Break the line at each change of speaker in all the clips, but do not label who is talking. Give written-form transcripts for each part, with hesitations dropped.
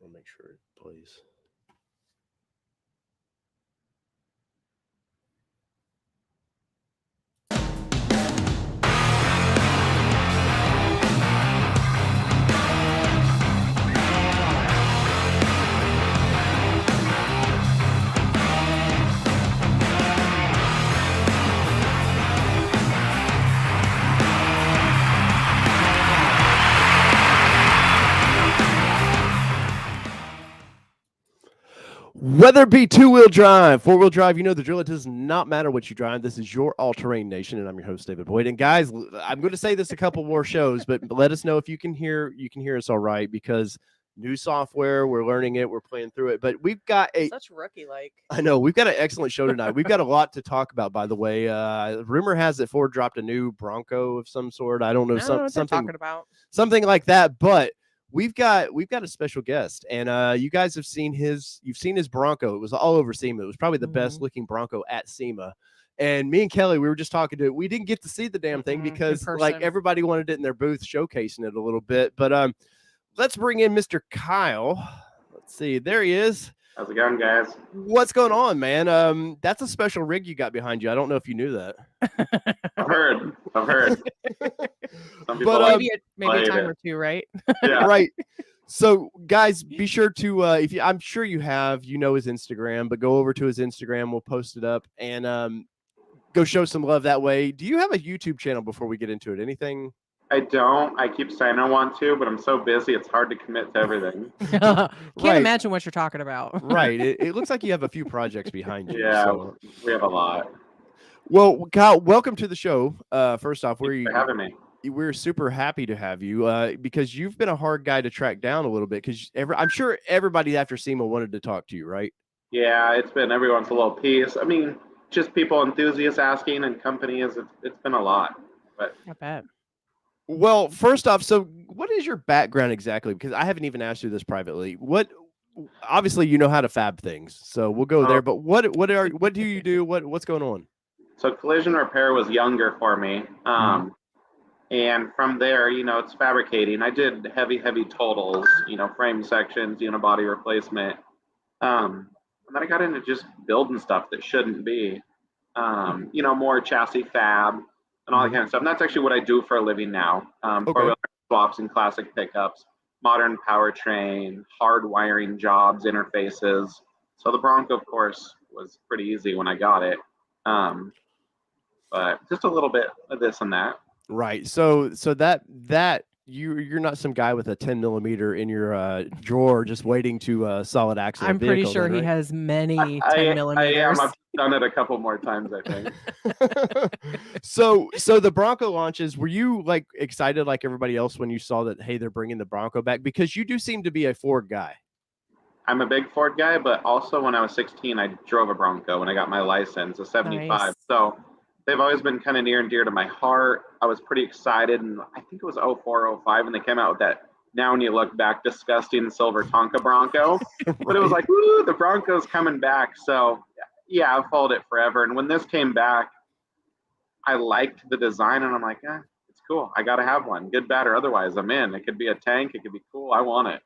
I'll make sure it plays. Whether it be two-wheel drive, four-wheel drive, you know the drill. It does not matter what you drive. This is your all-terrain nation, and I'm your host, David Boyd. And guys, I'm going to say this a couple more shows, but let us know if you can hear us all right, because new software, we're learning it, we're playing through it. But we've got
such rookie-like.
I know we've got an excellent show tonight. We've got a lot to talk about, by the way. Rumor has it Ford dropped a new Bronco of some sort. I don't know, something like that, but we've got a special guest, and you guys have seen his Bronco. It was all over SEMA. It was probably the best looking Bronco at SEMA. And me and Kelly, we were just talking to it. We didn't get to see the damn thing because like everybody wanted it in their booth showcasing it a little bit. But let's bring in Mr. Kyle. Let's see. There he is.
How's it going, guys?
What's going on, man? That's a special rig you got behind you. I don't know if you knew that.
I've heard.
Some people maybe a time or two, right?
Yeah.
Right. So, guys, be sure to I'm sure you have, his Instagram, but go over to his Instagram. We'll post it up and go show some love that way. Do you have a YouTube channel before we get into it? Anything?
I don't. I keep saying I want to, but I'm so busy, it's hard to commit to everything.
Can't imagine what you're talking about.
Right. It looks like you have a few projects behind you.
Yeah,
so.
We have a lot.
Well, Kyle, welcome to the show. First off,
Thanks for having me.
We're super happy to have you because you've been a hard guy to track down a little bit because I'm sure everybody after SEMA wanted to talk to you, right?
Yeah, it's been everyone's a little piece. I mean, just people, enthusiasts asking, and companies. It's been a lot. But
not bad.
Well, first off, so what is your background exactly? Because I haven't even asked you this privately. Obviously you know how to fab things, so we'll go there. But what do you do? What's going on?
So collision repair was younger for me, and from there, it's fabricating. I did heavy totals, frame sections, unibody replacement, and then I got into just building stuff that shouldn't be, more chassis fab and all that kind of stuff. And that's actually what I do for a living now. Four-wheel swaps and classic pickups, modern powertrain, hard wiring jobs, interfaces. So the Bronco, of course, was pretty easy when I got it. But just a little bit of this and that.
Right. So that you're not some guy with a 10 millimeter in your drawer just waiting to solid axle.
I'm pretty sure he has many 10 millimeters.
I am. I've done it a couple more times, I think.
So the Bronco launches, were you like excited like everybody else when you saw that, hey, they're bringing the Bronco back? Because you do seem to be a Ford guy.
I'm a big Ford guy, but also when I was 16, I drove a Bronco when I got my license, a 75. Nice. So they've always been kind of near and dear to my heart. I was pretty excited, and I think it was 04, 05 when they came out with that, now when you look back, disgusting silver Tonka Bronco. Right. But it was like, woo, the Bronco's coming back. So yeah, I've followed it forever. And when this came back, I liked the design, and I'm like, it's cool. I got to have one, good, bad, or otherwise. I'm in. It could be a tank. It could be cool. I want it.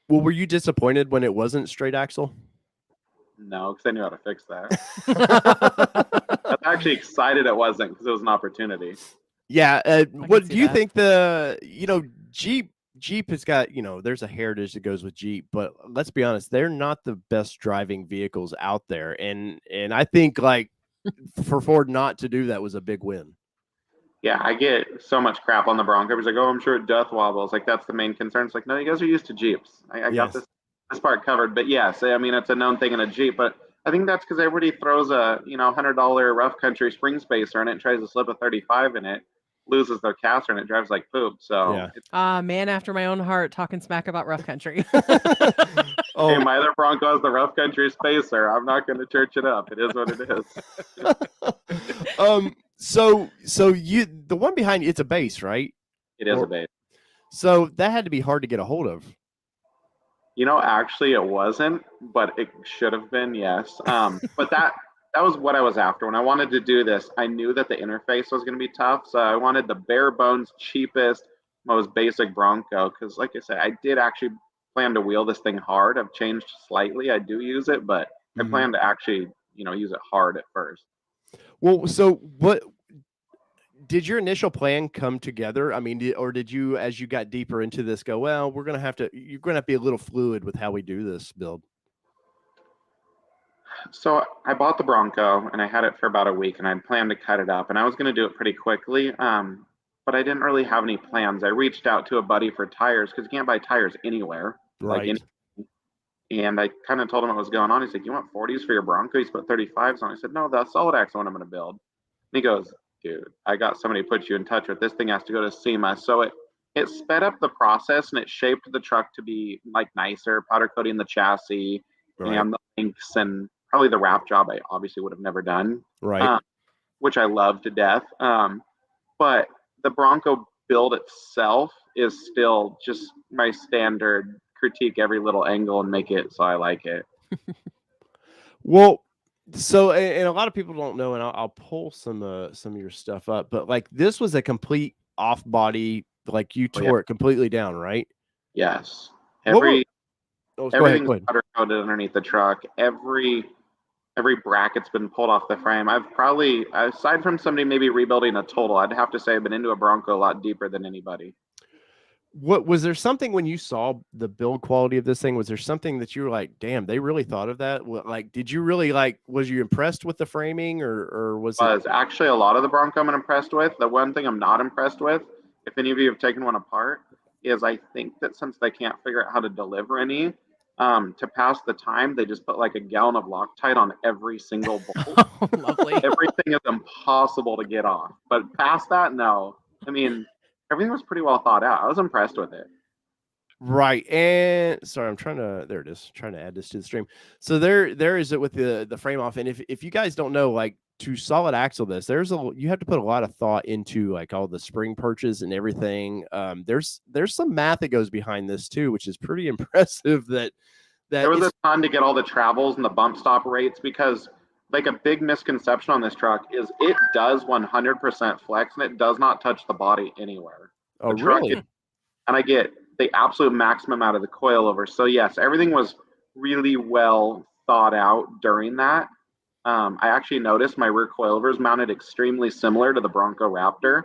Well, were you disappointed when it wasn't straight axle?
No, because I knew how to fix that. I'm actually excited it wasn't, because it was an opportunity.
Yeah. What do you think Jeep has got, there's a heritage that goes with Jeep, but let's be honest, they're not the best driving vehicles out there. And I think like for Ford not to do that was a big win.
Yeah, I get so much crap on the Bronco. It's like, I'm sure it death wobbles. Like, that's the main concern. It's like, no, you guys are used to Jeeps. I got this part covered. But yes, I mean, it's a known thing in a Jeep. But I think that's because everybody throws a, $100 rough country spring spacer in it and tries to slip a 35 in it, loses their caster, and it drives like poop. So,
man after my own heart, talking smack about rough country.
Hey, my other Bronco has the rough country spacer. I'm not going to church it up. It is what it is.
So the one behind you, it's a base, right?
It is a base.
So that had to be hard to get a hold of.
Actually it wasn't, but it should have been, yes. But that was what I was after. When I wanted to do this, I knew that the interface was going to be tough. So I wanted the bare bones, cheapest, most basic Bronco. Because like I said, I did actually plan to wheel this thing hard. I've changed slightly. I do use it, but I plan to actually, use it hard at first.
Well, so what did your initial plan come together? I mean, or did you, as you got deeper into this, go, well, you're going to have to be a little fluid with how we do this build?
So I bought the Bronco and I had it for about a week and I'd planned to cut it up and I was going to do it pretty quickly. But I didn't really have any plans. I reached out to a buddy for tires because you can't buy tires anywhere.
Right.
And I kind of told him what was going on. He's like, you want 40s for your Bronco? He's put 35s on. I said, no, that's solid axle one I'm going to build. And he goes, dude, I got somebody to put you in touch with. This thing has to go to SEMA. So it sped up the process and it shaped the truck to be like nicer, powder coating the chassis and the links and probably the wrap job I obviously would have never done.
Right.
Which I love to death. But the Bronco build itself is still just my standard critique every little angle and make it so I like it.
Well, so, and a lot of people don't know, and I'll pull some of your stuff up, but like this was a complete off body, like you tore it completely down, right?
Yes. Everything's
powder
coated underneath the truck. Every bracket's been pulled off the frame. I've probably, aside from somebody maybe rebuilding a total, I'd have to say I've been into a Bronco a lot deeper than anybody.
What was there something when you saw the build quality of this thing? Was there something that you were like, damn, they really thought of that? Like, did you really was you impressed with the framing or was it?
Actually a lot of the Bronco I'm impressed with. The one thing I'm not impressed with, if any of you have taken one apart, is I think that since they can't figure out how to deliver any, to pass the time, they just put like a gallon of Loctite on every single bolt.
Oh, lovely.
Everything is impossible to get off. But past that, no. I mean, everything was pretty well thought out. I was impressed with it.
Right. And sorry, I'm trying to add this to the stream. So there is it with the frame off. And if you guys don't know, like to solid axle this, you have to put a lot of thought into like all the spring perches and everything. There's some math that goes behind this too, which is pretty impressive that
there was a ton to get all the travels and the bump stop rates, because like a big misconception on this truck is it does 100% flex and it does not touch the body anywhere.
Oh, really?
And I get the absolute maximum out of the coilover. So yes, everything was really well thought out during that. I actually noticed my rear coilover is mounted extremely similar to the Bronco Raptor.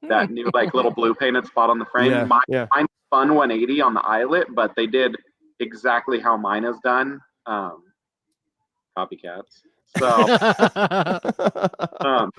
That new like little blue painted spot on the frame. Mine's fun 180 on the eyelet, but they did exactly how mine is done. Copycats. So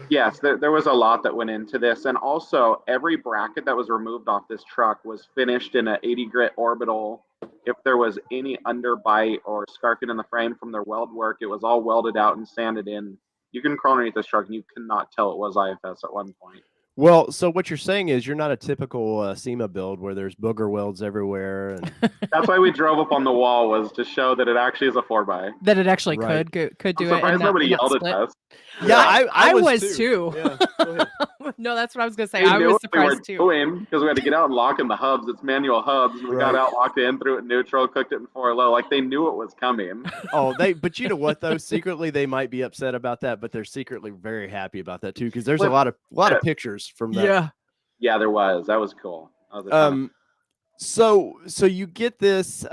yes, there was a lot that went into this. And also every bracket that was removed off this truck was finished in an 80 grit orbital. If there was any underbite or scarfing in the frame from their weld work, it was all welded out and sanded in. You can crawl underneath this truck and you cannot tell it was IFS at one point.
Well, so what you're saying is you're not a typical SEMA build where there's booger welds everywhere. And
that's why we drove up on the wall, was to show that it actually is a 4x.
That it actually could do
I'm
it.
Surprised nobody yelled at us.
Yeah, I was
too.
Yeah, go ahead.
No, that's what I was going to say. I was surprised too.
Because we had to get out and lock in the hubs. It's manual hubs. And we got out, locked in, threw it in neutral, cooked it in 4-low. Like they knew it was coming.
But you know what though? Secretly they might be upset about that, but they're secretly very happy about that too, because there's a lot of pictures from that.
Yeah, there was. That was cool.
So you get this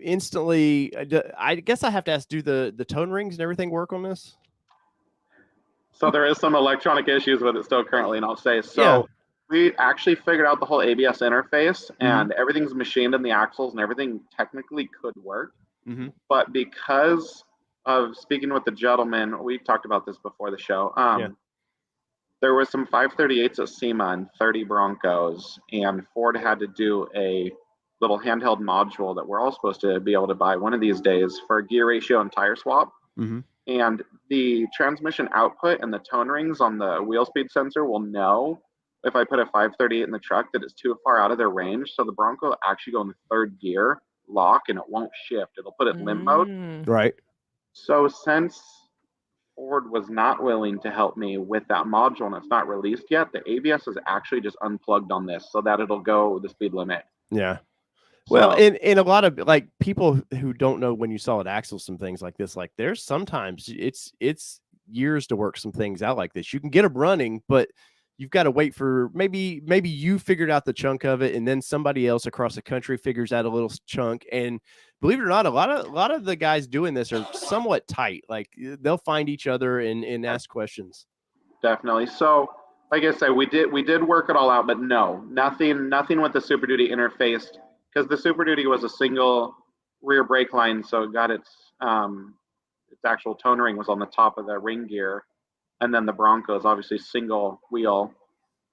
instantly. I guess I have to ask, do the tone rings and everything work on this?
So there is some electronic issues with it still currently, and I'll say so. We actually figured out the whole ABS interface, and everything's machined in the axles, and everything technically could work. But because of speaking with the gentleman, we talked about this before the show. There was some 538s at SEMA and 30 Broncos, and Ford had to do a little handheld module that we're all supposed to be able to buy one of these days for gear ratio and tire swap. And the transmission output and the tone rings on the wheel speed sensor will know if I put a 538 in the truck that it's too far out of their range. So the Bronco will actually go in the third gear, lock, and it won't shift. It'll put it in limb mode.
Right.
So since Ford was not willing to help me with that module and it's not released yet, the ABS is actually just unplugged on this so that it'll go the speed limit.
Yeah. Well, in a lot of like people who don't know when you solid axle some things like this, like there's sometimes it's years to work some things out like this. You can get them running, but you've got to wait for maybe you figured out the chunk of it, and then somebody else across the country figures out a little chunk. And believe it or not, a lot of the guys doing this are somewhat tight. Like they'll find each other and ask questions.
Definitely. So, like I said, we did work it all out, but no, nothing with the Super Duty interfaced, because the Super Duty was a single rear brake line, so it got its actual tone ring was on the top of the ring gear, and then the Bronco is obviously single wheel.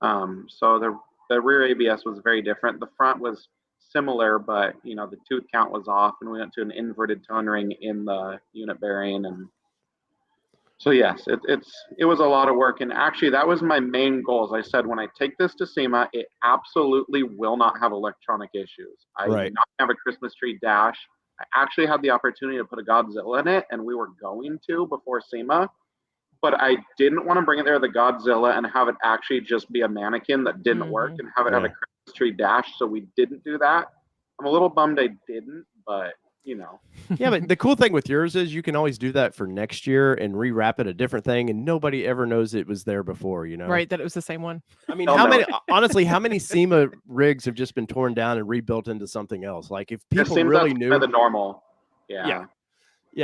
So the rear ABS was very different. The front was similar, but the tooth count was off, and we went to an inverted tone ring in the unit bearing. And so yes, it was a lot of work. And actually, that was my main goal. As I said, when I take this to SEMA, it absolutely will not have electronic issues. I do not have a Christmas tree dash. I actually had the opportunity to put a Godzilla in it, and we were going to before SEMA, but I didn't want to bring it there, the Godzilla, and have it actually just be a mannequin that didn't work, and have it have a Christmas tree dash. So we didn't do that. I'm a little bummed I didn't, but
Yeah, but the cool thing with yours is you can always do that for next year and rewrap it a different thing, and nobody ever knows it was there before,
Right, that it was the same one.
I mean, how many SEMA rigs have just been torn down and rebuilt into something else? Like if people really knew
the normal.
Yeah,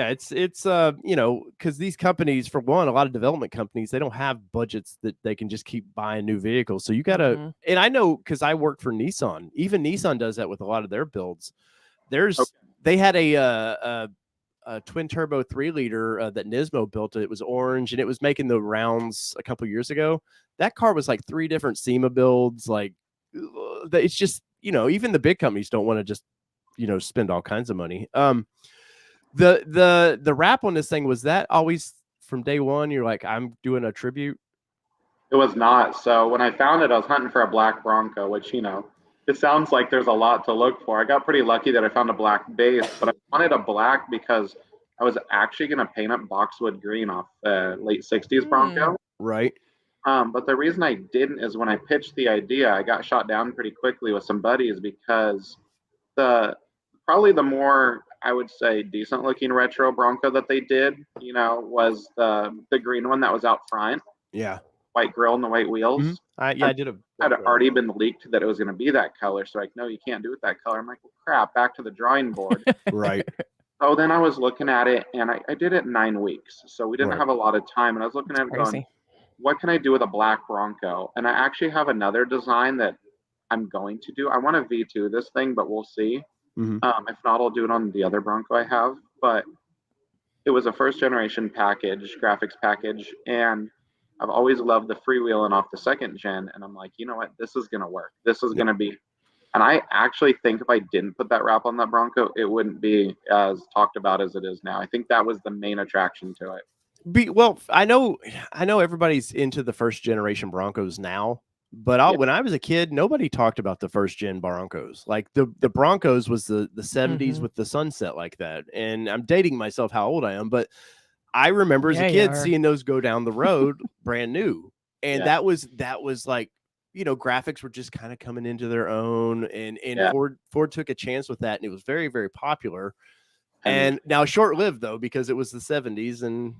it's because these companies, for one, a lot of development companies, they don't have budgets that they can just keep buying new vehicles. So you gotta, and I know because I work for Nissan. Even Nissan does that with a lot of their builds. They had a twin turbo 3-liter that Nismo built. It was orange, and it was making the rounds a couple years ago. That car was like 3 different SEMA builds. Like it's just even the big companies don't want to just spend all kinds of money. The wrap on this thing, was that always from day one? You're like, I'm doing a tribute.
It was not. So when I found it, I was hunting for a black Bronco, which it sounds like there's a lot to look for. I got pretty lucky that I found a black base, but I wanted a black because I was actually going to paint up boxwood green off late 60s Bronco.
Right.
But the reason I didn't is when I pitched the idea, I got shot down pretty quickly with some buddies, because probably the more, I would say, decent looking retro Bronco that they did, was the green one that was out front.
Yeah.
White grille and the white wheels.
I did
had already been leaked that it was going to be that color. So no, you can't do it that color. I'm like, well, crap, back to the drawing board.
Right.
So then I was looking at it, and I did it in 9 weeks. So we didn't have a lot of time. And I was looking at it going, what can I do with a black Bronco? And I actually have another design that I'm going to do. I want to V2 this thing, but we'll see. If not, I'll do it on the other Bronco I have. But it was a first generation package, graphics package. And I've always loved the freewheeling off the second gen, and I'm like, you know what? This is going to work. This is going to be, and I actually think if I didn't put that wrap on that Bronco, it wouldn't be as talked about as it is now. I think that was the main attraction to it.
Well, I know everybody's into the first generation Broncos now, but when I was a kid, nobody talked about the first gen Broncos. Like the Broncos was the 70s with the sunset like that. And I'm dating myself how old I am, but I remember as a kid seeing those go down the road brand new. And that was like, graphics were just kind of coming into their own, and Ford took a chance with that, and it was very, very popular. And now short-lived though, because it was the 70s and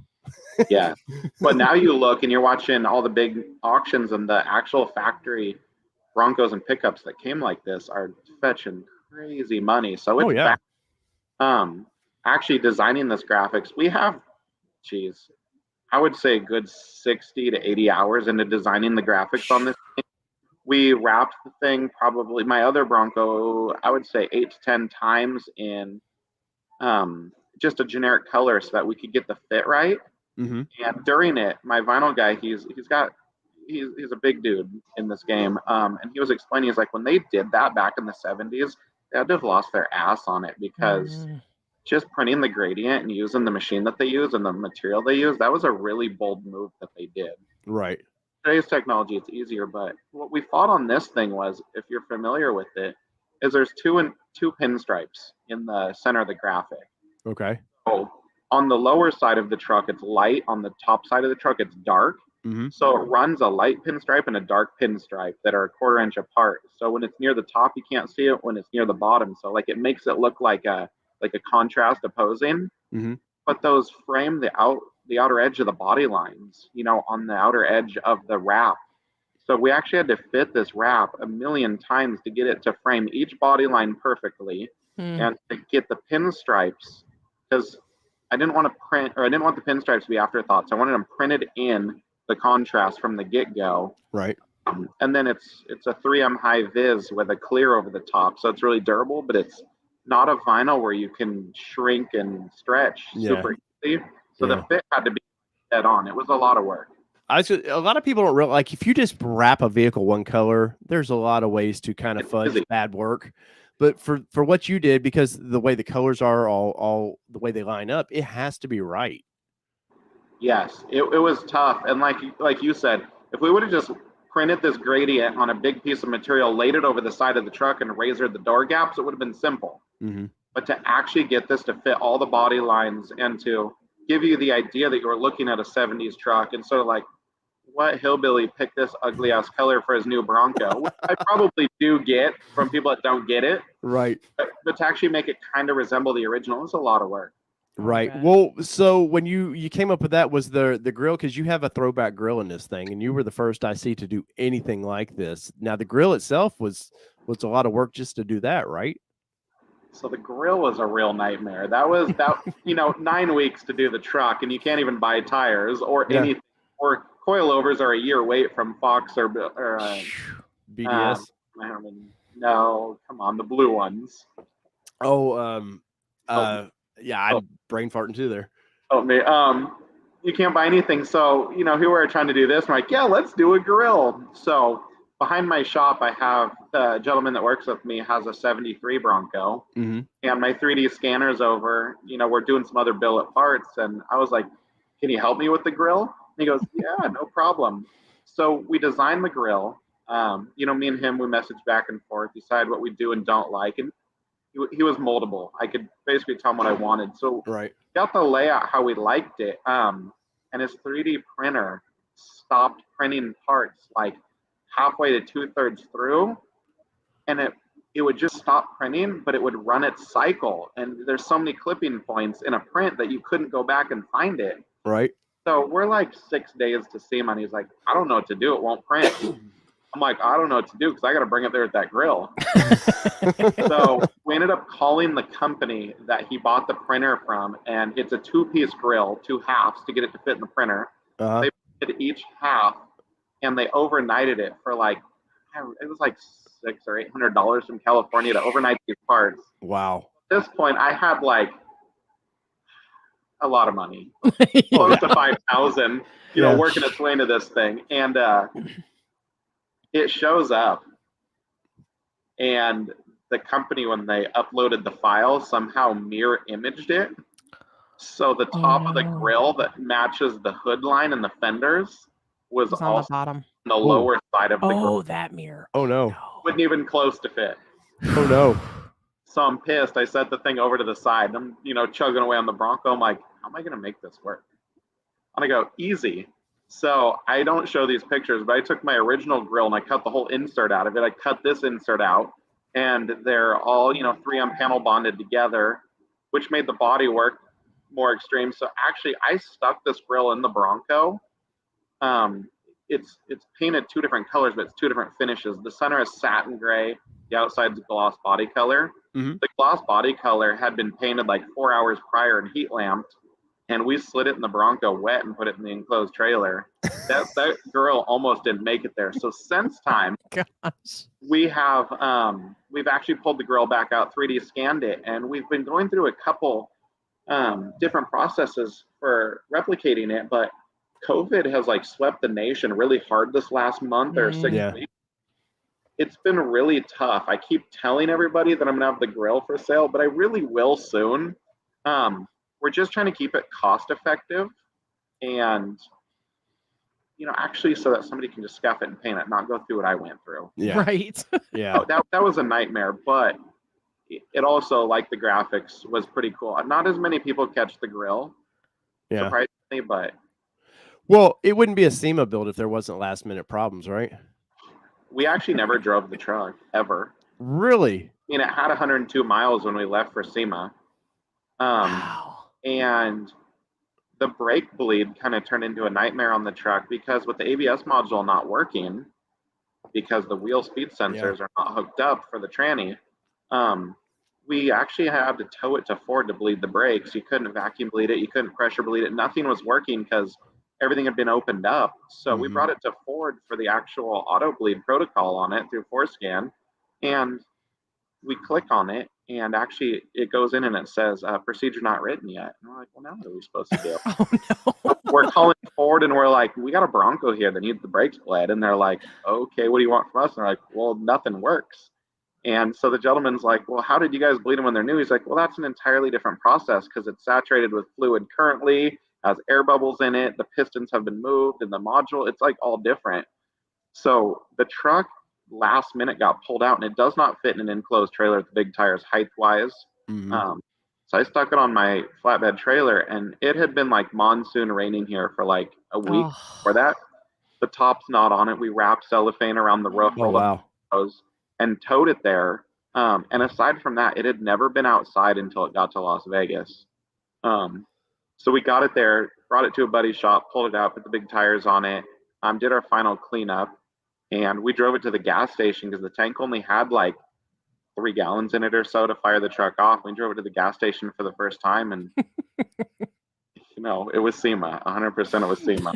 but now you look and you're watching all the big auctions, and the actual factory Broncos and pickups that came like this are fetching crazy money. So it's actually designing this graphics, we have I would say a good 60 to 80 hours into designing the graphics on this thing. We wrapped the thing, probably my other Bronco, I would say 8 to 10 times in just a generic color so that we could get the fit right. And during it, my vinyl guy, he's a big dude in this game. And he was explaining, he's like, when they did that back in the 70s, they had to have lost their ass on it, because just printing the gradient and using the machine that they use and the material they use, that was a really bold move that they did.
Right.
Today's technology, it's easier, but what we fought on this thing was, if you're familiar with it, is there's two pinstripes in the center of the graphic.
Okay.
So on the lower side of the truck, it's light. On the top side of the truck, it's dark. So it runs a light pinstripe and a dark pinstripe that are 1/4 inch apart. So when it's near the top, you can't see it when it's near the bottom. So it makes it look like a contrast opposing, but those frame the outer edge of the body lines, on the outer edge of the wrap. So we actually had to fit this wrap a million times to get it to frame each body line perfectly and to get the pinstripes, because I didn't want the pinstripes to be afterthoughts. I wanted them printed in the contrast from the get-go.
Right.
And then it's a 3M high vis with a clear over the top, so it's really durable, but it's not a vinyl where you can shrink and stretch super easily. So the fit had to be dead on. It was a lot of work.
A lot of people don't realize, like, if you just wrap a vehicle one color, there's a lot of ways to kind of fudge bad work. But for what you did, because the way the colors are all the way they line up, it has to be right.
Yes, it was tough. And like you said, if we would have just printed this gradient on a big piece of material, laid it over the side of the truck and razored the door gaps, it would have been simple. But to actually get this to fit all the body lines and to give you the idea that you were looking at a 70s truck and sort of like, what hillbilly picked this ugly ass color for his new Bronco, which I probably do get from people that don't get it.
Right.
But to actually make it kind of resemble the original is a lot of work.
Right. Well, so when you came up with that, was the grill, because you have a throwback grill in this thing, and you were the first I see to do anything like this. Now the grill itself was a lot of work just to do that, right?
So the grill was a real nightmare. That 9 weeks to do the truck, and you can't even buy tires or anything. Or coilovers are a year wait from Fox or
BDS.
No, come on, the blue ones.
Yeah, I'm brain farting too there.
Oh, me. You can't buy anything. So, here we are trying to do this. I'm like, yeah, let's do a grill. So behind my shop, I have the gentleman that works with me has a 73 Bronco, and my 3D scanner's over. We're doing some other billet parts, and I was like, can you help me with the grill? He goes, yeah, no problem. So we designed the grill. Me and him, we message back and forth, decide what we do and don't like. And he was moldable. I could basically tell him what I wanted. So got the layout how we liked it. And his 3D printer stopped printing parts like halfway to 2/3 through. And it would just stop printing, but it would run its cycle. And there's so many clipping points in a print that you couldn't go back and find it.
Right.
So we're like 6 days to SEMA, and he's like, I don't know what to do. It won't print. I'm like, I don't know what to do because I got to bring it there at that grill. So we ended up calling the company that he bought the printer from, and it's a 2-piece grill, 2 halves to get it to fit in the printer. They printed each half, and they overnighted it for it was like $600 or $800 from California to overnight these parts.
Wow.
At this point, I had a lot of money, close to 5,000, working its way into this thing. And it shows up, and the company, when they uploaded the file, somehow mirror imaged it. So the top of the grill that matches the hood line and the fenders was
on the bottom,
on the lower side of the grill.
Oh, that mirror.
Oh no.
Wouldn't even close to fit.
Oh no.
So I'm pissed. I set the thing over to the side. I'm, chugging away on the Bronco. I'm like, how am I going to make this work? And I go, easy. So I don't show these pictures, but I took my original grill and I cut the whole insert out of it. I cut this insert out, and they're all, 3M panel bonded together, which made the body work more extreme. So actually, I stuck this grill in the Bronco. It's painted 2 different colors, but it's 2 different finishes. The center is satin gray. The outside's gloss body color. The gloss body color had been painted 4 hours prior and heat lamped, and we slid it in the Bronco wet and put it in the enclosed trailer. That girl almost didn't make it there. So since time, we have we've actually pulled the grill back out, 3D scanned it, and we've been going through a couple different processes for replicating it. But COVID has swept the nation really hard this last month or 6 weeks. It's been really tough. I keep telling everybody that I'm gonna have the grill for sale, but I really will soon. We're just trying to keep it cost effective, and actually so that somebody can just scuff it and paint it, not go through what I went through.
Yeah.
Right.
Yeah.
So that was a nightmare, but it also, like the graphics, was pretty cool. Not as many people catch the grill, surprisingly, but
well, it wouldn't be a SEMA build if there wasn't last minute problems, right?
We actually never drove the truck ever.
Really?
I mean, it had 102 miles when we left for SEMA.
Wow.
And the brake bleed kind of turned into a nightmare on the truck because with the ABS module not working, because the wheel speed sensors
Yeah.
are not hooked up for the tranny. We actually had to tow it to Ford to bleed the brakes. You couldn't vacuum bleed it. You couldn't pressure bleed it. Nothing was working because everything had been opened up. So we brought it to Ford for the actual auto bleed protocol on it through ForScan. And we click on it, and actually it goes in and it says procedure not written yet. And we're like, well, now what are we supposed to do?
Oh no.
We're calling Ford and we're like, we got a Bronco here that needs the brakes bled. And they're like, okay, what do you want from us? And they're like, well, nothing works. And so the gentleman's like, well, how did you guys bleed them when they're new? He's like, well, that's an entirely different process because it's saturated with fluid currently, has air bubbles in it, the pistons have been moved, and the module, it's like all different. So the truck last minute got pulled out, and it does not fit in an enclosed trailer with the big tires height-wise. So I stuck it on my flatbed trailer, and it had been like monsoon raining here for like a week before that. The top's not on it. We wrapped cellophane around the roof.
Oh, wow.
And towed it there. And aside from that, it had never been outside until it got to Las Vegas. So we got it there, brought it to a buddy's shop, pulled it out, put the big tires on it, did our final cleanup, and we drove it to the gas station because the tank only had like 3 gallons in it or so to fire the truck off. We drove it to the gas station for the first time, and it was SEMA. 100% it was SEMA.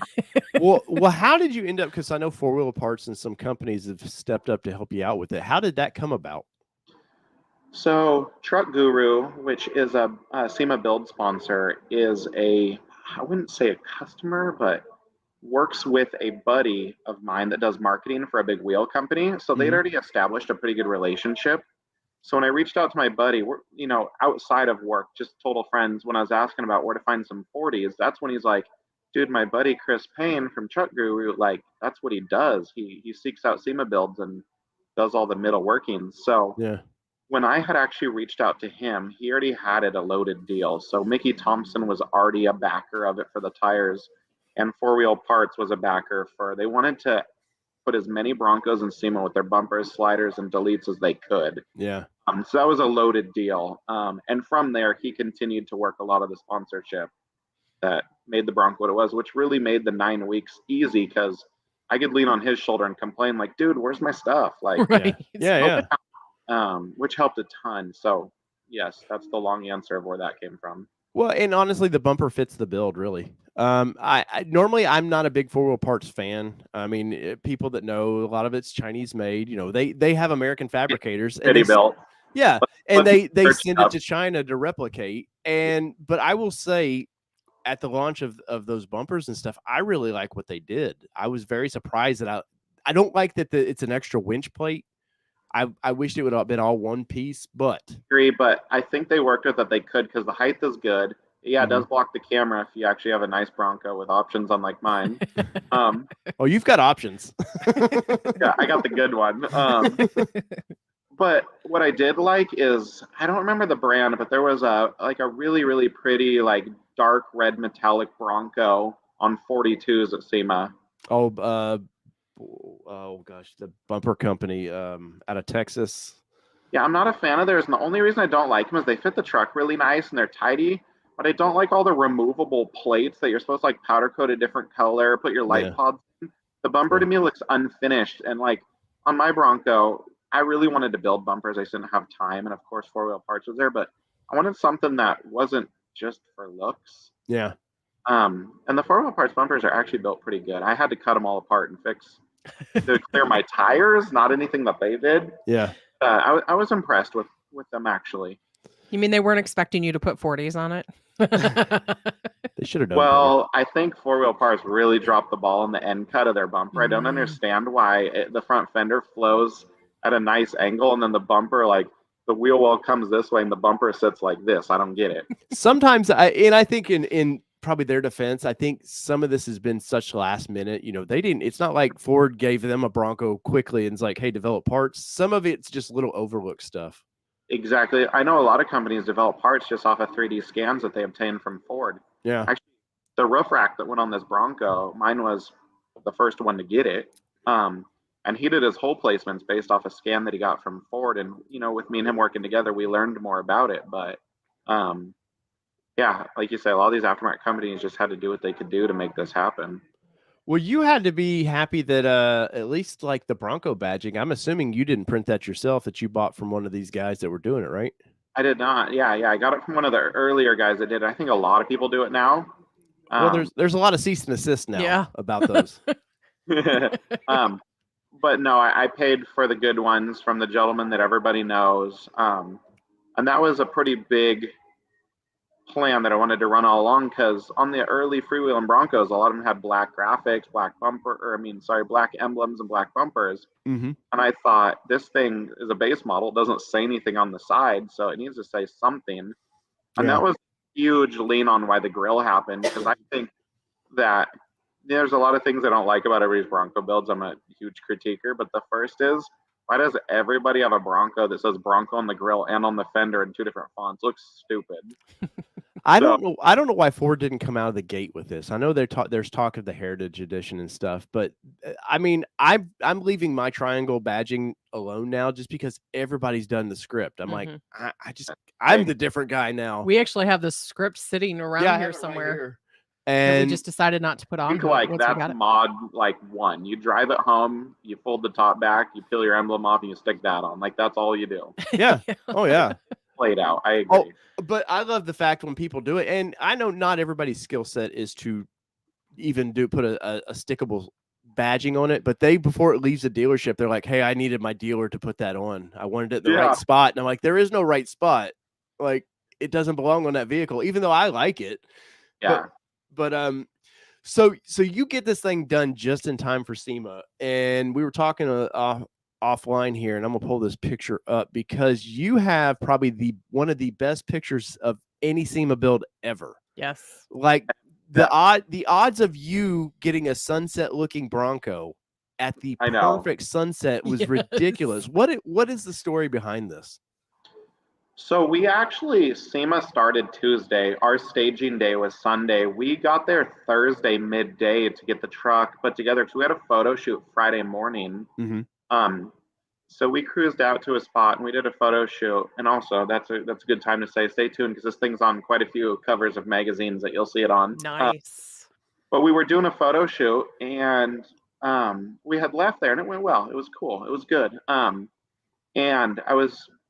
Well, how did you end up? Because I know Four Wheel Parts and some companies have stepped up to help you out with it. How did that come about?
So Truck Guru, which is a SEMA build sponsor, is I wouldn't say a customer, but works with a buddy of mine that does marketing for a big wheel company. So they'd already established a pretty good relationship. So when I reached out to my buddy, outside of work, just total friends, when I was asking about where to find some 40s, that's when he's like, dude, my buddy Chris Payne from Truck Guru, like, that's what he does. He seeks out SEMA builds and does all the middle workings. So when I had actually reached out to him, he already had it a loaded deal. So Mickey Thompson was already a backer of it for the tires, and Four Wheel Parts was a backer they wanted to put as many Broncos in SEMA with their bumpers, sliders, and deletes as they could.
Yeah.
So that was a loaded deal. And from there, he continued to work a lot of the sponsorship that made the Bronco what it was, which really made the 9 weeks easy because I could lean on his shoulder and complain like, dude, where's my stuff? Like,
right.
Yeah.
Which helped a ton. So yes, that's the long answer of where that came from.
Well, and honestly, the bumper fits the build really. I normally I'm not a big Four Wheel Parts fan. I mean, people that know a lot of it's Chinese made. They have American fabricators.
City built.
Yeah, and they send it to China to replicate. But I will say, at the launch of those bumpers and stuff, I really like what they did. I was very surprised that I don't like that it's an extra winch plate. I wished it would have been all one piece, but
agree. But I think they worked with that they could because the height is good. Yeah, it does block the camera if you actually have a nice Bronco with options unlike mine.
Oh, you've got options.
Yeah, I got the good one. But what I did like is, I don't remember the brand, but there was a really, really pretty, like dark red metallic Bronco on 42s at SEMA.
Oh gosh, the bumper company out of Texas.
Yeah, I'm not a fan of theirs, and the only reason I don't like them is they fit the truck really nice and they're tidy, but I don't like all the removable plates that you're supposed to like powder coat a different color, put your light pods in. The bumper to me looks unfinished, and like on my Bronco, I really wanted to build bumpers. I just didn't have time, and of course Four Wheel Parts was there, but I wanted something that wasn't just for looks.
Yeah.
And the Four Wheel Parts bumpers are actually built pretty good. I had to cut them all apart and fix to clear my tires, not anything that they did.
Yeah.
I was impressed with them actually.
You mean they weren't expecting you to put 40s on it?
They should have done
Well, better. I think Four Wheel Parts really dropped the ball in the end cut of their bumper. I don't understand why the front fender flows at a nice angle and then the bumper, like the wheel well comes this way and the bumper sits like this. I don't get it.
Sometimes I think in probably their defense, I think some of this has been such last minute. It's not like Ford gave them a Bronco quickly and it's like, hey, develop parts. Some of it's just little overlooked stuff.
Exactly. I know a lot of companies develop parts just off of 3D scans that they obtain from Ford.
Yeah. Actually,
the roof rack that went on this Bronco, mine was the first one to get it. And he did his whole placements based off a scan that he got from Ford. And, with me and him working together, we learned more about it. But, yeah, like you say, a lot of these aftermarket companies just had to do what they could do to make this happen.
Well, you had to be happy that at least like the Bronco badging, I'm assuming you didn't print that yourself, that you bought from one of these guys that were doing it, right?
I did not. Yeah, I got it from one of the earlier guys that did it. I think a lot of people do it now.
Well, there's a lot of cease and assist now about those.
But no, I paid for the good ones from the gentleman that everybody knows. And that was a pretty big plan that I wanted to run all along, because on the early freewheeling Broncos, a lot of them had black graphics, black emblems and black bumpers.
Mm-hmm.
And I thought, this thing is a base model. It doesn't say anything on the side, so it needs to say something. And that was a huge lean on why the grill happened, because I think that there's a lot of things I don't like about everybody's Bronco builds. I'm a huge critiquer, but the first is, why does everybody have a Bronco that says Bronco on the grill and on the fender in 2 different fonts? It looks stupid.
I don't know why Ford didn't come out of the gate with this. I know there's talk of the Heritage Edition and stuff, but I mean, I'm leaving my triangle badging alone now, just because everybody's done the script. I'm like, I'm the different guy now.
We actually have the script sitting around here somewhere. Right here. And we just decided not to put on.
Like that's mod like 1. You drive it home, you fold the top back, you peel your emblem off, and you stick that on. Like, that's all you do.
Yeah. Oh yeah.
Played out. I agree.
Oh, but I love the fact when people do it, and I know not everybody's skill set is to even put a stickable badging on it, but before it leaves the dealership, they're like, hey, I needed my dealer to put that on. I wanted it in the right spot. And I'm like, there is no right spot. Like, it doesn't belong on that vehicle, even though I like it.
Yeah.
But so you get this thing done just in time for SEMA, and we were talking offline here, and I'm gonna pull this picture up because you have probably one of the best pictures of any SEMA build ever.
Yes.
Like the odds of you getting a sunset looking Bronco at the perfect sunset was ridiculous. What is the story behind this?
So we actually, SEMA started Tuesday. Our staging day was Sunday. We got there Thursday midday to get the truck put together, because we had a photo shoot Friday morning.
Mm-hmm.
So we cruised out to a spot and we did a photo shoot. And also, that's a good time to say, stay tuned, because this thing's on quite a few covers of magazines that you'll see it on.
Nice.
But we were doing a photo shoot, and we had left there, and it went well. It was cool. It was good. And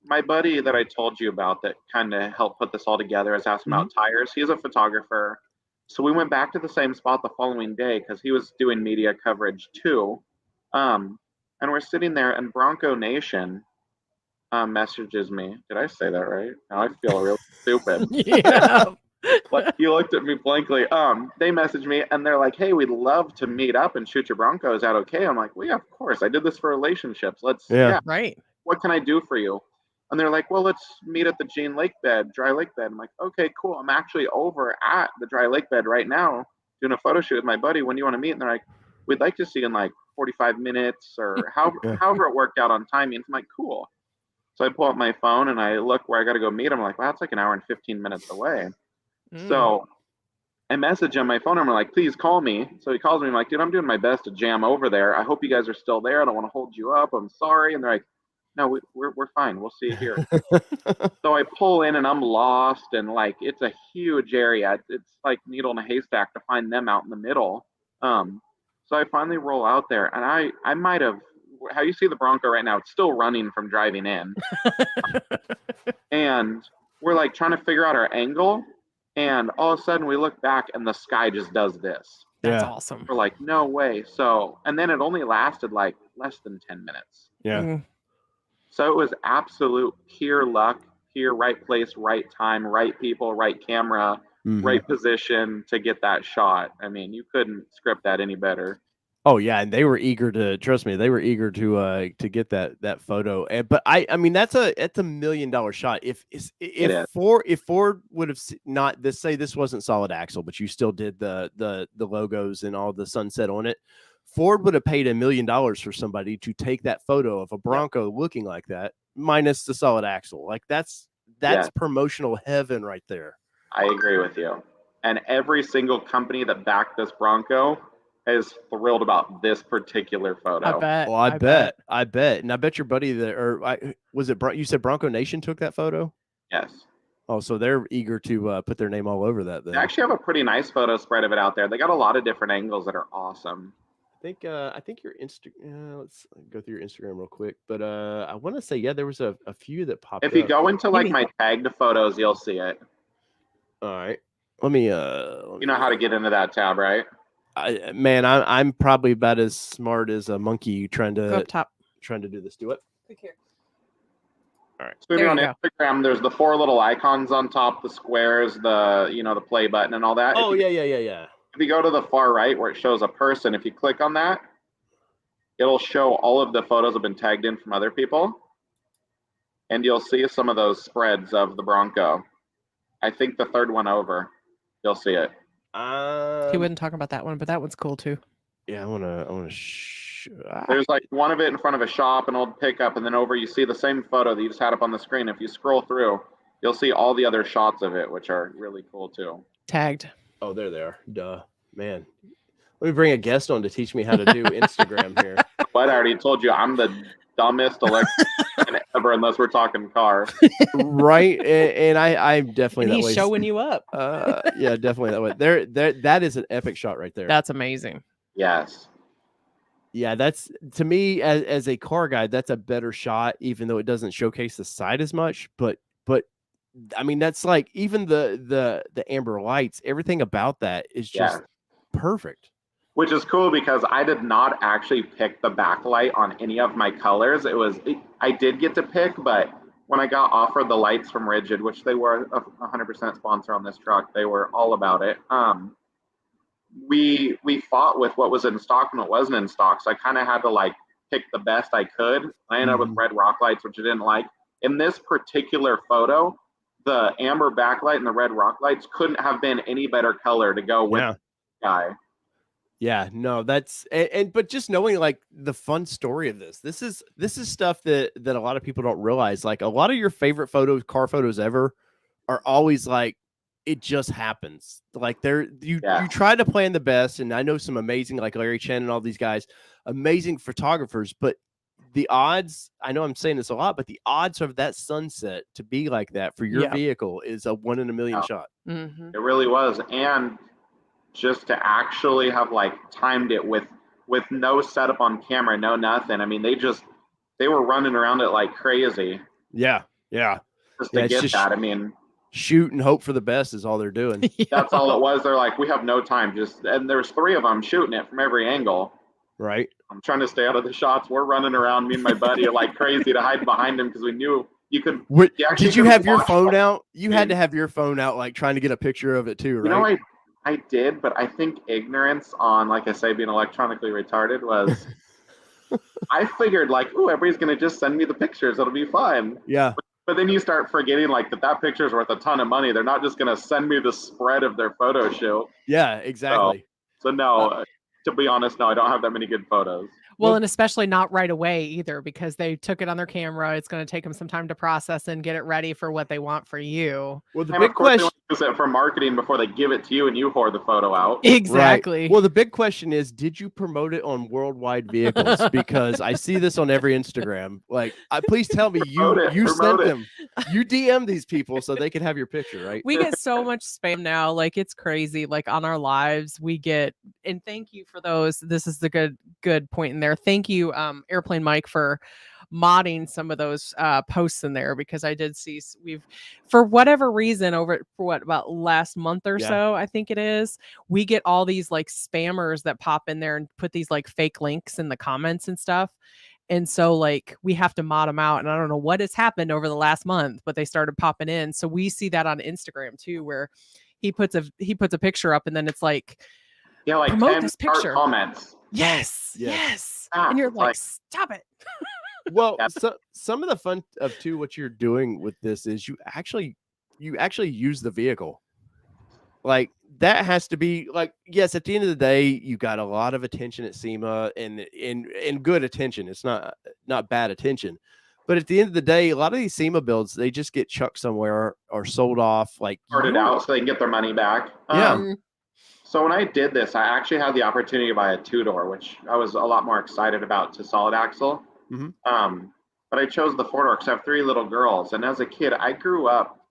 my buddy that I told you about that kind of helped put this all together, I was asking about tires. He's a photographer. So we went back to the same spot the following day, because he was doing media coverage too. And we're sitting there, and Bronco Nation messages me. Did I say that right? Now I feel real stupid.
Yeah.
Like, he looked at me blankly. They messaged me, and they're like, hey, we'd love to meet up and shoot your Bronco. Is that okay? I'm like, well, yeah, of course. I did this for relationships.
Right.
What can I do for you? And they're like, well, let's meet at the dry lake bed. I'm like, okay, cool. I'm actually over at the dry lake bed right now doing a photo shoot with my buddy. When do you want to meet? And they're like, we'd like to see you in like 45 minutes or however it worked out on timing. I'm like, cool. So I pull up my phone and I look where I got to go meet him. I'm like, wow, that's like an hour and 15 minutes away. So I message him my phone number, like, please call me. So he calls me. I'm like, dude, I'm doing my best to jam over there. I hope you guys are still there. I don't want to hold you up. I'm sorry. And they're like, no, we're fine. We'll see you here. So I pull in and I'm lost, and like, it's a huge area. It's like needle in a haystack to find them out in the middle. So I finally roll out there, and I might have, how you see the Bronco right now, it's still running from driving in. And we're like trying to figure out our angle, and all of a sudden we look back and the sky just does this.
That's awesome.
We're like, no way. So, and then it only lasted like less than 10 minutes.
Yeah.
So it was absolute pure luck, pure right place, right time, right people, right camera, right position to get that shot. I mean, you couldn't script that any better.
Oh yeah, and they were eager to, trust me, they were eager to get that photo. But I mean, that's a $1 million shot. If Ford would have not say this wasn't solid axle, but you still did the logos and all the sunset on it, Ford would have paid $1 million for somebody to take that photo of a Bronco looking like that, minus the solid axle. Like, that's promotional heaven right there.
I agree with you. And every single company that backed this Bronco is thrilled about this particular photo.
I bet.
Well, I bet. And I bet your buddy you said Bronco Nation took that photo?
Yes.
Oh, so they're eager to put their name all over that then.
They actually have a pretty nice photo spread of it out there. They got a lot of different angles that are awesome.
I think your Instagram. Let's go through your Instagram real quick. But I want to say, yeah, there was a few that popped up.
If you go into like my tagged photos, you'll see it.
All right. Let me.
You know how to get into that tab, right?
I'm probably about as smart as a monkey trying to
go up top.
Trying to do this. Do it.
Click here.
All right. So on Instagram, there's the 4 little icons on top, the squares, the play button, and all that.
Oh yeah.
If you go to the far right where it shows a person, if you click on that, it'll show all of the photos have been tagged in from other people. And you'll see some of those spreads of the Bronco. I think the third one over, you'll see it.
He wouldn't talk about that one, but that one's cool too.
Yeah, I wanna
There's like one of it in front of a shop, an old pickup, and then over you see the same photo that you just had up on the screen. If you scroll through, you'll see all the other shots of it, which are really cool too.
Tagged.
Oh, there they are. Duh. Man. Let me bring a guest on to teach me how to do Instagram here.
But I already told you I'm the dumbest electrician ever, unless we're talking cars.
Right. And I'm definitely that way.
He's showing you up.
Yeah, definitely that way. That is an epic shot right there.
That's amazing.
Yes.
Yeah, that's, to me, as a car guy, that's a better shot, even though it doesn't showcase the side as much. But I mean, that's like even the amber lights, everything about that is just perfect.
Which is cool because I did not actually pick the backlight on any of my colors. I did get to pick, but when I got offered the lights from Rigid, which they were a 100% sponsor on this truck, they were all about it. We fought with what was in stock and what wasn't in stock, so I kind of had to like pick the best I could. I ended up with red rock lights, which I didn't like. In this particular photo, the amber backlight and the red rock lights couldn't have been any better color to go with the guy.
Yeah, no, that's but just knowing like the fun story of this is stuff that a lot of people don't realize. Like a lot of your favorite car photos ever are always like, it just happens. Like you try to plan the best, and I know some amazing, like Larry Chen and all these guys, amazing photographers, but the odds, I know I'm saying this a lot, but the odds of that sunset to be like that for your vehicle is a 1 in a million shot.
Mm-hmm.
It really was. And just to actually have like timed it with no setup on camera, no nothing. I mean, they were running around it like crazy.
Yeah.
Just to get that. I mean,
shoot and hope for the best is all they're doing.
That's all it was. They're like, we have no time. And there's 3 of them shooting it from every angle.
Right.
I'm trying to stay out of the shots. We're running around. Me and my buddy are like crazy to hide behind him because we knew you could.
Did you have your phone out? You had to have your phone out, like trying to get a picture of it too, right?
You know, I did, but I think ignorance on, like I say, being electronically retarded was. I figured like, oh, everybody's gonna just send me the pictures. It'll be fine.
Yeah.
But then you start forgetting like that picture is worth a ton of money. They're not just gonna send me the spread of their photo shoot.
Yeah, exactly.
So no. To be honest, no, I don't have that many good photos.
Well, and especially not right away either, because they took it on their camera. It's going to take them some time to process and get it ready for what they want for you.
Well, the big question,
they want to use it for marketing before they give it to you and you whore the photo out.
Exactly.
Right. Well, the big question is, did you promote it on worldwide vehicles? Because I see this on every Instagram. Like, please tell me you sent them. You DM these people so they can have your picture, right?
We get so much spam now. Like, it's crazy. Like on our lives, we get, and thank you for those. This is the good point in there. Thank you, Airplane Mike, for modding some of those posts in there, because I did see for whatever reason about last month or so, I think it is, we get all these like spammers that pop in there and put these like fake links in the comments and stuff. And so like we have to mod them out, and I don't know what has happened over the last month, but they started popping in. So we see that on Instagram too, where he puts a picture up and then it's like,
like
promote this picture.
Comments.
Yes. And you're like, stop it.
Well, so some of the fun of too, what you're doing with this is you actually use the vehicle. Like that has to be like, yes, at the end of the day, you got a lot of attention at SEMA and good attention. It's not bad attention. But at the end of the day, a lot of these SEMA builds, they just get chucked somewhere or sold off, like
sorted out so they can get their money back.
Yeah.
So when I did this, I actually had the opportunity to buy a 2-door, which I was a lot more excited about, to solid axle.
Mm-hmm.
But I chose the 4-door because I have 3 little girls. And as a kid, I grew up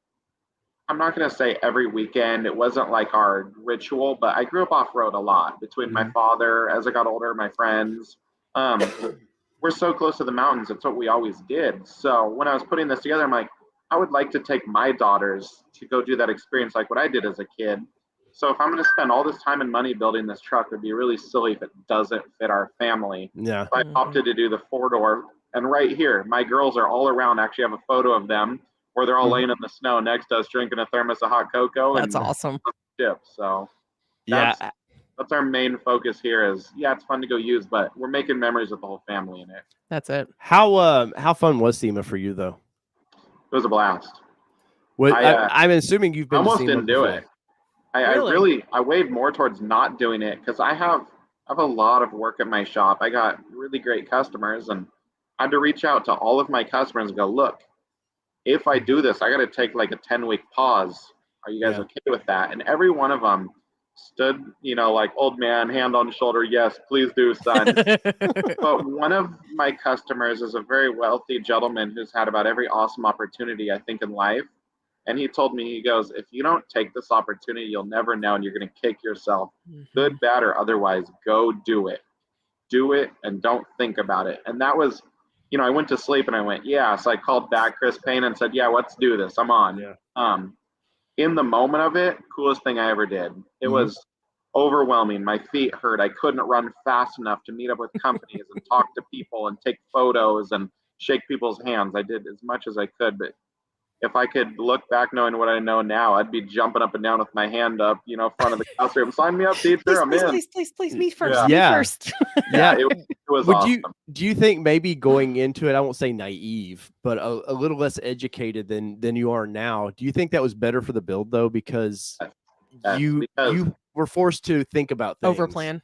I'm not going to say every weekend. It wasn't like our ritual, but I grew up off road a lot between my father. As I got older, my friends. We're so close to the mountains. It's what we always did. So when I was putting this together, I'm like, I would like to take my daughters to go do that experience like what I did as a kid. So if I'm going to spend all this time and money building this truck, it'd be really silly if it doesn't fit our family.
Yeah.
So I opted to do the 4-door. And right here, my girls are all around. I actually have a photo of them where they're all laying in the snow next to us drinking a thermos of hot cocoa.
That's awesome.
So
yeah,
that's our main focus here is, it's fun to go use, but we're making memories with the whole family in it.
That's it.
How fun was SEMA for you though?
It was a blast.
I'm assuming you've been
almost
to SEMA
didn't do it. I weighed more towards not doing it because I have a lot of work at my shop. I got really great customers, and I had to reach out to all of my customers and go, look, if I do this, I got to take like a 10-week pause. Are you guys okay with that? And every one of them stood, like old man, hand on shoulder. Yes, please do, son. But one of my customers is a very wealthy gentleman who's had about every awesome opportunity, I think, in life. And he told me, he goes, if you don't take this opportunity, you'll never know, and you're going to kick yourself. Good, bad, or otherwise, go do it. Do it and don't think about it. And that was, I went to sleep and I went, yeah. So I called back Chris Payne and said, yeah, let's do this. I'm on. Yeah. In the moment of it, coolest thing I ever did. It was overwhelming. My feet hurt. I couldn't run fast enough to meet up with companies and talk to people and take photos and shake people's hands. I did as much as I could, but if I could look back knowing what I know now, I'd be jumping up and down with my hand up, front of the classroom. Sign me up, teacher. I'm in.
Please, me first.
Yeah.
Me first.
Yeah.
It was awesome.
Do you think maybe going into it, I won't say naive, but a little less educated than you are now, do you think that was better for the build though? Because you were forced to think about things.
Overplan.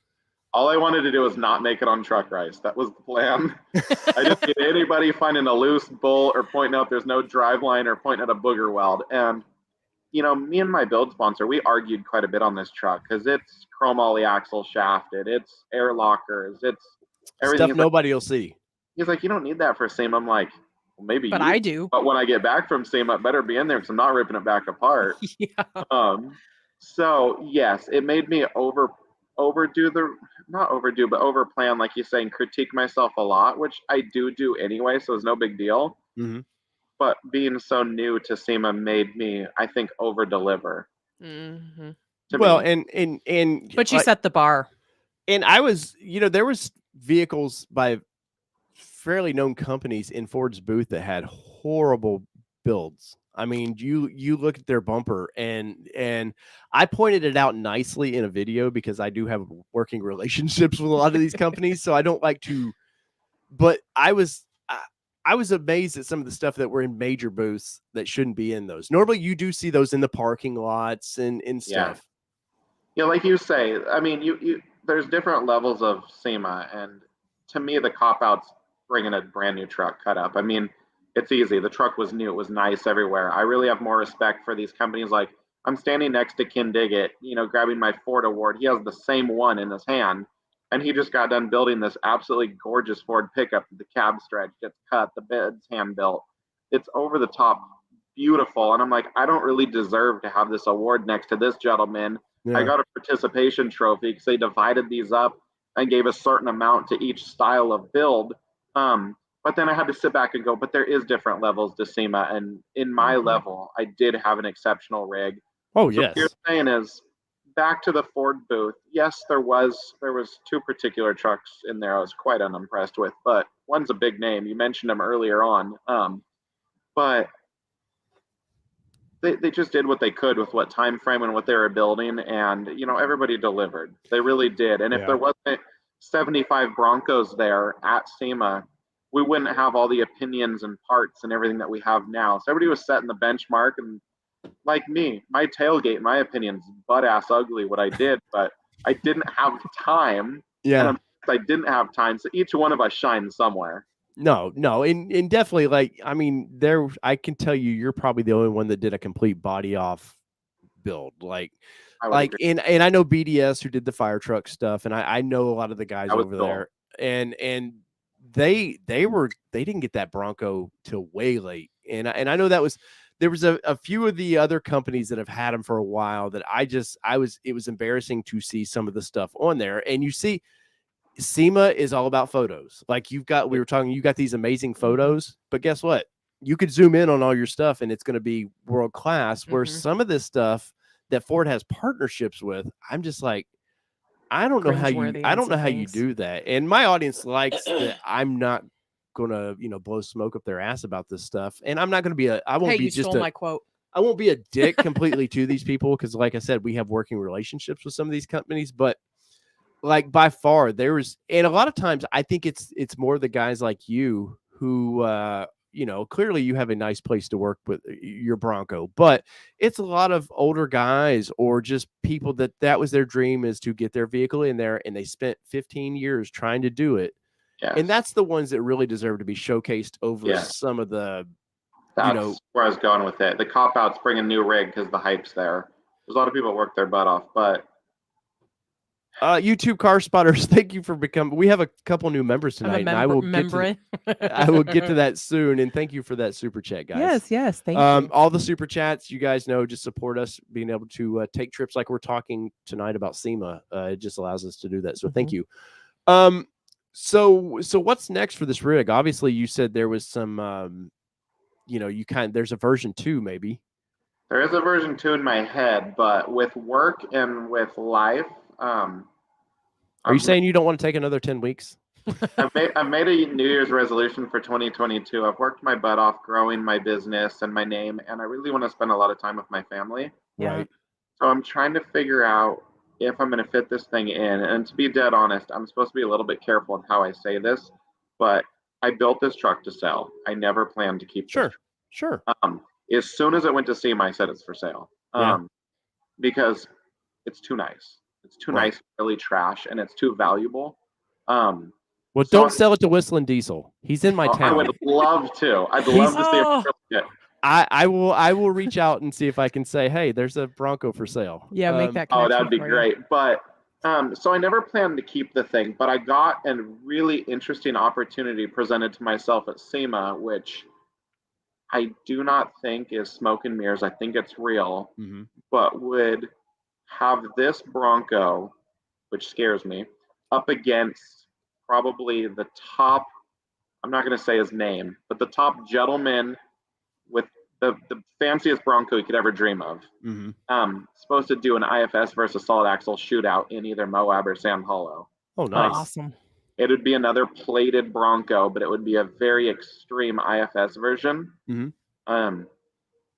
All I wanted to do was not make it on truck rice. That was the plan. I didn't get anybody finding a loose bolt or pointing out there's no drive line or pointing at a booger weld. And, me and my build sponsor, we argued quite a bit on this truck because it's chrome ollie axle shafted. It's air lockers. It's everything.
Stuff nobody will see.
He's like, you don't need that for SEMA. I'm like, well, maybe
but I do.
But when I get back from SEMA, it better be in there because I'm not ripping it back apart.
Yeah.
So, yes, it made me overplan, like you say, and critique myself a lot, which I do anyway, so it's no big deal. But being so new to SEMA made me, I think, over deliver.
Well, and
but you set the bar.
And I was, there was vehicles by fairly known companies in Ford's booth that had horrible builds. I mean, you look at their bumper and I pointed it out nicely in a video because I do have working relationships with a lot of these companies. So I don't like to, but I was amazed at some of the stuff that were in major booths that shouldn't be in those. Normally you do see those in the parking lots and stuff.
Yeah. Like you say, I mean, there's different levels of SEMA, and to me, the cop-out's bringing a brand new truck cut up. I mean, it's easy. The truck was new. It was nice everywhere. I really have more respect for these companies. Like, I'm standing next to Ken Diggett, grabbing my Ford award. He has the same one in his hand, and he just got done building this absolutely gorgeous Ford pickup. The cab stretch gets cut. The bed's hand built. It's over the top beautiful. And I'm like, I don't really deserve to have this award next to this gentleman. Yeah. I got a participation trophy because they divided these up and gave a certain amount to each style of build. But then I had to sit back and go, but there is different levels to SEMA. And in my level, I did have an exceptional rig.
Oh,
so
yes.
What you're saying is, back to the Ford booth. Yes, there was two particular trucks in there I was quite unimpressed with, but one's a big name. You mentioned them earlier on. But they just did what they could with what time frame and what they were building, and everybody delivered. They really did. And if there wasn't 75 Broncos there at SEMA, we wouldn't have all the opinions and parts and everything that we have now. So everybody was setting the benchmark, and like me, my tailgate, my opinion's butt ass ugly what I did, but I didn't have time.
Yeah.
I didn't have time. So each one of us shined somewhere.
No, and definitely, like, I mean, I can tell you're probably the only one that did a complete body off build. And I know BDS who did the fire truck stuff, and I know a lot of the guys over there, and they didn't get that Bronco till way late, and I know that was there was a few of the other companies that have had them for a while that it was embarrassing to see some of the stuff on there. And you see, SEMA is all about photos. Like you got these amazing photos, but guess what? You could zoom in on all your stuff and it's going to be world class. Where some of this stuff that Ford has partnerships with, I'm just like, I don't know how you do that. And my audience likes that I'm not gonna, blow smoke up their ass about this stuff. And I'm not gonna be I won't be a dick completely to these people, because like I said, we have working relationships with some of these companies, but like by far and a lot of times I think it's more the guys like you who clearly you have a nice place to work with your Bronco, but it's a lot of older guys or just people that was their dream, is to get their vehicle in there, and they spent 15 years trying to do it. Yes. And that's the ones that really deserve to be showcased over some of the,
that's where I was going with it. The cop-outs bring a new rig because the hype's there. There's a lot of people work their butt off, but
YouTube Car Spotters, thank you for becoming. We have a couple new members tonight, and I will get to that soon. And thank you for that super chat, guys.
Yes, thank you.
All the super chats, you guys know, just support us being able to take trips like we're talking tonight about SEMA. It just allows us to do that. So thank you. So what's next for this rig? Obviously, you said there was some, there's a version 2 maybe.
There is a version 2 in my head, but with work and with life.
Are you saying you don't want to take another 10 weeks?
I've made a New Year's resolution for 2022. I've worked my butt off growing my business and my name, and I really want to spend a lot of time with my family.
Right.
So I'm trying to figure out if I'm going to fit this thing in. And to be dead honest, I'm supposed to be a little bit careful in how I say this, but I built this truck to sell. I never planned to keep
it. Sure.
As soon as it went to SEMA, I said it's for sale. Because it's too nice. It's too nice, really trash, and it's too valuable.
Well, don't sell it to Whistling Diesel. He's in my town.
I would love to. I'd love to see it.
I will reach out and see if I can say, hey, there's a Bronco for sale.
Yeah, make that connection.
Oh, that'd be great. But so I never planned to keep the thing, but I got a really interesting opportunity presented to myself at SEMA, which I do not think is smoke and mirrors. I think it's real, but would have this Bronco, which scares me, up against probably the top, I'm not going to say his name, but the top gentleman with the fanciest Bronco you could ever dream of. Supposed to do an IFS versus solid axle shootout in either Moab or Sand Hollow.
Oh, nice.
Awesome.
It would be another plated Bronco, but it would be a very extreme IFS version.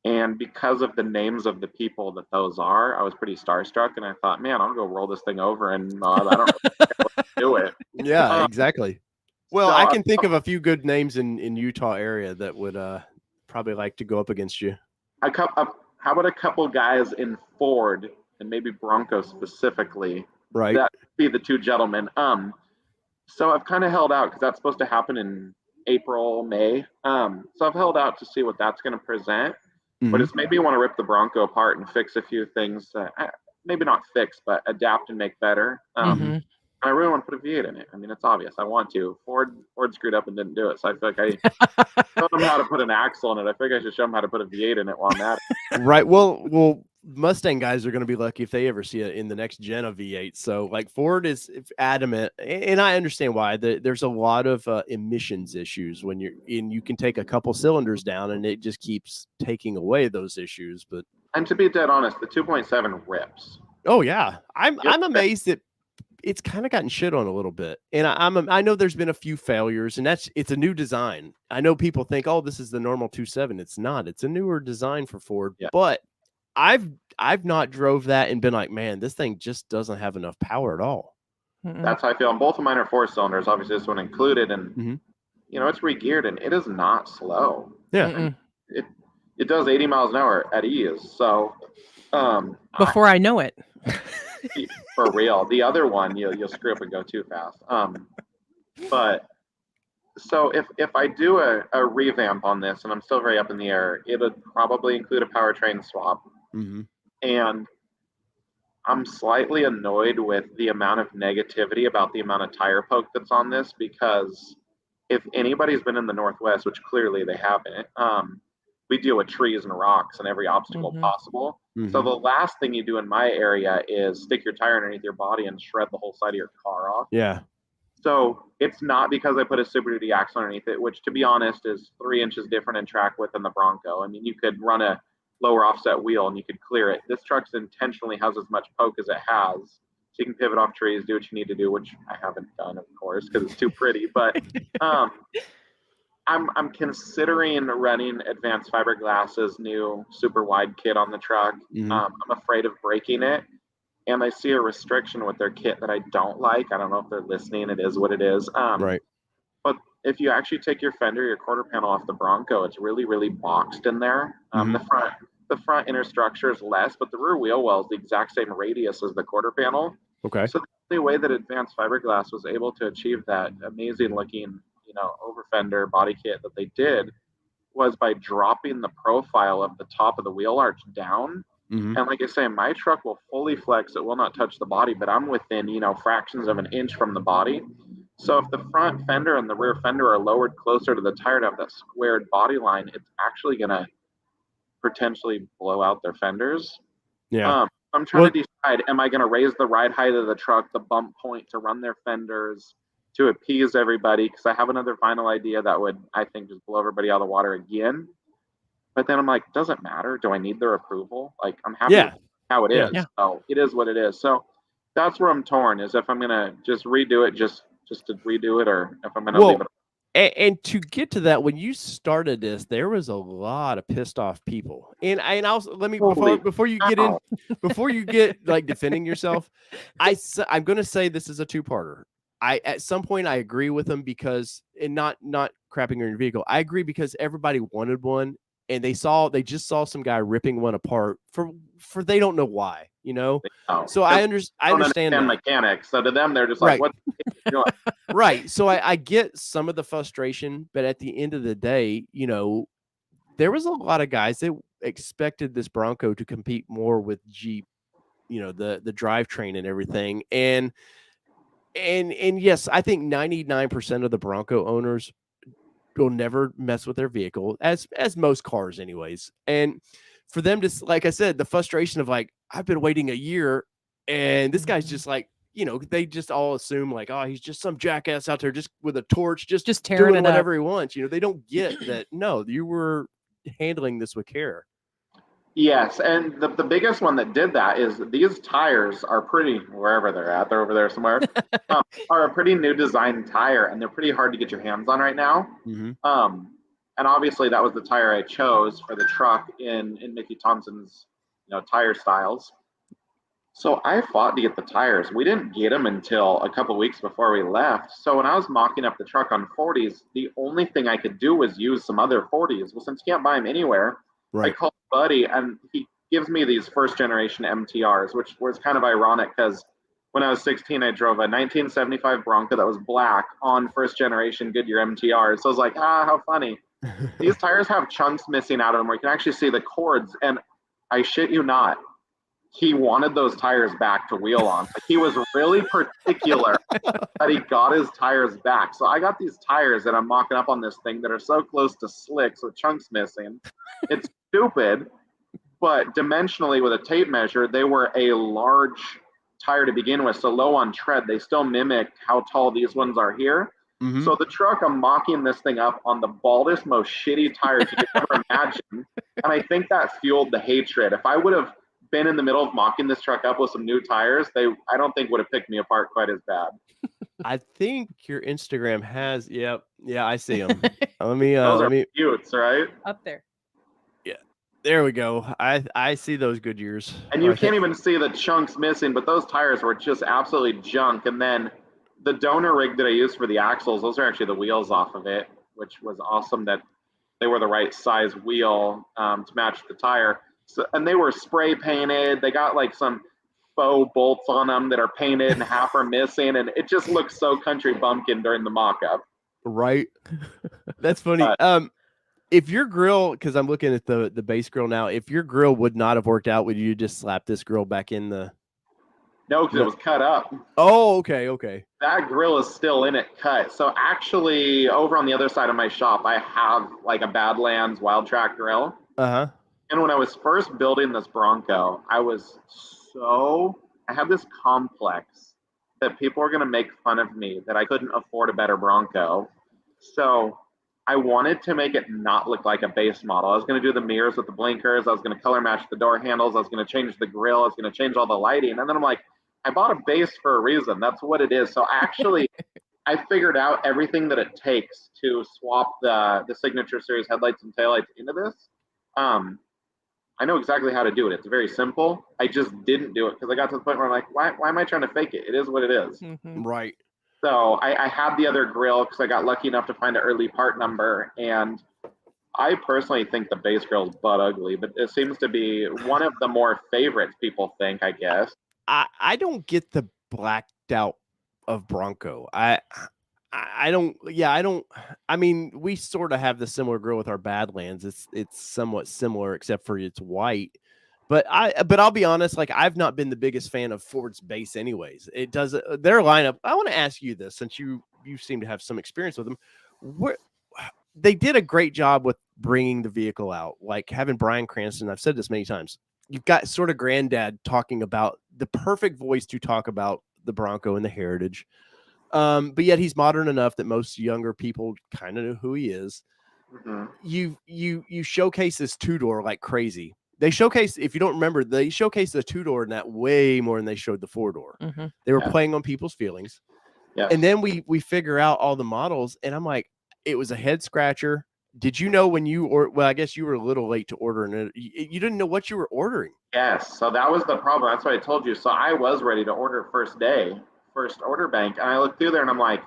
And because of the names of the people that those are, I was pretty starstruck, and I thought, man, I'll go roll this thing over and I don't really do it.
Yeah, exactly. Well, so I can think of a few good names in Utah area that would probably like to go up against you.
How about a couple guys in Ford and maybe Bronco specifically?
Right.
That would be the two gentlemen. So I've kind of held out because that's supposed to happen in April, May. So I've held out to see what that's going to present. But it's made me want to rip the Bronco apart and fix a few things. Maybe not fix, but adapt and make better. I really want to put a V8 in it. I mean, it's obvious. I want to. Ford screwed up and didn't do it. So I feel like I showed them how to put an axle in it. I think I should show them how to put a V8 in it while I'm at it.
Right. Well, Mustang guys are going to be lucky if they ever see it in the next gen of V8. So like Ford is adamant, and I understand why. There's a lot of emissions issues when you can take a couple cylinders down and it just keeps taking away those issues.
And to be dead honest, the 2.7 rips.
Oh yeah, I'm amazed that it's kind of gotten shit on a little bit. And I know there's been a few failures, and it's a new design. I know people think, oh, this is the normal 2.7. It's not. It's a newer design for Ford, but I've not drove that and been like, man, this thing just doesn't have enough power at all.
That's how I feel. And both of mine are 4 cylinders, obviously this one included, and it's re-geared and it is not slow.
Yeah.
It does 80 miles an hour at ease. So
before I know it.
For real. The other one you'll screw up and go too fast. But so if I do a revamp on this, and I'm still very up in the air, it would probably include a powertrain swap. And I'm slightly annoyed with the amount of negativity about the amount of tire poke that's on this, because if anybody's been in the Northwest, which clearly they haven't, we deal with trees and rocks and every obstacle possible. So the last thing you do in my area is stick your tire underneath your body and shred the whole side of your car off.
Yeah.
So it's not because I put a Super Duty axle underneath it, which to be honest is 3 inches different in track width than the Bronco. I mean, you could run a lower offset wheel and you could clear it. This truck intentionally has as much poke as it has. So you can pivot off trees, do what you need to do, which I haven't done, of course, because it's too pretty. But I'm considering running Advanced Fiberglass's new super wide kit on the truck. I'm afraid of breaking it. And I see a restriction with their kit that I don't like. I don't know if they're listening. It is what it is.
Right.
But if you actually take your fender, your quarter panel off the Bronco, it's really, really boxed in there. The front inner structure is less, but the rear wheel well is the exact same radius as the quarter panel.
Okay.
So the only way that Advanced Fiberglass was able to achieve that amazing looking, over fender body kit that they did was by dropping the profile of the top of the wheel arch down. And like I say, my truck will fully flex. It will not touch the body, but I'm within, fractions of an inch from the body. So if the front fender and the rear fender are lowered closer to the tire to have that squared body line, it's actually going to potentially blow out their fenders.
Yeah.
I'm trying to decide, am I going to raise the ride height of the truck, the bump point to run their fenders to appease everybody? Because I have another final idea that would, I think, just blow everybody out of the water again. But then I'm like, doesn't matter. Do I need their approval? Like, I'm happy with how it is. Yeah. So it is what it is. So that's where I'm torn, is if I'm going to just redo it, just to redo it, or if I'm going to leave it.
And to get to that, when you started this, there was a lot of pissed off people. And also, let me, before you get like defending yourself, I'm going to say this is a two-parter. At some point I agree with them because, and not crapping on your vehicle, I agree because everybody wanted one. And they just saw some guy ripping one apart for they don't know why, So I understand that.
Mechanics. So to them, they're just like, what?
Right. So I get some of the frustration, but at the end of the day, there was a lot of guys that expected this Bronco to compete more with Jeep, the drivetrain and everything. And yes, I think 99% of the Bronco owners will never mess with their vehicle, as most cars anyways. And for them to, like I said, the frustration of like, I've been waiting a year and this guy's just like, they just all assume like, oh, he's just some jackass out there just with a torch, just tearing doing whatever he wants. They don't get that. No, you were handling this with care.
Yes, and the biggest one that did that is these tires are pretty, wherever they're at, they're over there somewhere, are a pretty new design tire, and they're pretty hard to get your hands on right now. And obviously that was the tire I chose for the truck in Mickey Thompson's tire styles. So I fought to get the tires. We didn't get them until a couple weeks before we left. So when I was mocking up the truck on 40s, the only thing I could do was use some other 40s. Well, since you can't buy them anywhere, I called Buddy, and he gives me these first generation MTRs, which was kind of ironic because when I was 16, I drove a 1975 Bronco that was black on first generation Goodyear MTRs. So I was like, how funny. These tires have chunks missing out of them where you can actually see the cords. And I shit you not, he wanted those tires back to wheel on. Like, he was really particular that he got his tires back. So I got these tires that I'm mocking up on this thing that are so close to slicks with chunks missing. It's stupid, but dimensionally with a tape measure, they were a large tire to begin with. So low on tread, they still mimic how tall these ones are here. So the truck, I'm mocking this thing up on the baldest, most shitty tires you could ever imagine. And I think that fueled the hatred. If I would have been in the middle of mocking this truck up with some new tires, I don't think would have picked me apart quite as bad.
I think your Instagram has, yeah, I see them. Let me
cutes, right?
Up there.
Yeah, there we go. I see those Goodyears.
And you can't even see the chunks missing, but those tires were just absolutely junk. And then the donor rig that I used for the axles, those are actually the wheels off of it, which was awesome that they were the right size wheel to match the tire. So, and they were spray painted. They got like some faux bolts on them that are painted and half are missing, and it just looks so country bumpkin during the mock-up.
Right. That's funny. If your grill, because I'm looking at the base grill now, if your grill would not have worked out, would you just slap this grill back in the?
No, because it was cut up.
Oh, okay.
That grill is still in it, cut. So actually, over on the other side of my shop, I have like a Badlands Wild Track grill.
Uh-huh.
And when I was first building this Bronco, I had this complex that people were going to make fun of me that I couldn't afford a better Bronco. So I wanted to make it not look like a base model. I was going to do the mirrors with the blinkers. I was going to color match the door handles. I was going to change the grill. I was going to change all the lighting. And then I'm like, I bought a base for a reason. That's what it is. So actually, I figured out everything that it takes to swap the Signature Series headlights and taillights into this. I know exactly how to do it. It's very simple. I just didn't do it because I got to the point where I'm like, why am I trying to fake it? It is what it is.
Mm-hmm.
Right.
So I had the other grill because I got lucky enough to find an early part number. And I personally think the base grill is butt ugly, but it seems to be one of the more favorites people think, I guess.
I don't get the blacked out of Bronco. I don't. I mean, we sort of have the similar grill with our Badlands. It's somewhat similar, except for it's white. But I'll be honest, like I've not been the biggest fan of Ford's base anyways. It does their lineup. I want to ask you this, since you seem to have some experience with them. They did a great job with bringing the vehicle out, like having Bryan Cranston. I've said this many times. You've got sort of granddad talking about the perfect voice to talk about the Bronco and the heritage. But yet he's modern enough that most younger people kind of know who he is.
Mm-hmm.
You showcase this two-door like crazy. They showcase, if you don't remember, they showcased the two-door in that way more than they showed the four-door.
Mm-hmm.
They were playing on people's feelings.
Yeah.
And then we figure out all the models, and I'm like, it was a head scratcher. Did you know when well, I guess you were a little late to ordering it. You didn't know what you were ordering.
Yes. So that was the problem. That's what I told you. So I was ready to order first order bank. And I looked through there and I'm like,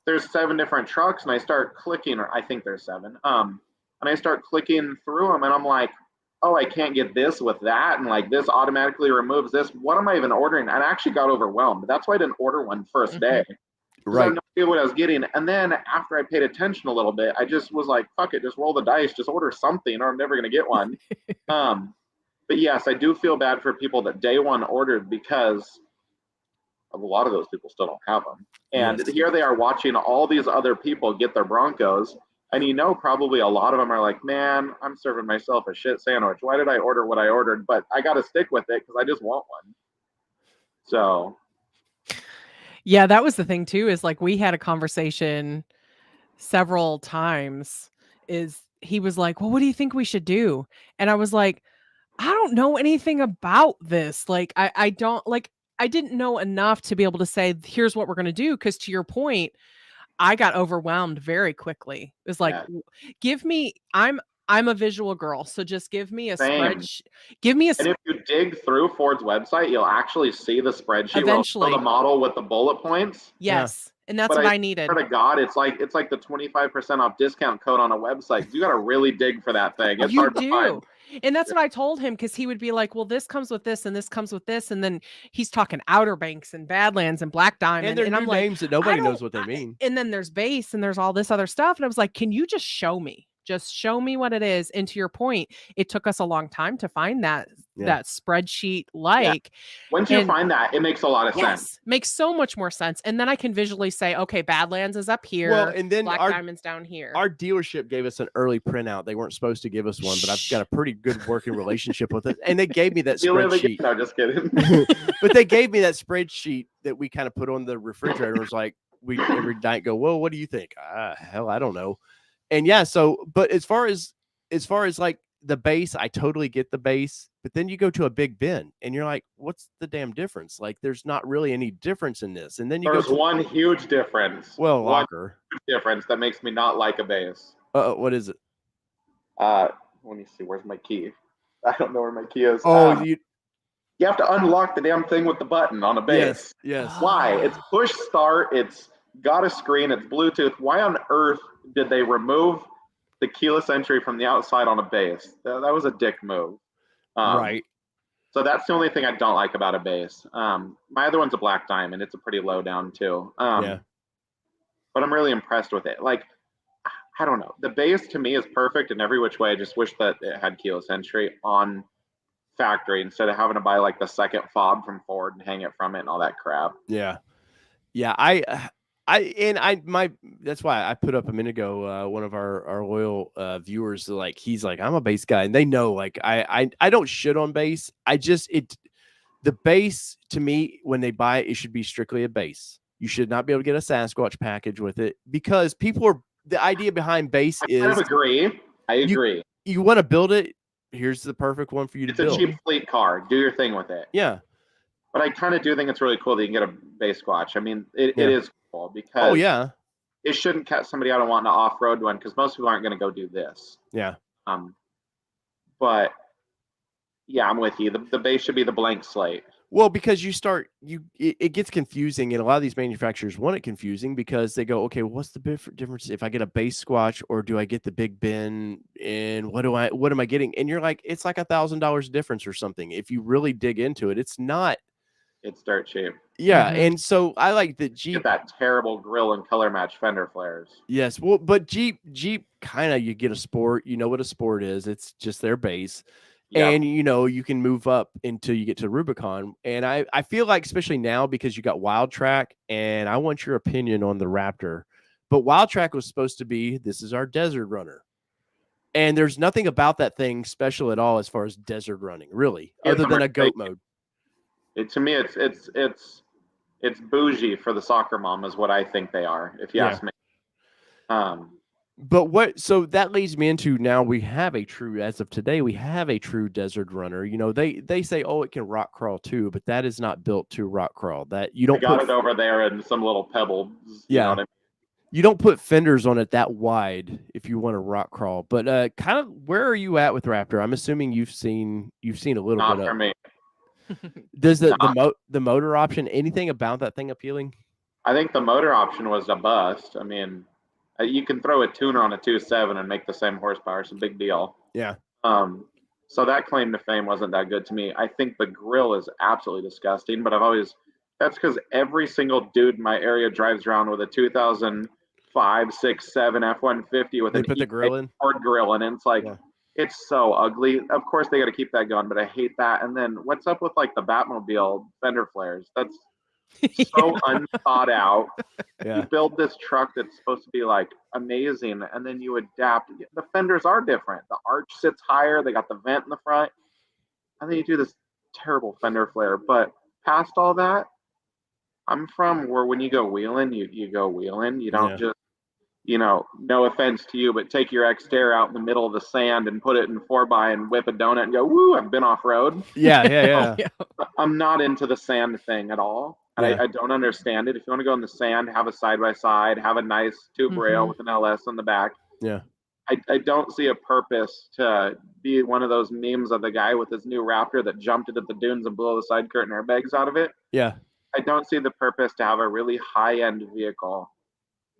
there's 7 different trucks. And I start clicking, or I think there's 7. And I start clicking through them and I'm like, oh, I can't get this with that. And like this automatically removes this. What am I even ordering? And I actually got overwhelmed. That's why I didn't order one first day.
Right.
I had no idea what I was getting. And then after I paid attention a little bit, I just was like, fuck it, just roll the dice, just order something or I'm never going to get one. But yes, I do feel bad for people that day one ordered because a lot of those people still don't have them. And here they are watching all these other people get their Broncos. And probably a lot of them are like, man, I'm serving myself a shit sandwich. Why did I order what I ordered? But I got to stick with it because I just want one. So...
yeah, that was the thing too, is like we had a conversation several times. Is he was like, well, what do you think we should do? And I was like, I don't know anything about this. Like, I don't like, I didn't know enough to be able to say, here's what we're going to do. Cause to your point, I got overwhelmed very quickly. It was like, give me, I'm a visual girl. So just give me a spreadsheet. And
if you dig through Ford's website, you'll actually see the spreadsheet.
Eventually.
The model with the bullet points.
Yes. Yeah. And that's what I needed.
Swear to God, it's like the 25% off discount code on a website. You got to really dig for that thing. It's hard to find.
And that's what I told him, because he would be like, well, this comes with this and this comes with this. And then he's talking Outer Banks and Badlands and Black Diamond.
And I'm like, names that nobody knows what they mean.
And then there's base and there's all this other stuff. And I was like, can you just show me? Just show me what it is. And to your point, it took us a long time to find that spreadsheet.
Once you find that, it makes a lot of sense.
Makes so much more sense. And then I can visually say, okay, Badlands is up here.
Well, and then
Black Diamond's down here.
Our dealership gave us an early printout. They weren't supposed to give us one, but I've got a pretty good working relationship with it. And they gave me that spreadsheet.
No, just kidding.
But they gave me that spreadsheet that we kind of put on the refrigerator. It was like, we every night go, well, what do you think? Hell, I don't know. And but as far as like the base, I totally get the base, but then you go to a Big Ben and you're like, what's the damn difference? Like, there's not really any difference in this. And then
there's one huge difference.
Well, locker
difference that makes me not like a base.
What is it?
Let me see. Where's my key? I don't know where my key is.
Oh, you
have to unlock the damn thing with the button on a base.
Yes.
Why? It's push start. It's got a screen. It's Bluetooth. Why on earth did they remove the keyless entry from the outside on a base? That was a dick move.
Right.
So that's the only thing I don't like about a base. My other one's a Black Diamond. It's a pretty low down too. But I'm really impressed with it. Like, I don't know. The base to me is perfect in every which way. I just wish that it had keyless entry on factory instead of having to buy like the second fob from Ford and hang it from it and all that crap.
Yeah. That's why I put up a minute ago, one of our loyal viewers, like, he's like, I'm a bass guy, and they know, like, I don't shit on bass. The bass, to me, when they buy it, it should be strictly a bass. You should not be able to get a Sasquatch package with it, because the idea behind bass is,
I agree.
You want to build it, here's the perfect one for you to build.
It's a cheap fleet car. Do your thing with it.
Yeah.
But I kind of do think it's really cool that you can get a bass squatch. I mean, it is cool because it shouldn't cut somebody out of wanting to off-road one, because most people aren't going to go do this.
Yeah.
But yeah, I'm with you. The bass should be the blank slate.
Well, because it gets confusing, and a lot of these manufacturers want it confusing because they go, okay, what's the difference if I get a bass squatch or do I get the Big Ben, and what am I getting? And you're like, it's like $1,000 difference or something. If you really dig into it, it's not.
It's dirt cheap.
Yeah, and so I like the Jeep.
Get that terrible grill and color match fender flares.
Yes, well, but Jeep kind of, you get a Sport. You know what a Sport is? It's just their base. Yep. And, you can move up until you get to Rubicon. And I feel like, especially now, because you got Wild Track, and I want your opinion on the Raptor. But Wild Track was supposed to be, this is our desert runner. And there's nothing about that thing special at all as far as desert running, really, other than a goat mode.
To me, it's bougie for the soccer mom, is what I think they are, if you ask me.
But so that leads me into, now as of today, we have a true desert runner. They say, oh, it can rock crawl too, but that is not built to rock crawl. That you don't
got it over there in some little pebbles.
Yeah.
You know what I mean?
You don't put fenders on it that wide if you want to rock crawl. But kind of, where are you at with Raptor? I'm assuming you've seen a little
not
bit
for
of
me.
Does the motor option, anything about that thing appealing?
I think the motor option was a bust. I mean, you can throw a tuner on a 2.7 and make the same horsepower. It's a big deal.
Yeah.
So that claim to fame wasn't that good to me. I think the grill is absolutely disgusting, but that's because every single dude in my area drives around with a 2005, 6, 7 F-150 with
the grill in?
Ford grill, and it's like, it's so ugly. Of course, they got to keep that going, but I hate that. And then what's up with like the Batmobile fender flares? That's so unthought out. You build this truck that's supposed to be like amazing, and then you adapt. The fenders are different. The arch sits higher. They got the vent in the front, and then you do this terrible fender flare. But past all that, I'm from where when you go wheeling, you go wheeling. You don't just, no offense to you, but take your Xterra out in the middle of the sand and put it in 4x and whip a donut and go, woo, I've been off road.
Yeah.
I'm not into the sand thing at all. And I don't understand it. If you want to go in the sand, have a side-by-side, have a nice tube rail with an LS on the back.
Yeah.
I don't see a purpose to be one of those memes of the guy with his new Raptor that jumped into the dunes and blew the side curtain airbags out of it.
Yeah.
I don't see the purpose to have a really high-end vehicle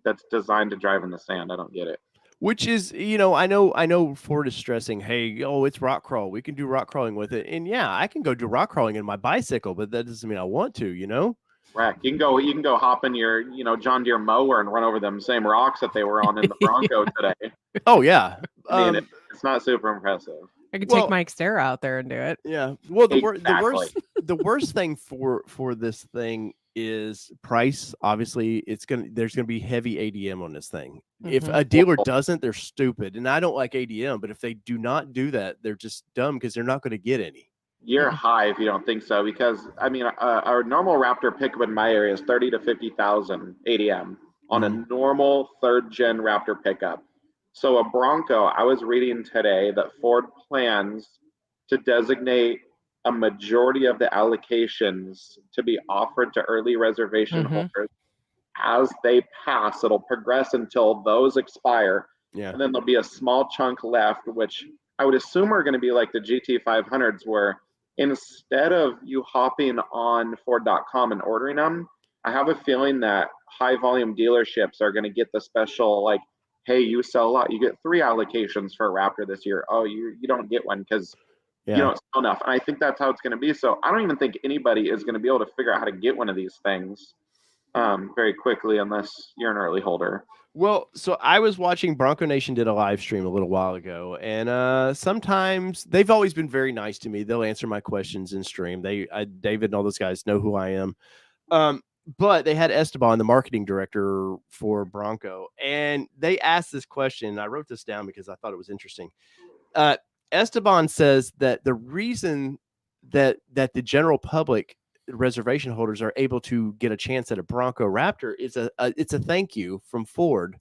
that's designed to drive in the sand. I don't get it.
Which is, I know Ford is stressing, hey, it's rock crawl. We can do rock crawling with it. And I can go do rock crawling in my bicycle, but that doesn't mean I want to,
Right. You can go hop in your, John Deere mower and run over them same rocks that they were on in the Bronco today.
Oh yeah.
I mean, it's not super impressive.
I could take my Xterra out there and do it.
Yeah. Well, the worst thing for this thing is price. Obviously, there's gonna be heavy ADM on this thing. If a dealer doesn't, they're stupid. And I don't like ADM, but if they do not do that, they're just dumb, because they're not going to get any.
You're high if you don't think so, because I mean, our normal Raptor pickup in my area is 30 to 50,000 ADM on a normal 3rd gen Raptor pickup. So a Bronco, I was reading today that Ford plans to designate a majority of the allocations to be offered to early reservation holders as they pass. It'll progress until those expire. Yeah. And then there'll be a small chunk left, which I would assume are going to be like the GT500s, where instead of you hopping on Ford.com and ordering them, I have a feeling that high volume dealerships are going to get the special, like, hey, you sell a lot, you get 3 allocations for a Raptor this year. Oh, you don't get one because you don't sell enough. And I think that's how it's going to be. So I don't even think anybody is going to be able to figure out how to get one of these things very quickly unless you're an early holder.
Well, so I was watching Bronco Nation did a live stream a little while ago, and sometimes they've always been very nice to me. They'll answer my questions in stream. David and all those guys know who I am. But they had Esteban, the marketing director for Bronco, and they asked this question. I wrote this down because I thought it was interesting. Esteban says that the reason that the general public reservation holders are able to get a chance at a Bronco Raptor is it's a thank you from Ford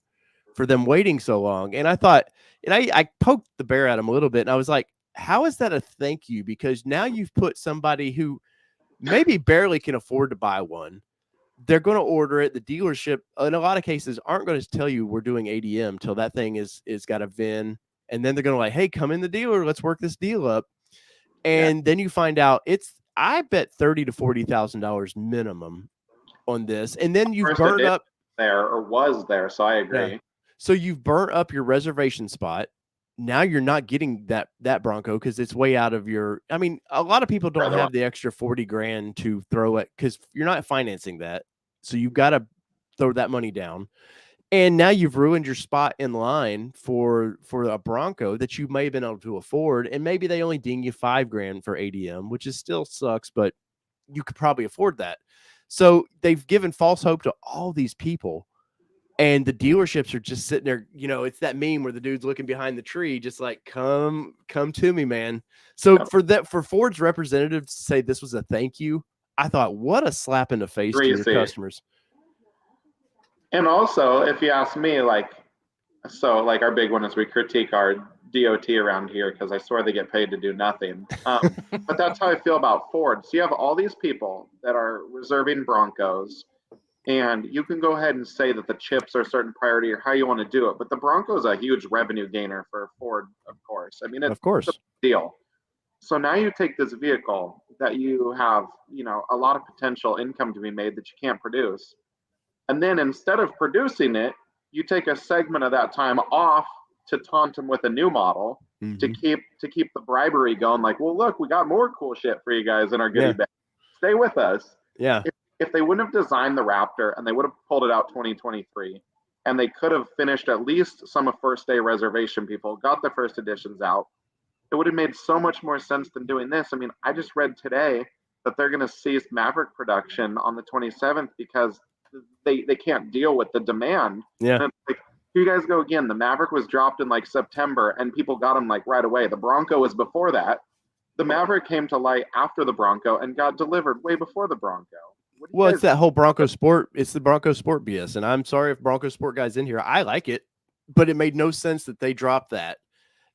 for them waiting so long. And I thought, and I poked the bear at him a little bit, and I was like, how is that a thank you? Because now you've put somebody who maybe barely can afford to buy one. They're going to order it. The dealership, in a lot of cases, aren't going to tell you we're doing ADM till that thing is got a VIN. And then they're going to like, hey, come in the dealer. Let's work this deal up. And then you find out I bet $30,000 to $40,000 minimum on this. And then you've burned up
there or was there. So I agree. Yeah.
So you've burnt up your reservation spot. Now you're not getting that Bronco because it's way out of your. I mean, a lot of people don't have the extra $40,000 to throw it because you're not financing that. So you've got to throw that money down. And now you've ruined your spot in line for a Bronco that you may have been able to afford. And maybe they only ding you $5,000 for ADM, which is still sucks, but you could probably afford that. So they've given false hope to all these people. And the dealerships are just sitting there, it's that meme where the dude's looking behind the tree, just like, come to me, man. So for Ford's representatives to say this was a thank you, I thought, what a slap in the face to your customers.
And also, if you ask me, like our big one is we critique our DOT around here because I swear they get paid to do nothing. But that's how I feel about Ford. So you have all these people that are reserving Broncos, and you can go ahead and say that the chips are a certain priority or how you want to do it. But the Bronco is a huge revenue gainer for Ford, of course. I mean, it's a deal. So now you take this vehicle that you have, a lot of potential income to be made that you can't produce. And then instead of producing it, you take a segment of that time off to taunt them with a new model to keep the bribery going. Like, well, look, we got more cool shit for you guys in our goodie bag. Stay with us.
Yeah.
If they wouldn't have designed the Raptor and they would have pulled it out 2023, and they could have finished at least some of first day reservation people, got the first editions out, it would have made so much more sense than doing this. I mean, I just read today that they're going to cease Maverick production on the 27th because they can't deal with the demand.
Yeah.
And like, here you guys go again. The Maverick was dropped in like September and people got them like right away. The Bronco was before that. The Maverick came to light after the Bronco and got delivered way before the Bronco.
Well, it's that whole Bronco Sport. It's the Bronco Sport BS. And I'm sorry if Bronco Sport guys in here. I like it, but it made no sense that they dropped that.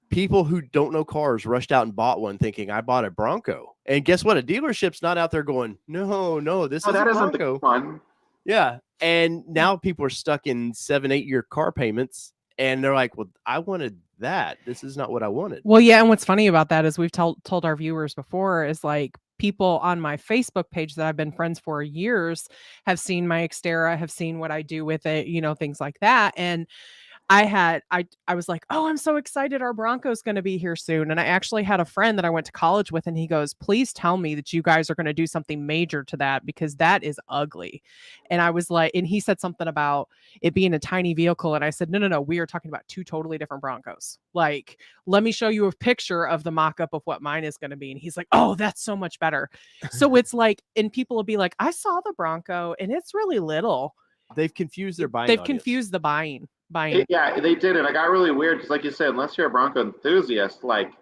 People who don't know cars rushed out and bought one thinking I bought a Bronco. And guess what? A dealership's not out there going, no, this is a Bronco.
Fun.
Yeah. And now people are stuck in 7-8 year car payments. And they're like, well, I wanted that. This is not what I wanted.
Well, yeah. And what's funny about that is we've told our viewers before is like people on my Facebook page that I've been friends for years have seen my Xterra, have seen what I do with it, things like that. And I was like, oh, I'm so excited. Our Bronco's going to be here soon. And I actually had a friend that I went to college with, and he goes, please tell me that you guys are going to do something major to that because that is ugly. And I was like, and he said something about it being a tiny vehicle. And I said, no, we are talking about two totally different Broncos. Like, let me show you a picture of the mock-up of what mine is going to be. And he's like, oh, that's so much better. So it's like, and people will be like, I saw the Bronco and it's really little.
They've confused their buying.
They've confused the buying.
Yeah, they did. And it got really weird because, like you said, unless you're a Bronco enthusiast, like,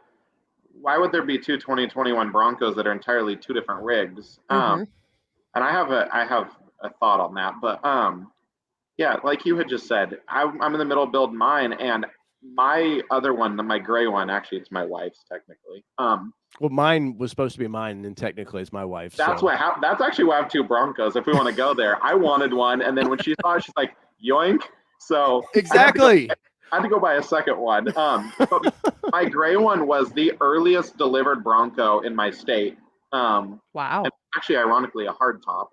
why would there be two 2021 Broncos that are entirely two different rigs? And I have a thought on that, but yeah, like you had just said, I'm in the middle of building mine, and my other one, my gray one, actually, it's my wife's technically.
Well, mine was supposed to be mine, and technically it's my wife's.
That's what happened. That's actually why I have two Broncos. If we want to go there, I wanted one, and then when she saw it, she's like, "Yoink!" So
exactly,
I had to go buy a second one. But my gray one was the earliest delivered Bronco in my state.
Wow.
And actually, ironically, a hardtop,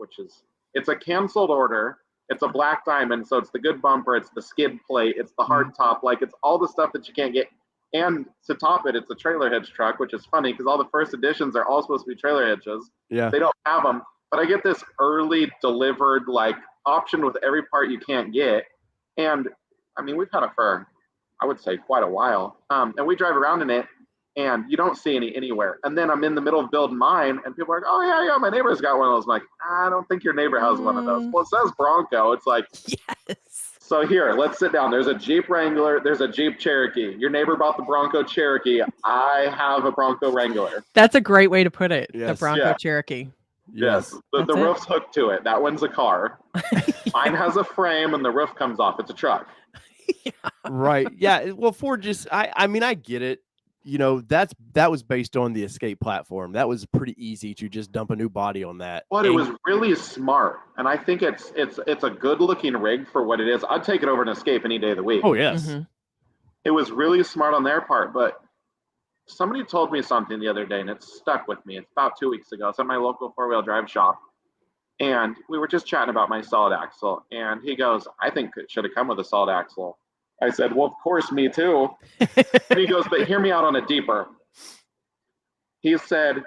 it's a canceled order. It's a black diamond, so it's the good bumper, it's the skid plate, it's the hardtop, like it's all the stuff that you can't get. And to top it, it's a trailer hitch truck, which is funny because all the first editions are all supposed to be trailer hitches.
Yeah.
They don't have them. But I get this early delivered, like optioned with every part you can't get. And I mean, we've had it for, I would say, quite a while. And we drive around in it, and you don't see any anywhere. And then I'm in the middle of building mine, and people are like, oh, yeah, my neighbor's got one of those. I'm like, I don't think your neighbor has one of those. Well, it says Bronco. It's like,
yes.
So here, let's sit down. There's a Jeep Wrangler. There's a Jeep Cherokee. Your neighbor bought the Bronco Cherokee. I have a Bronco Wrangler.
That's a great way to put it.
Yes.
The Bronco Cherokee.
Yes. The roof's hooked to it. That one's a car. Mine has a frame and the roof comes off. It's a truck.
Yeah.
Right. Yeah. Well, Ford just, I mean, I get it. You know, that was based on the Escape platform. That was pretty easy to just dump a new body on that.
But it was really smart, and I think it's a good looking rig for what it is. I'd take it over an Escape any day of the week.
Oh yes.
Mm-hmm.
It was really smart on their part, but somebody told me something the other day, and it stuck with me. It's about 2 weeks ago. It's at my local 4-wheel drive shop, and we were just chatting about my solid axle, and he goes, I think it should have come with a solid axle. I said, well, of course, me too. And he goes, but hear me out on a deeper. He said,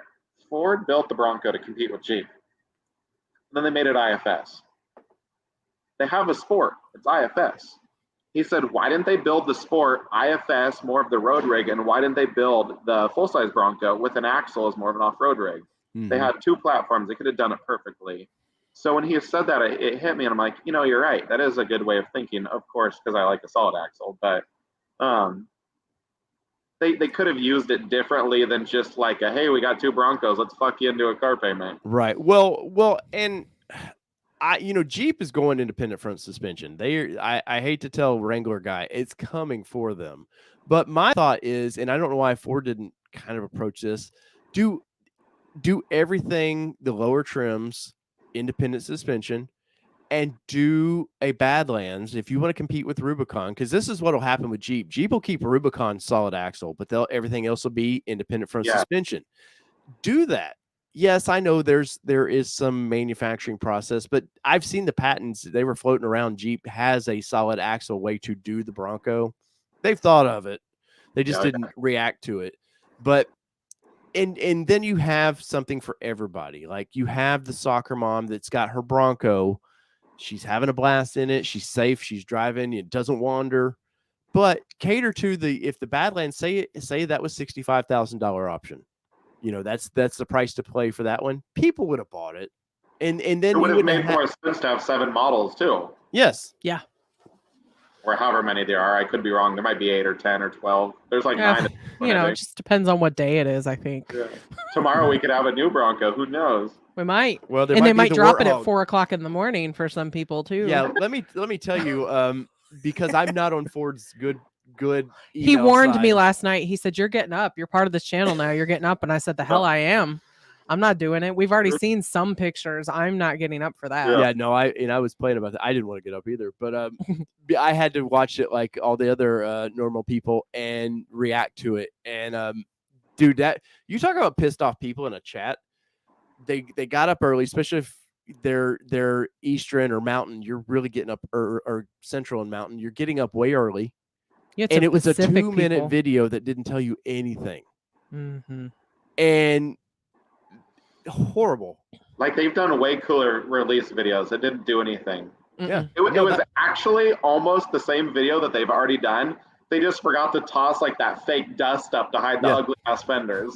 Ford built the Bronco to compete with Jeep. And then they made it IFS. They have a Sport. It's IFS. He said, why didn't they build the Sport IFS, more of the road rig, and why didn't they build the full-size Bronco with an axle as more of an off-road rig? Mm-hmm. They had two platforms. They could have done it perfectly. So when he said that, it hit me, and I'm like, you know, you're right. That is a good way of thinking, of course, because I like a solid axle. But they could have used it differently than just like, hey, we got two Broncos. Let's fuck you into a car payment.
Right. Well, and Jeep is going independent front suspension. I hate to tell Wrangler guy, it's coming for them. But my thought is, and I don't know why Ford didn't kind of approach this, do everything, the lower trims, independent suspension, and do a Badlands if you want to compete with Rubicon, because this is what will happen with Jeep. Jeep will keep Rubicon solid axle, but everything else will be independent front suspension. Do that. Yes, I know there is some manufacturing process, but I've seen the patents. They were floating around. Jeep has a solid axle way to do the Bronco. They've thought of it. They just didn't react to it. But and then you have something for everybody. Like you have the soccer mom that's got her Bronco. She's having a blast in it. She's safe. She's driving. It doesn't wander. But cater to if the Badlands say that was $65,000 option. You know, that's the price to play for that one. People would have bought it. And then
it would have made more sense to have 7 models too.
Yes.
Yeah.
Or however many there are. I could be wrong. There might be 8 or 10 or 12. There's like 9.
You know, it just depends on what day it is, I think.
Yeah. Tomorrow we could have a new Bronco. Who knows?
We might.
Well,
they might drop it at 4 o'clock in the morning for some people too.
Yeah. Let me tell you, because I'm not on Ford's good.
He warned me last night. He said, "You're getting up. You're part of this channel now. You're getting up." And I said, "The hell I am. I'm not doing it. We've already seen some pictures. I'm not getting up for that."
Yeah, no, I was playing about that. I didn't want to get up either, but I had to watch it like all the other normal people and react to it. And dude, that you talk about pissed off people in a chat. They got up early, especially if they're Eastern or Mountain. You're really getting up or Central and Mountain. You're getting up way early.
Yeah,
and it was a 2-minute video that didn't tell you anything.
Mm-hmm.
And horrible.
Like they've done way cooler release videos that didn't do anything.
Yeah.
It was actually almost the same video that they've already done. They just forgot to toss like that fake dust up to hide the ugly ass fenders.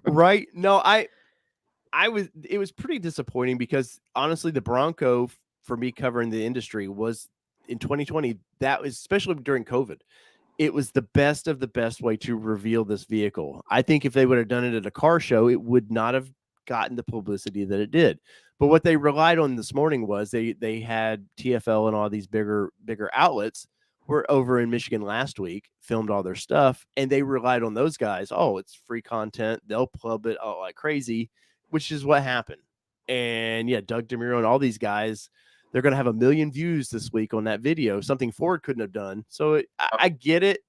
Right. No, it was pretty disappointing because honestly, the Bronco for me covering the industry was in 2020. That was especially during COVID. It was the best of the best way to reveal this vehicle. I think if they would have done it at a car show, it would not have gotten the publicity that it did. But what they relied on this morning was they had TFL and all these bigger outlets were over in Michigan last week, filmed all their stuff, and they relied on those guys. Oh, it's free content. They'll pub it out like crazy, which is what happened. And yeah, Doug DeMuro and all these guys, they're going to have 1 million views this week on that video, something Ford couldn't have done. So I get it,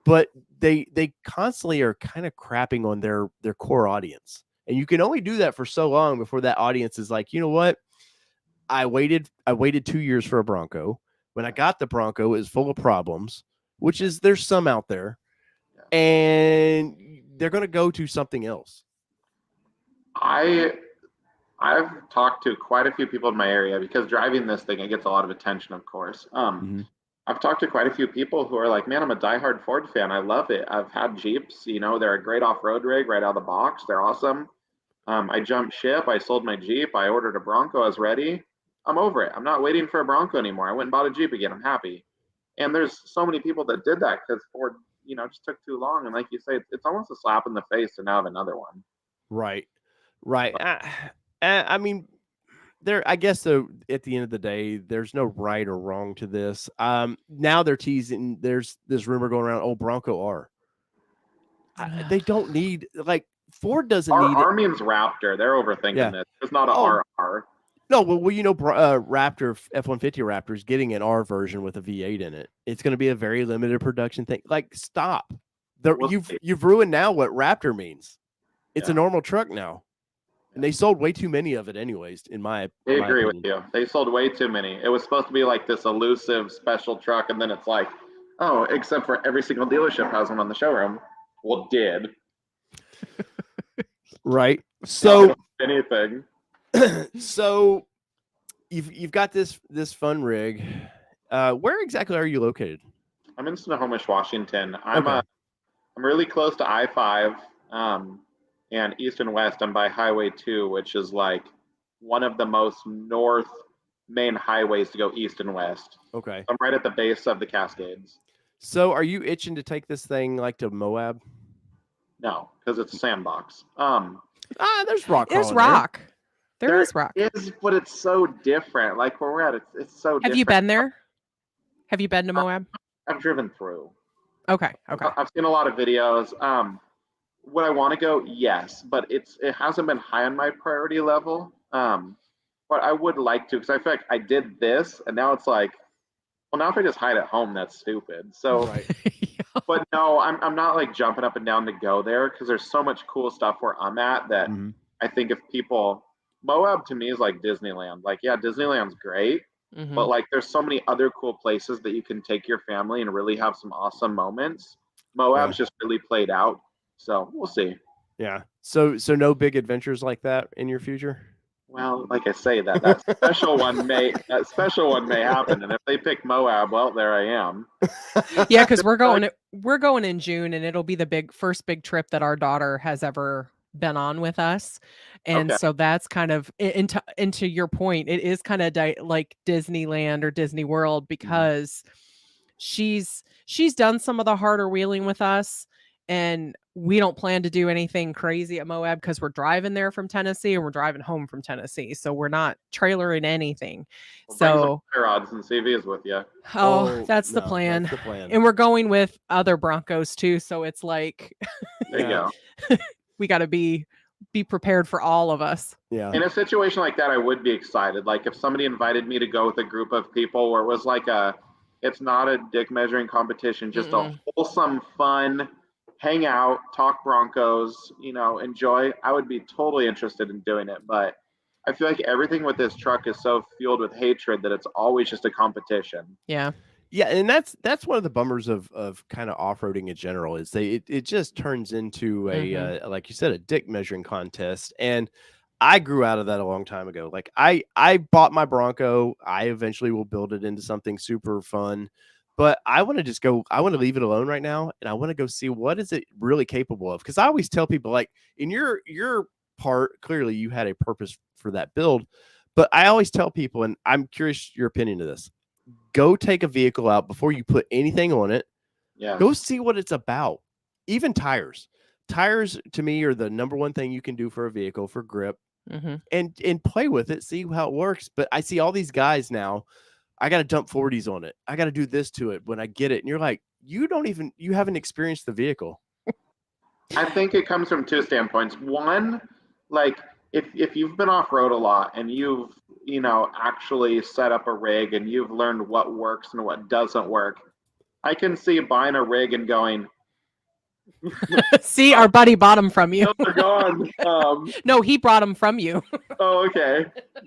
but they constantly are kind of crapping on their core audience. And you can only do that for so long before that audience is like, you know what? I waited 2 years for a Bronco. When I got the Bronco, it was full of problems, which is there's some out there, and they're going to go to something else.
I I've talked to quite a few people in my area because driving this thing, it gets a lot of attention, of course. I've talked to quite a few people who are like, man, I'm a diehard Ford fan. I love it. I've had Jeeps, they're a great off-road rig right out of the box. They're awesome. I jumped ship. I sold my Jeep. I ordered a Bronco. I was ready. I'm over it. I'm not waiting for a Bronco anymore. I went and bought a Jeep again. I'm happy. And there's so many people that did that because Ford, just took too long. And like you say, it's almost a slap in the face to now have another one.
Right. I mean, I guess so. At the end of the day, there's no right or wrong to this. Now they're teasing. There's this rumor going around. Oh, Bronco R. They don't need Ford doesn't need.
R means Raptor. They're overthinking this. It's not an RR.
No, Raptor F-150 Raptor is getting an R version with a V8 in it. It's going to be a very limited production thing. Stop. You've ruined now what Raptor means. It's a normal truck now. And they sold way too many of it anyways, I
agree with you. They sold way too many. It was supposed to be like this elusive special truck, and then it's like, oh, except for every single dealership has one on the showroom. Well, did.
Right. So
anything.
So you've got this fun rig. Where exactly are you located?
I'm in Snohomish, Washington. I'm really close to I-5. And east and west, I'm by Highway 2, which is like one of the most north main highways to go east and west.
Okay.
I'm right at the base of the Cascades.
So are you itching to take this thing to Moab?
No, because it's a sandbox.
There's rock.
There's rock. There is rock.
But it's so different. Like where we're at, it's so different.
Have you been there? Have you been to Moab?
I've driven through.
Okay.
I've seen a lot of videos. Would I want to go? Yes, but it hasn't been high on my priority level. But I would like to because I feel like I did this, and now it's like, well, now if I just hide at home, that's stupid. So, but no, I'm not jumping up and down to go there because there's so much cool stuff where I'm at that I think if people, Moab to me is like Disneyland. Disneyland's great, but there's so many other cool places that you can take your family and really have some awesome moments. Moab's just really played out. So we'll see.
Yeah. So no big adventures like that in your future?
Well, like I say, that special one may happen, and if they pick Moab, well, there I am.
Yeah, because we're going in June, and it'll be the first big trip that our daughter has ever been on with us, and so that's kind of into your point. It is kind of like Disneyland or Disney World because she's done some of the harder wheeling with us. And we don't plan to do anything crazy at Moab because we're driving there from Tennessee and we're driving home from Tennessee. So we're not trailering anything.
We'll bring some rods and CVs with you.
That's the plan. That's the plan. And we're going with other Broncos too. So it's like,
there you go.
We got to be prepared for all of us.
Yeah.
In a situation like that, I would be excited. Like if somebody invited me to go with a group of people where it was it's not a dick measuring competition, just a wholesome, fun, hang out, talk Broncos, enjoy. I would be totally interested in doing it, but I feel like everything with this truck is so fueled with hatred that it's always just a competition.
Yeah.
Yeah, and that's one of the bummers of kind of off-roading in general is it just turns into a like you said, a dick measuring contest. And I grew out of that a long time ago. Like I bought my Bronco. I eventually will build it into something super fun. But I want to leave it alone right now. And I want to go see what is it really capable of. Because I always tell people in your part, clearly you had a purpose for that build. But I always tell people, and I'm curious your opinion of this, go take a vehicle out before you put anything on it.
Yeah.
Go see what it's about. Even tires. Tires to me are the number one thing you can do for a vehicle for grip. And play with it, see how it works. But I see all these guys now, I got to dump 40s on it. I got to do this to it when I get it. And you're like, you haven't experienced the vehicle.
I think it comes from two standpoints. One, if you've been off road a lot and you've, actually set up a rig and you've learned what works and what doesn't work, I can see buying a rig and going,
see, our buddy bought them from you.
They're gone.
No, he brought them from you.
Oh, okay.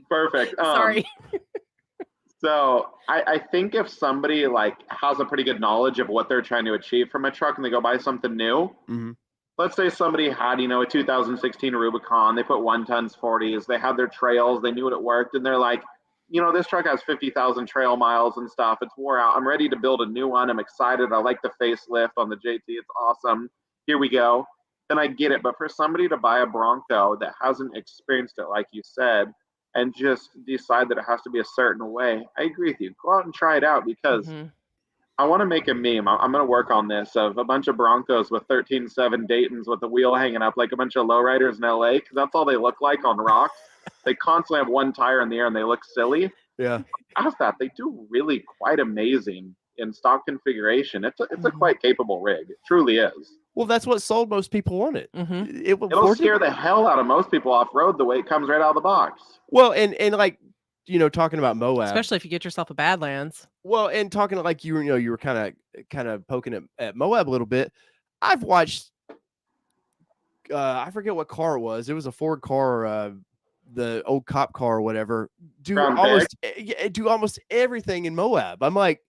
Perfect.
Sorry.
So I think if somebody has a pretty good knowledge of what they're trying to achieve from a truck and they go buy something new, let's say somebody had, a 2016 Rubicon, they put 1-tons 40s, they had their trails, they knew it worked, and they're like, this truck has 50,000 trail miles and stuff. It's wore out. I'm ready to build a new one. I'm excited. I like the facelift on the JT. It's awesome. Here we go. Then I get it. But for somebody to buy a Bronco that hasn't experienced it, like you said, and just decide that it has to be a certain way, I agree with you. Go out and try it out, because I want to make a meme. I'm going to work on this of a bunch of Broncos with 13.7 Daytons with the wheel hanging up like a bunch of lowriders in LA, because that's all they look like on rocks. They constantly have one tire in the air and they look silly.
Yeah.
After that, they do really quite amazing in stock configuration. It's a quite capable rig. It truly is.
Well, that's what sold most people on it.
It'll scare the hell out of most people off road the way it comes right out of the box.
Well, and like, talking about Moab,
especially if you get yourself a Badlands.
Well, and talking like you were kind of poking at Moab a little bit. I've watched. I forget what car it was. It was a Ford car. The old cop car or whatever, do almost everything in Moab. I'm like,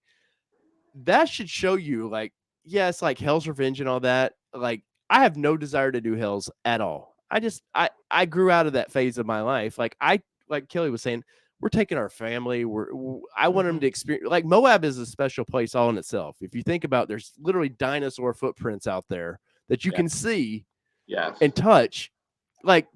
that should show you, like, it's like Hell's Revenge and all that. Like, I have no desire to do Hell's at all. I grew out of that phase of my life. Like Kelly was saying, we're taking our family. I want them to experience, like, Moab is a special place all in itself. If you think about, there's literally dinosaur footprints out there that you can see and touch. Like,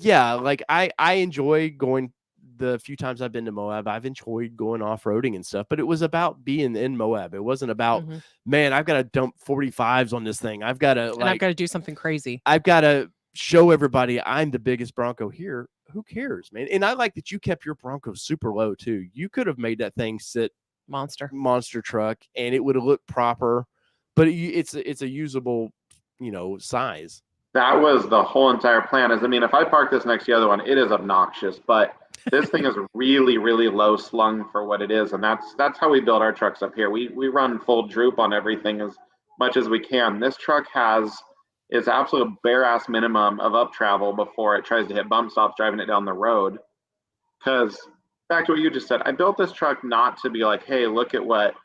like I enjoy going the few times I've been to Moab. I've enjoyed going off-roading and stuff, but it was about being in Moab. It wasn't about, man, I've got to dump 45s on this thing. I've got to
do something crazy.
I've got to show everybody I'm the biggest Bronco here. Who cares, man? And I like that you kept your Bronco super low too. You could have made that thing sit monster truck and it would have looked proper, but it's a usable, size. That
was the whole entire plan. If I park this next to the other one, it is obnoxious, but this thing is really, really low slung for what it is. And that's how we build our trucks up here. We run full droop on everything as much as we can. This truck has its absolute bare ass minimum of up travel before it tries to hit bump stops driving it down the road. Because back to what you just said, I built this truck not to be like, hey, look at what,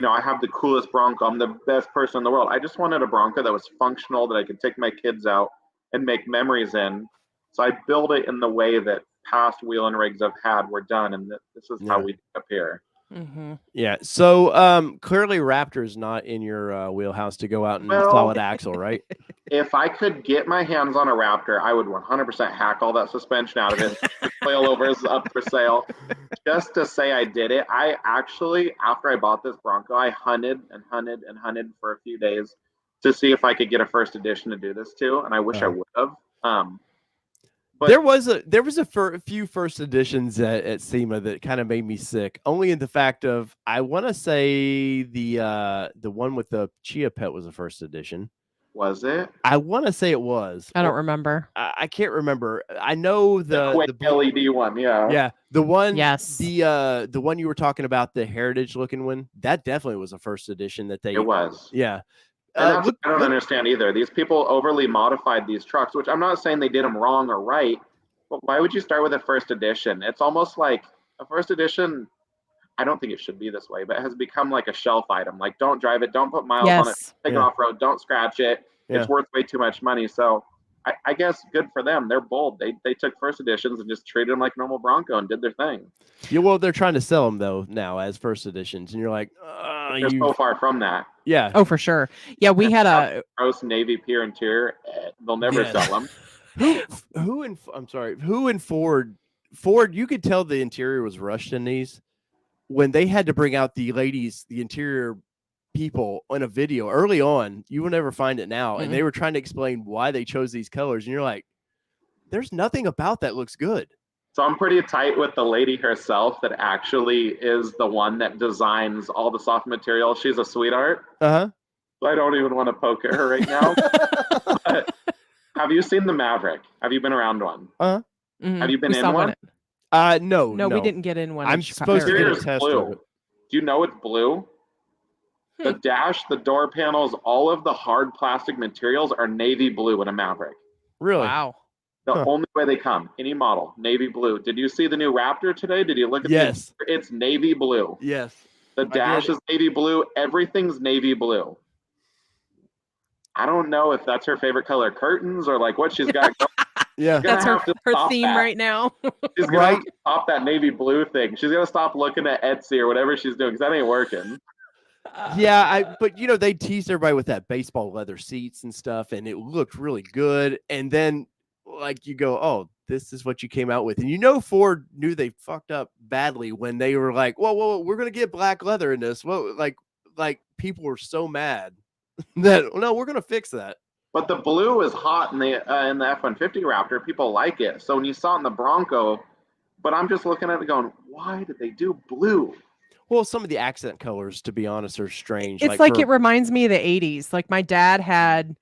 I have the coolest Bronco. I'm the best person in the world. I just wanted a Bronco that was functional, that I could take my kids out and make memories in. So I built it in the way that past wheeling rigs I've had were done, and this is how we do up here.
Yeah. So clearly Raptor is not in your wheelhouse to go out and solid axle, right?
If I could get my hands on a Raptor, I would 100% hack all that suspension out of it. Coilovers up for sale. Just to say I did it. I actually, after I bought this Bronco, I hunted for a few days to see if I could get a first edition to do this to, and I wish I would have. But
there was a few first editions at SEMA that kind of made me sick. Only in the fact of, I want to say the one with the Chia Pet was a first edition.
Was it?
I want to say it was.
I don't remember.
I can't remember. I know the
LED one.
Yeah, the one.
Yes.
The one you were talking about, the heritage looking one. That definitely was a first edition that they.
It was.
Yeah.
I don't understand either. These people overly modified these trucks, which I'm not saying they did them wrong or right, but why would you start with a first edition? It's almost like a first edition. I don't think it should be this way, but it has become like a shelf item. Like, don't drive it, don't put miles on it, take it off road, don't scratch it. It's worth way too much money. So I guess good for them. They're bold. They took first editions and just treated them like normal Bronco and did their thing.
Yeah, well, they're trying to sell them though now as first editions, and you're like,
they're so far from that.
Yeah.
Oh, for sure. Yeah, we had a
gross navy pier interior. They'll never sell them.
Who in Ford? Ford, you could tell the interior was rushed in these when they had to bring out the interior people in a video early on. You will never find it now. And they were trying to explain why they chose these colors, and you're like, there's nothing about that looks good.
So I'm pretty tight with the lady herself that actually is the one that designs all the soft material. She's a sweetheart.
So
I don't even want to poke at her right now. But have you seen the Maverick? Have you been around one? Have you been in one?
No,
we didn't get in one.
I'm supposed to get a test of it.
Do you know it's blue? The dash, the door panels, all of the hard plastic materials are navy blue in a Maverick.
Really?
Wow.
The only way they come, any model, navy blue. Did you see the new Raptor today? Did you look at
Yes.
It's navy blue.
Yes.
The dash is navy blue. Everything's navy blue. I don't know if that's her favorite color curtains or like what she's got going.
Yeah,
that's her theme right now.
She's gonna have to stop that navy blue thing. She's gonna stop looking at Etsy or whatever she's doing because that ain't working.
Yeah, but you know, they teased everybody with that baseball leather seats and stuff, and it looked really good. And then, like, you go, oh, this is what you came out with. And you know, Ford knew they fucked up badly when they were like, whoa, we're gonna get black leather in this. Well, like people were so mad that no, we're gonna fix that.
But the blue is hot in the F-150 Raptor. People like it. So when you saw it in the Bronco, but I'm just looking at it going, why did they do blue?
Well, some of the accent colors, to be honest, are strange.
It's like it reminds me of the 80s. Like my dad had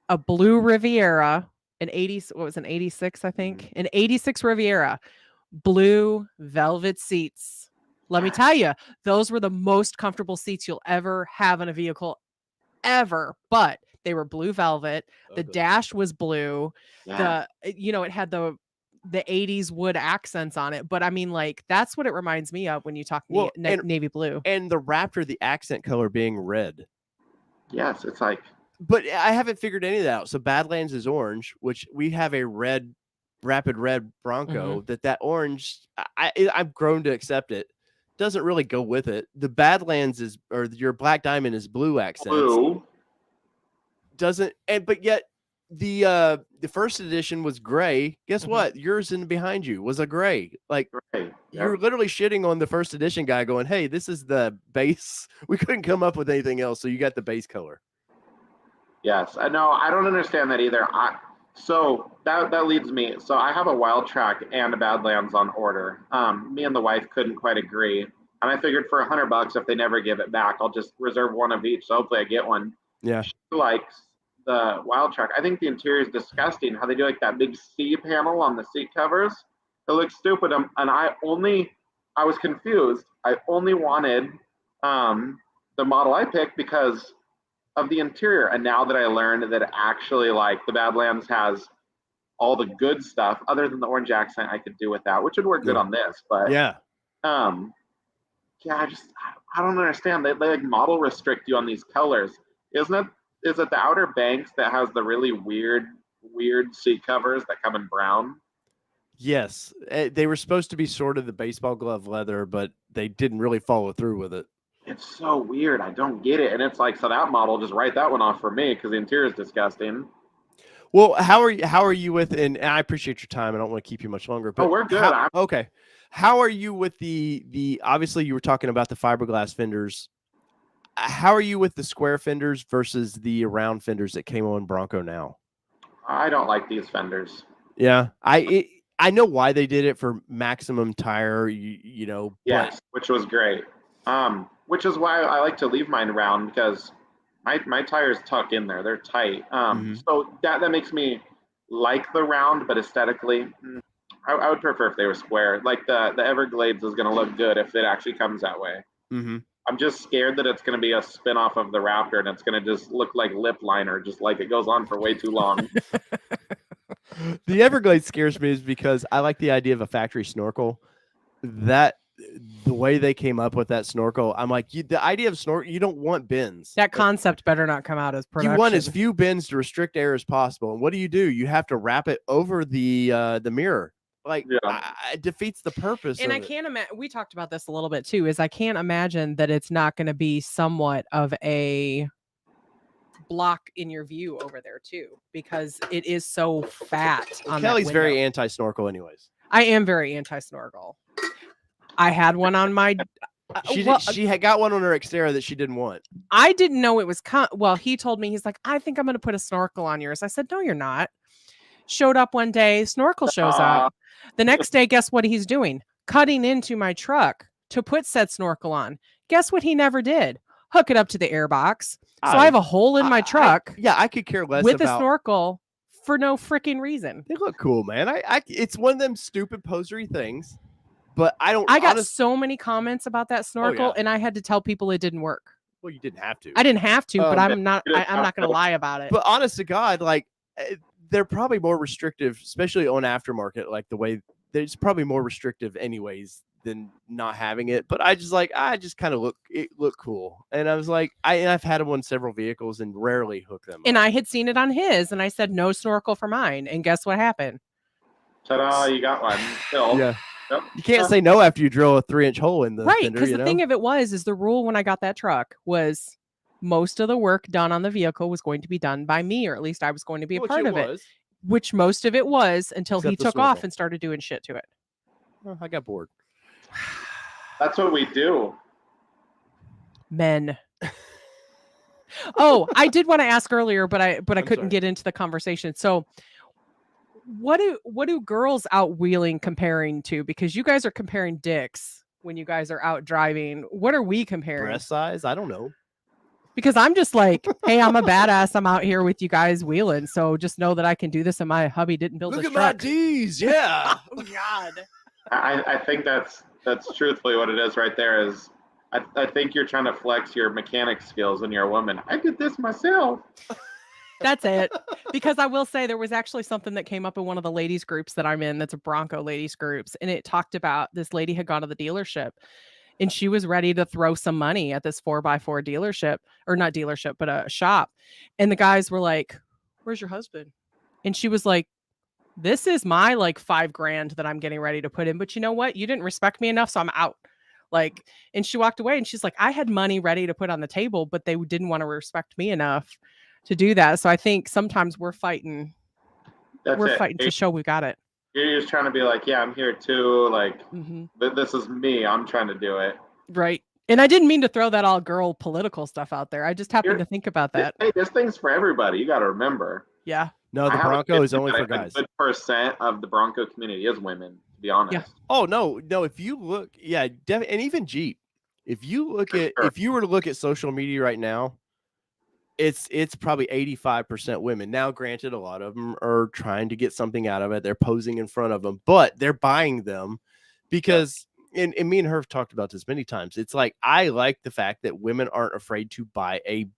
a blue Riviera, an 86, I think? An 86 Riviera, blue velvet seats. Let me tell you, those were the most comfortable seats you'll ever have in a vehicle ever. But they were blue velvet. The dash was blue. Yeah. It had the 80s wood accents on it. But I mean, like, that's what it reminds me of when you talk navy blue.
And the Raptor, the accent color being red.
Yes, it's like.
But I haven't figured any of that out. So Badlands is orange, which we have a rapid red Bronco. That orange, I've grown to accept it. Doesn't really go with it. The Badlands or your Black Diamond is blue accents.
Blue.
But yet the first edition was gray. Guess what? Yours in behind you was a gray. Like gray. You're literally shitting on the first edition guy going, hey, this is the base. We couldn't come up with anything else. So you got the base color.
Yes. No, I don't understand that either. So that leads me. So I have a Wild Track and a Badlands on order. Me and the wife couldn't quite agree. And I figured for $100, if they never give it back, I'll just reserve one of each. So hopefully I get one.
Yeah.
She likes the Wild Track. I think the interior is disgusting. How they do like that big C panel on the seat covers. It looks stupid. And I was confused. I only wanted the model I picked because of the interior. And now that I learned that actually like the Badlands has all the good stuff other than the orange accent I could do with that, which would work good on this. But
yeah.
I don't understand. They like model restrict you on these colors. Is it the Outer Banks that has the really weird seat covers that come in brown?
Yes. They were supposed to be sort of the baseball glove leather, but they didn't really follow through with it.
It's so weird. I don't get it. And it's like, so that model, just write that one off for me because the interior is disgusting.
Well, how are you with, and I appreciate your time. I don't want to keep you much longer. But
we're good.
Okay. How are you with the obviously you were talking about the fiberglass fenders. How are you with the square fenders versus the round fenders that came on Bronco now?
I don't like these fenders.
Yeah. I know why they did it for maximum tire, you know.
Yes, which was great. Which is why I like to leave mine round because my tires tuck in there. They're tight. So that makes me like the round, but aesthetically, I would prefer if they were square. Like the Everglades is going to look good if it actually comes that way. I'm just scared that it's going to be a spin-off of the Raptor and it's going to just look like lip liner, just like it goes on for way too long.
The Everglades scares me is because I like the idea of a factory snorkel. That the way they came up with that snorkel, I'm like, the idea of snorkel, you don't want bins.
That concept better not come out as production.
You want as few bins to restrict air as possible. And what do? You have to wrap it over the mirror. Like, it defeats the purpose.
And I can't imagine, we talked about this a little bit too, is I can't imagine that it's not going to be somewhat of a block in your view over there too, because it is so fat.
Kelly's very anti-snorkel anyways.
I am very anti-snorkel. I had one on my...
she had got one on her Xterra that she didn't want.
I didn't know it was... Well, he told me, he's like, I think I'm going to put a snorkel on yours. I said, no, you're not. Showed up one day, snorkel shows up. The next day, guess what he's doing? Cutting into my truck to put said snorkel on. Guess what he never did? Hook it up to the air box. So I have a hole in my truck.
I could care less
with a snorkel for no freaking reason.
They look cool, man. It's one of them stupid posery things, but I
got so many comments about that snorkel, and I had to tell people it didn't work.
Well, you didn't have to.
I didn't have to, but I'm not going to lie about it.
But honest to God, like, they're probably more restrictive, especially on aftermarket, like the way it's probably more restrictive anyways than not having it. But I just kind of look cool. And I was like, I've had them on several vehicles and rarely hook them
And
up.
I had seen it on his, and I said, no snorkel for mine. And guess what happened?
Ta-da, you got one. Still.
Yeah.
Yep.
You can't say no after you drill a 3-inch hole in the
right,
fender,
because the thing of it is the rule when I got that truck was most of the work done on the vehicle was going to be done by me, or at least I was going to be a part of it. Which most of it was until he took off and started doing shit to it.
Oh, I got bored.
That's what we do.
Men. Oh, I did want to ask earlier, but I couldn't get into the conversation. So what do girls out wheeling comparing to? Because you guys are comparing dicks when you guys are out driving. What are we comparing?
Breast size? I don't know.
Because I'm just like, hey, I'm a badass. I'm out here with you guys wheeling. So just know that I can do this, and my hubby didn't build this truck.
Look at my D's, yeah.
Oh God.
I think that's truthfully what it is right there. Is I think you're trying to flex your mechanic skills when you're a woman. I did this myself.
That's it. Because I will say there was actually something that came up in one of the ladies groups that I'm in. That's a Bronco ladies groups. And it talked about this lady had gone to the dealership and she was ready to throw some money at this 4x4 dealership, or not dealership, but a shop. And the guys were like, where's your husband? And she was like, this is my like $5,000 that I'm getting ready to put in. But you know what? You didn't respect me enough. So I'm out. Like, and she walked away and she's like, I had money ready to put on the table, but they didn't want to respect me enough to do that. So I think sometimes we're fighting. We're fighting to show we got it.
You're just trying to be like, yeah, I'm here too. Like, this is me. I'm trying to do it.
Right. And I didn't mean to throw that all girl political stuff out there. I just happened to think about that.
Hey, there's things for everybody. You got to remember.
Yeah.
No, the Bronco is only for guys.
A good percent of the Bronco community is women, to be honest.
Yeah. Oh, no. If you look, yeah, and even Jeep. If you look if you were to look at social media right now, it's probably 85% women. Now, granted, a lot of them are trying to get something out of it. They're posing in front of them, but they're buying them because, and me and her have talked about this many times. It's like, I like the fact that women aren't afraid to buy a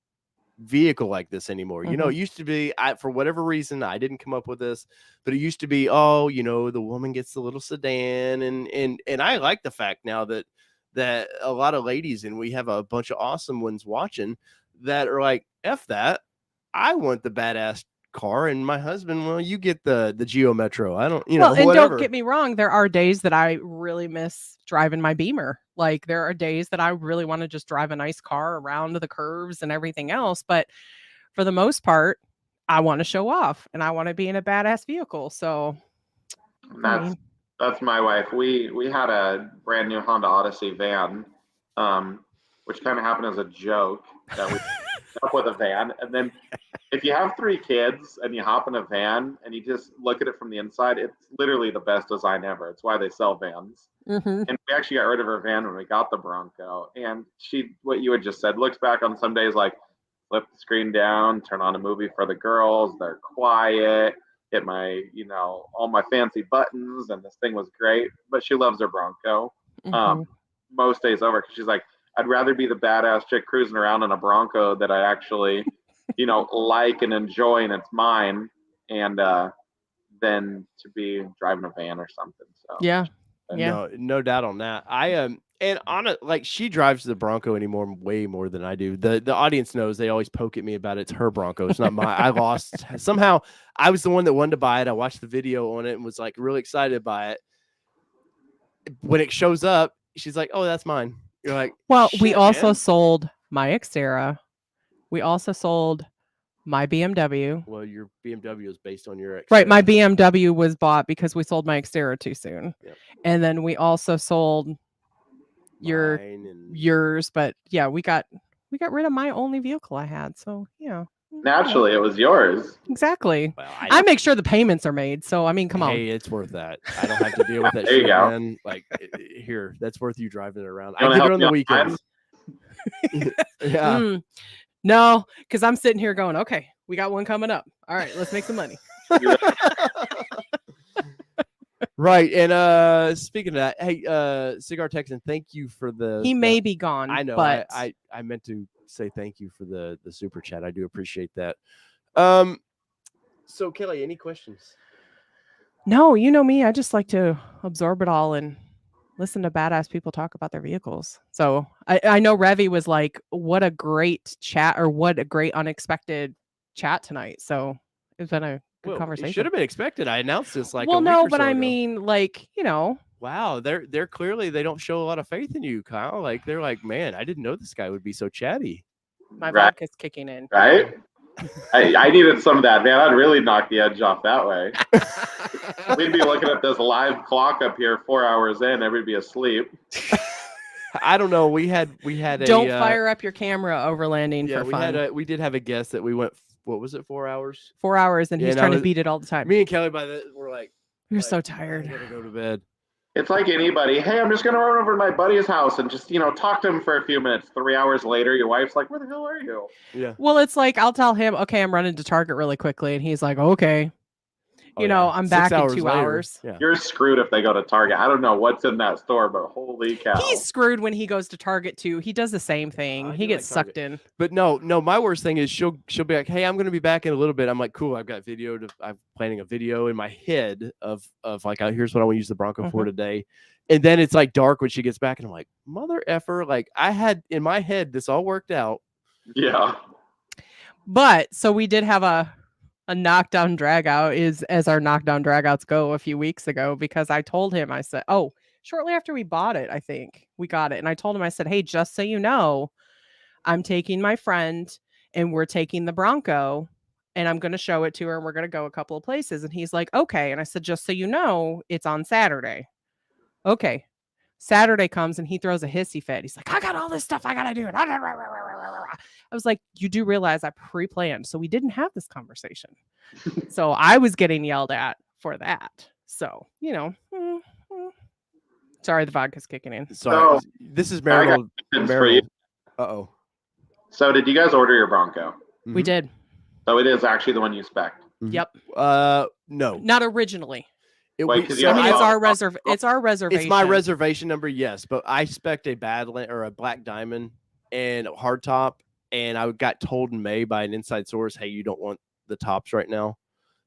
vehicle like this anymore. You know, it used to be, for whatever reason, I didn't come up with this, but it used to be, oh, you know, the woman gets the little sedan. And I like the fact now that a lot of ladies, and we have a bunch of awesome ones watching, that are like, F that. I want the badass car, and my husband, well, you get the Geo Metro. I don't, know,
and
whatever.
Don't get me wrong, there are days that I really miss driving my Beamer. Like, there are days that I really want to just drive a nice car around the curves and everything else. But for the most part, I want to show off and I want to be in a badass vehicle. So
that's my wife. We had a brand new Honda Odyssey van, which kind of happened as a joke that we up with a van. And then if you have 3 kids and you hop in a van and you just look at it from the inside, it's literally the best design ever. It's why they sell vans. And we actually got rid of her van when we got the Bronco. And she, what you had just said, looks back on some days like, flip the screen down, turn on a movie for the girls. They're quiet. Hit my, all my fancy buttons, and this thing was great. But she loves her Bronco most days over, because she's like, I'd rather be the badass chick cruising around in a Bronco that I actually, like and enjoy, and it's mine, and than to be driving a van or something. So
yeah.
No doubt on that. And on it, like, she drives the Bronco way more than I do. The audience knows, they always poke at me about it's her Bronco. It's not mine. I lost somehow. I was the one that wanted to buy it. I watched the video on it and was like really excited by it. When it shows up, she's like, "Oh, that's mine." You're like,
well, we also sold my Xterra. We also sold my BMW.
Well, your BMW is based on your Xterra.
Right. My BMW was bought because we sold my Xterra too soon. Yep. And then we also sold yours. But yeah, we got rid of my only vehicle I had. So, yeah.
Naturally, it was yours.
Exactly. Well, I make sure the payments are made. So, I mean, come on.
Hey, it's worth that. I don't have to deal with that
shit,
man. Like, here, that's worth you driving it around. I get it on the weekends. Yeah.
No, because I'm sitting here going, okay, we got one coming up. All right, let's make some money.
Right. And speaking of that, hey, Cigar Texan, thank you for
He may be gone.
I know.
But
I meant to say thank you for the super chat. I do appreciate that. So Kelly, any questions?
No, you know me. I just like to absorb it all and listen to badass people talk about their vehicles. So I know Revy was like, what a great chat, or what a great unexpected chat tonight. So it's been a good conversation.
It should have been expected. I announced this like
well,
a week
no,
or
but
so
I
ago.
mean, like, you know.
Wow, they're clearly, they don't show a lot of faith in you, Kyle. Like, they're like, man, I didn't know this guy would be so chatty.
My vodka's kicking in.
Right? I needed some of that, man. I'd really knock the edge off that way. We'd be looking at this live clock up here 4 hours in, everybody be asleep.
I don't know. We had
Don't fire up your camera overlanding
yeah,
for fun.
We did have a guest that we went, what was it, 4 hours?
4 hours, and he's trying to beat it all the time.
Me and Kelly we're like,
you're so tired.
I gotta go to bed.
It's like anybody. Hey, I'm just going to run over to my buddy's house and just, talk to him for a few minutes. 3 hours later, your wife's like, where the hell are you?
Yeah.
Well, it's like, I'll tell him, okay, I'm running to Target really quickly. And he's like, okay. I'm back in 2 hours.
Yeah.
You're screwed if they go to Target. I don't know what's in that store, but holy cow.
He's screwed when he goes to Target too. He does the same thing. He gets sucked in.
But no, my worst thing is she'll be like, hey, I'm going to be back in a little bit. I'm like, cool. I've got I'm planning a video in my head of like, here's what I want to use the Bronco for today. And then it's like dark when she gets back, and I'm like, mother effer. Like, I had in my head, this all worked out.
Yeah.
But so we did have a knockdown drag out, as our knockdown drag outs go, a few weeks ago, because I told him, I said, shortly after we bought it, I think we got it. And I told him, I said, hey, just so you know, I'm taking my friend and we're taking the Bronco and I'm going to show it to her and we're going to go a couple of places. And he's like, okay. And I said, just so you know, it's on Saturday. Okay. Saturday comes and he throws a hissy fit. He's like, I got all this stuff I got to do. I was like, you do realize I pre-planned. So we didn't have this conversation. So I was getting yelled at for that. So, sorry, the vodka's kicking in.
Sorry. This is marital. Uh-oh.
So did you guys order your Bronco?
We did.
So it is actually the one you spec'd?
Yep.
No.
Not originally.
It's
our reservation.
It's my reservation number, yes. But I spec'd a Badland or a Black Diamond and a hardtop, and I got told in May by an inside source, hey, you don't want the tops right now.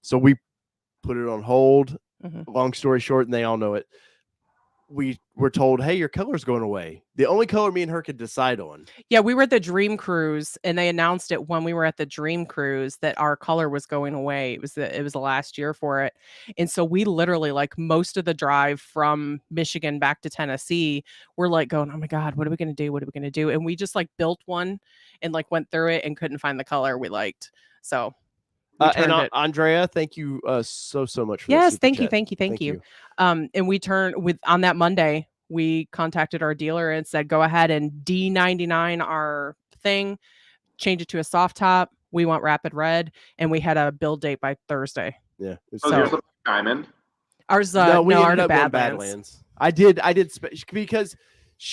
So we put it on hold. Long story short, and they all know it. We were told, hey, your color's going away. The only color me and her could decide on. Yeah,
we were at the Dream Cruise, and they announced it when we were at the Dream Cruise that our color was going away. It was the last year for it. And so we literally, like, most of the drive from Michigan back to Tennessee, we're like going, oh my God, what are we going to do? What are we going to do? And we just like built one and like went through it and couldn't find the color we liked. So
and Andrea, thank you so much for
yes, thank you. And we turned on that Monday, we contacted our dealer and said, go ahead and D99 our thing, change it to a soft top. We want rapid red, and we had a build date by Thursday.
Yeah.
So there's a diamond.
Ours
we ended up going Badlands. I did because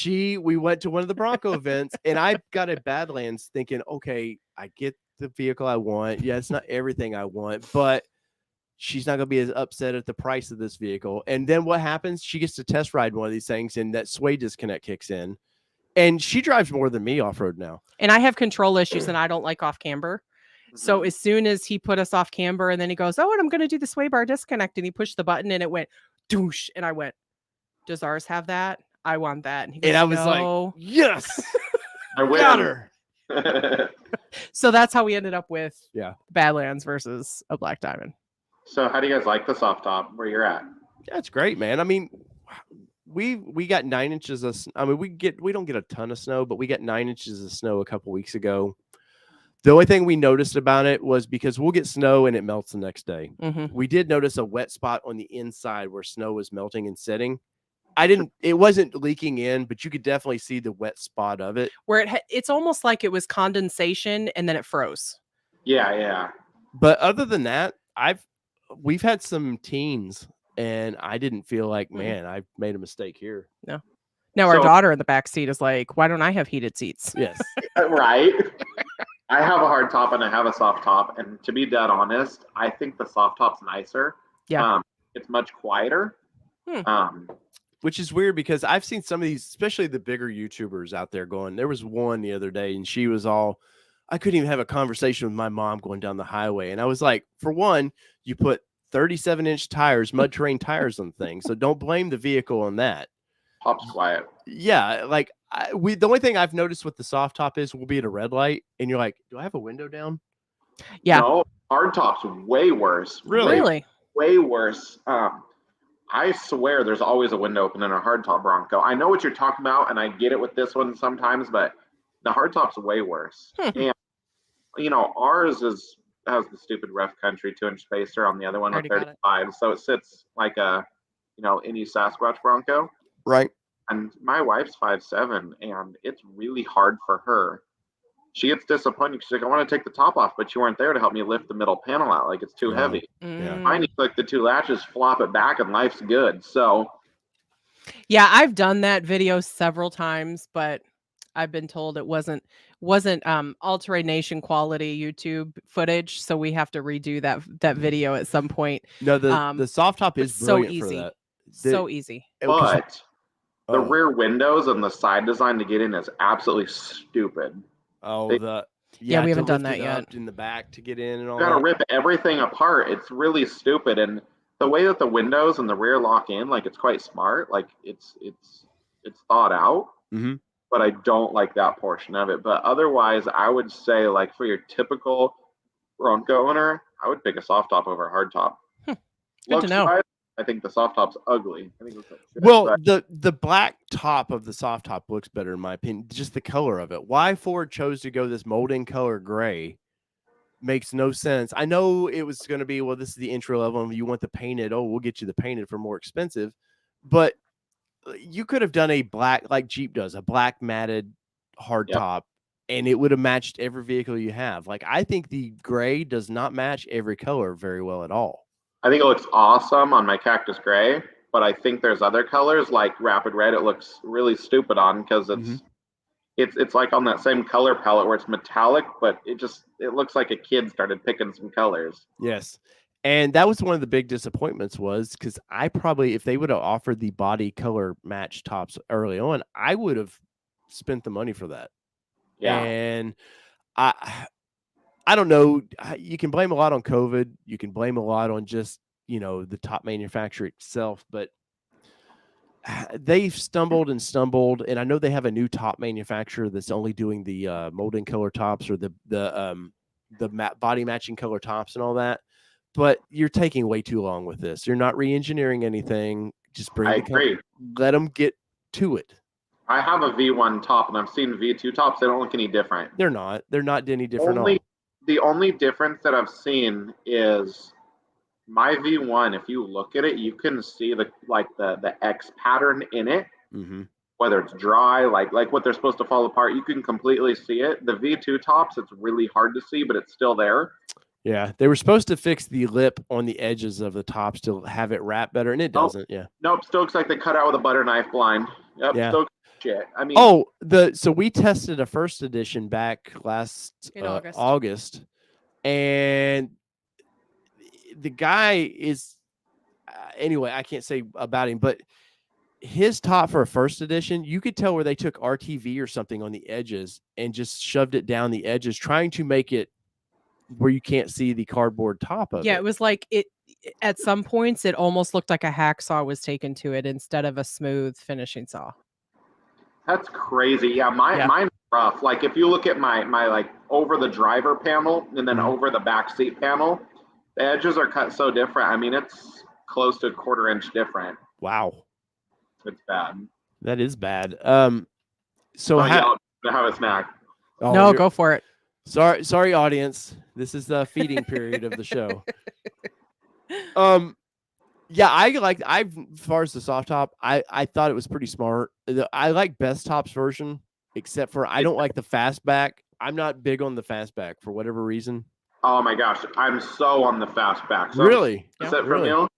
we went to one of the Bronco events, and I got a Badlands thinking, okay, I get the vehicle I want. Yeah, it's not everything I want, but she's not going to be as upset at the price of this vehicle. And then what happens? She gets to test ride one of these things, and that sway disconnect kicks in. And she drives more than me off-road now.
And I have control issues, and I don't like off camber. So as soon as he put us off camber, and then he goes, and I'm going to do the sway bar disconnect, and he pushed the button, and it went doosh. And I went, does ours have that? I want that. And he goes,
and I was like, yes,
I
got her.
So that's how we ended up with
Badlands
versus a Black Diamond.
So how do you guys like the soft top where you're at?
Yeah, it's great, man. I mean, we got 9 inches of, we don't get a ton of snow, but we got 9 inches of snow a couple weeks ago. The only thing we noticed about it was because we'll get snow and it melts the next day. We did notice a wet spot on the inside where snow was melting and setting. It wasn't leaking in, but you could definitely see the wet spot of it.
Where it's almost like it was condensation and then it froze.
Yeah.
But other than that, we've had some teens, and I didn't feel like, man, I made a mistake here.
No. Now our daughter in the back seat is like, why don't I have heated seats?
Yes.
Right. I have a hard top and I have a soft top, and to be dead honest, I think the soft top's nicer.
Yeah.
It's much quieter.
Which is weird because I've seen some of these, especially the bigger YouTubers out there going. There was one the other day, and she was all, I couldn't even have a conversation with my mom going down the highway. And I was like, for one, you put 37-inch tires, mud terrain tires on things. So don't blame the vehicle on that.
Top's quiet.
Yeah, like the only thing I've noticed with the soft top is we'll be at a red light and you're like, do I have a window down?
Yeah.
No, hard top's way worse.
Really?
Way worse. I swear there's always a window open in a hardtop Bronco. I know what you're talking about, and I get it with this one sometimes, but the hardtop's way worse. And, ours has the stupid rough country 2-inch spacer on the other one with 35. So it sits like a, any Sasquatch Bronco.
Right.
And my wife's 5'7", and it's really hard for her. She gets disappointed. She's like, I want to take the top off, but you weren't there to help me lift the middle panel out. Like, it's too heavy.
Yeah.
I need to click the 2 latches, flop it back, and life's good. So,
yeah, I've done that video several times, but I've been told it wasn't Alteration quality YouTube footage, so we have to redo that video at some point.
No, the soft top is brilliant
so easy.
for that.
So easy.
But the rear windows and the side design to get in is absolutely stupid.
Oh,
we haven't done that yet.
In the back to get in and all.
You gotta rip everything apart. It's really stupid, and the way that the windows and the rear lock in, like, it's quite smart. Like, it's thought out.
Mm-hmm.
But I don't like that portion of it. But otherwise, I would say, like, for your typical Bronco owner, I would pick a soft top over a hard top.
Good to know.
I think the soft top's ugly.
The black top of the soft top looks better in my opinion. Just the color of it. Why Ford chose to go this molding color gray makes no sense. I know it was going to be, well, this is the entry level. You want the painted. Oh, we'll get you the painted for more expensive. But you could have done a black, like Jeep does, a black matted hard top, and it would have matched every vehicle you have. Like, I think the gray does not match every color very well at all.
I think it looks awesome on my Cactus Gray, but I think there's other colors like Rapid Red. It looks really stupid on because it's like on that same color palette where it's metallic, but it looks like a kid started picking some colors.
Yes. And that was one of the big disappointments was because I probably, if they would have offered the body color match tops early on, I would have spent the money for that.
Yeah.
And I don't know. You can blame a lot on COVID. You can blame a lot on just, the top manufacturer itself, but they've stumbled, and I know they have a new top manufacturer that's only doing the molding color tops or the body matching color tops and all that. But you're taking way too long with this. You're not re-engineering anything. Just bring let them get to it.
I have a V1 top, and I've seen V2 tops. They don't look any different.
They're not any different.
The only difference that I've seen is my V1. If you look at it, you can see the X pattern in it.
Mm-hmm.
Whether it's dry, like what they're supposed to fall apart, you can completely see it. The V2 tops, it's really hard to see, but it's still there.
Yeah, they were supposed to fix the lip on the edges of the tops to have it wrap better, and it doesn't. Yeah.
Nope. Still looks like they cut out with a butter knife blind. Yep.
Yeah.
Still shit. I mean.
So we tested a first edition back last August, and the guy is anyway. I can't say about him, but his top for a first edition, you could tell where they took RTV or something on the edges and just shoved it down the edges, trying to make it where you can't see the cardboard top of it.
Yeah, it was like it at some points it almost looked like a hacksaw was taken to it instead of a smooth finishing saw.
That's crazy. Yeah, mine's rough. Like, if you look at my like over the driver panel and then over the back seat panel, the edges are cut so different. I mean, it's close to a 1/4 inch different.
Wow.
It's bad.
That is bad.
So have a snack.
No, go for it.
Sorry, audience. This is the feeding period of the show. Yeah, as far as the soft top, I thought it was pretty smart. I like Best Top's version, except for I don't like the fastback. I'm not big on the fastback for whatever reason.
Oh my gosh, I'm so on the fastback. So
really?
From you?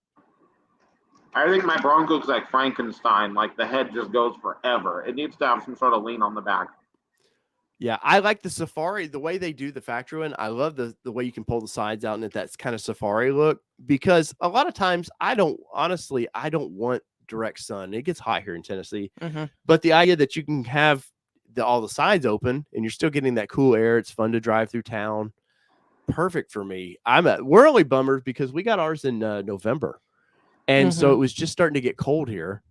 I think my Bronco's like Frankenstein. Like, the head just goes forever. It needs to have some sort of lean on the back.
Yeah, I like the Safari, the way they do the factory one. I love the way you can pull the sides out and that's kind of Safari look, because a lot of times I don't want direct sun. It gets hot here in Tennessee, but the idea that you can have all the sides open and you're still getting that cool air, it's fun to drive through town. Perfect for me. We're only bummers because we got ours in November, and so it was just starting to get cold here.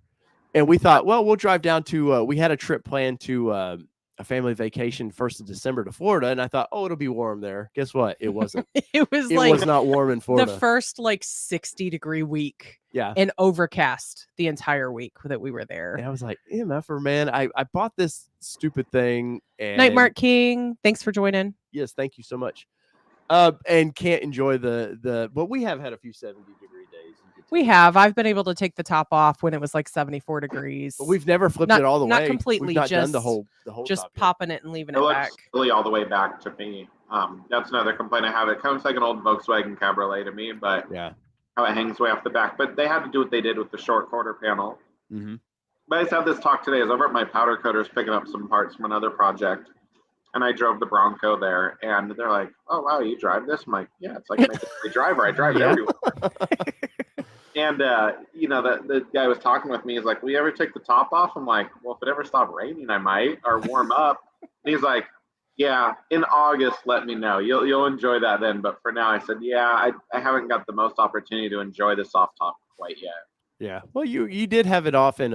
And we thought, well, we'll drive down to. We had a trip planned to a family vacation 1st of December to Florida, and I thought, oh, it'll be warm there. Guess what? It wasn't.
It was
not warm in Florida.
The first 60-degree week.
Yeah.
And overcast the entire week that we were there.
And I was like, MFR, man, I bought this stupid thing. And
Night Mark King, thanks for joining.
Yes, thank you so much. And can't enjoy but we have had a few 70-degree days.
We have. I've been able to take the top off when it was 74 degrees.
But we've never flipped it all the way.
Not completely.
We've not
just
done the whole
just
top
popping it and leaving it back.
Really all the way back to me. That's another complaint I have. It comes like an old Volkswagen Cabriolet to me, but
yeah,
how it hangs way off the back. But they had to do what they did with the short quarter panel.
Mm-hmm.
But I just had this talk today. I was over at my powder coaters picking up some parts from another project. And I drove the Bronco there, and they're like, "Oh wow, you drive this?" I'm like, "Yeah, it's like an everyday driver. I drive it everywhere." And the guy was talking with me. He's like, "Will you ever take the top off?" I'm like, "Well, if it ever stopped raining, I might, or warm up." And he's like, "Yeah, in August, let me know. You'll enjoy that then." But for now, I said, "Yeah, I haven't got the most opportunity to enjoy the soft top quite yet."
Yeah, well, you did have it off in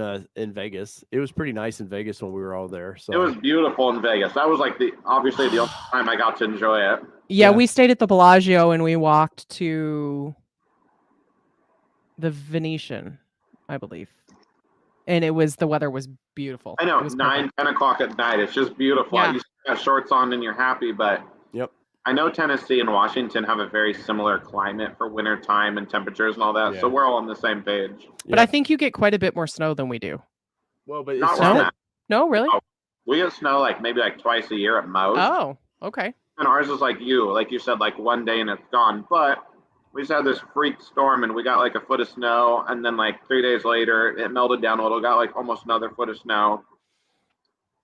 Vegas. It was pretty nice in Vegas when we were all there. So
it was beautiful in Vegas. That was obviously the only time I got to enjoy it.
Yeah, we stayed at the Bellagio and we walked to the Venetian, I believe, and the weather was beautiful.
I know, 9, 10 o'clock at night. It's just beautiful.
Yeah.
You got shorts on and you're happy, but
yep.
I know Tennessee and Washington have a very similar climate for winter time and temperatures and all that,
Yeah.
so we're all on the same page.
But I think you get quite a bit more snow than we do.
Well, but
Not
it's
where I'm
not.
at.
No, really?
Oh, we get snow maybe twice a year at most.
Oh, okay.
And ours is like you said, one day and it's gone. But we just had this freak storm and we got a foot of snow, and then 3 days later it melted down a little, got almost another foot of snow.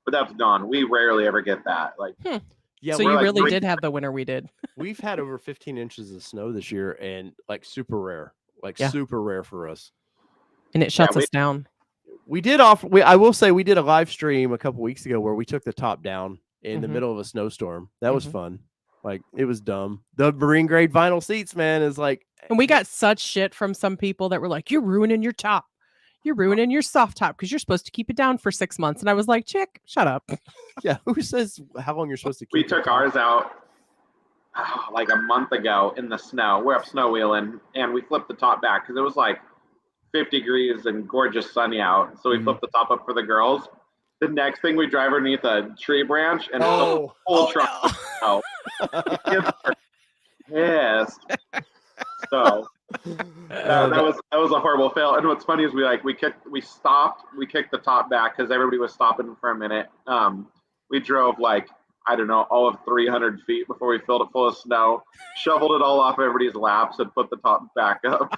But that's gone. We rarely ever get that.
Yeah,
so you really did have the winter we did.
We've had over 15 inches of snow this year, and super rare, super rare for us.
And it shuts us down.
We did I will say we did a live stream a couple weeks ago where we took the top down in the middle of a snowstorm. That was fun. It was dumb. The marine grade vinyl seats, man, is
and we got such shit from some people that were like, "You're ruining your top. You're ruining your soft top because you're supposed to keep it down for 6 months." And I was like, "Chick, shut up."
Yeah, who says how long you're supposed to keep
We took ours out a month ago in the snow. We're up snow wheeling, and we flipped the top back because it was 50 degrees and gorgeous sunny out. So we flipped the top up for the girls. The next thing, we drive underneath a tree branch and the whole truck of snow. Yes. So that was a horrible fail. And what's funny is we stopped, we kicked the top back because everybody was stopping for a minute. We drove I don't know, all of 300 feet before we filled it full of snow, shoveled it all off everybody's laps, and put the top back up.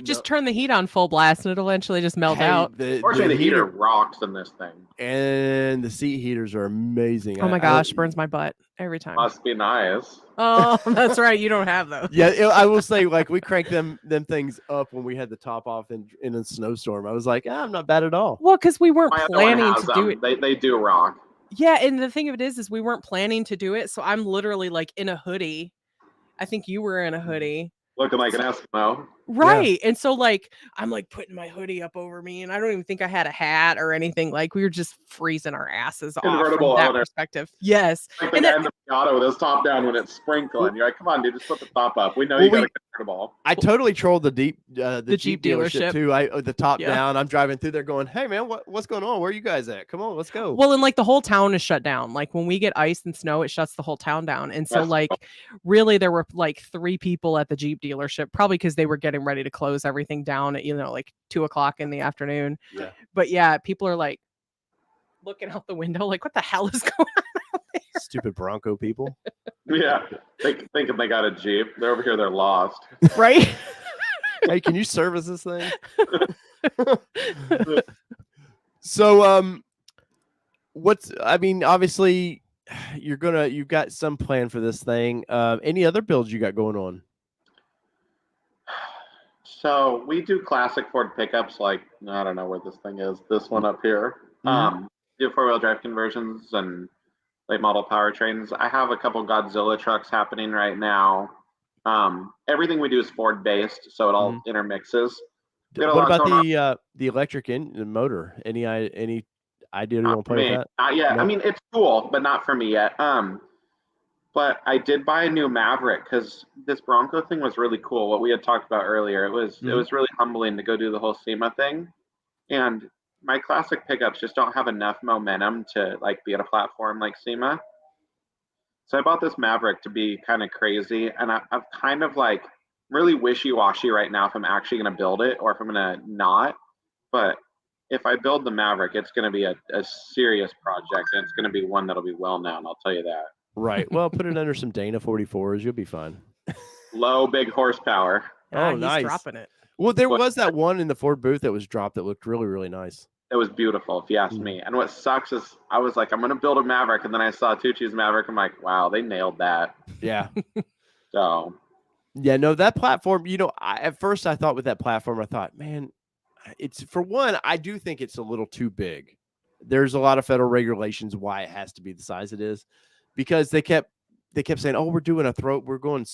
Just turn the heat on full blast and it'll eventually just melt out.
Fortunately, the heater rocks in this thing.
And the seat heaters are amazing.
Oh my gosh, burns my butt every time.
Must be nice.
Oh, that's right. You don't have those.
Yeah, I will say, we cranked them things up when we had the top off in a snowstorm. I was like, I'm not bad at all.
Well, because we weren't planning to do it.
They do rock.
Yeah, and the thing of it is we weren't planning to do it. So I'm literally in a hoodie. I think you were in a hoodie.
Looking like an Eskimo.
Right. Yeah. And so I'm putting my hoodie up over me, and I don't even think I had a hat or anything. We were just freezing our asses off from that perspective. Yes.
Like the guy in the Miata with his top down when it's sprinkling. You're like, come on, dude, just put the top up. We know you got a convertible.
I totally trolled the Jeep dealership too. The top down. I'm driving through there going, hey man, what's going on? Where are you guys at? Come on, let's go.
Well, and the whole town is shut down. When we get ice and snow, it shuts the whole town down. And so really there were 3 people at the Jeep dealership, probably because they were getting ready to close everything down at 2:00 in the afternoon.
Yeah.
But yeah, people are looking out the window what the hell is going on out there?
Stupid Bronco people.
Yeah, thinking they got a Jeep. They're over here, they're lost.
Right.
Hey, can you service this thing? So obviously you've got some plan for this thing. Any other builds you got going on?
So we do classic Ford pickups, I don't know where this thing is, this one up here. Do 4-wheel drive conversions and late model powertrains. I have a couple Godzilla trucks happening right now. Everything we do is Ford based, so it all intermixes.
What about the electric the motor? Any idea you want to play with that?
Not yet. No? I mean, it's cool, but not for me yet. But I did buy a new Maverick because this Bronco thing was really cool. What we had talked about earlier, it was really humbling to go do the whole SEMA thing, and my classic pickups just don't have enough momentum to like be at a platform like SEMA. So I bought this Maverick to be kind of crazy, and I'm kind of like really wishy-washy right now if I'm actually going to build it or if I'm going to not. But if I build the Maverick, it's going to be a serious project, and it's going to be one that'll be well known. I'll tell you that.
Right. Well, put it under some Dana 44s. You'll be fine.
Low, big horsepower.
Oh, nice.
He's dropping it.
Well, there was that one in the Ford booth that was dropped that looked really, really nice.
It was beautiful, if you ask me. And what sucks is I was like, I'm going to build a Maverick. And then I saw Tucci's Maverick. I'm like, wow, they nailed that.
Yeah.
So.
Yeah, no, that platform, at first I thought with that platform, I thought, man, it's for one, I do think it's a little too big. There's a lot of federal regulations why it has to be the size it is, because they kept saying, oh, we're doing we're going,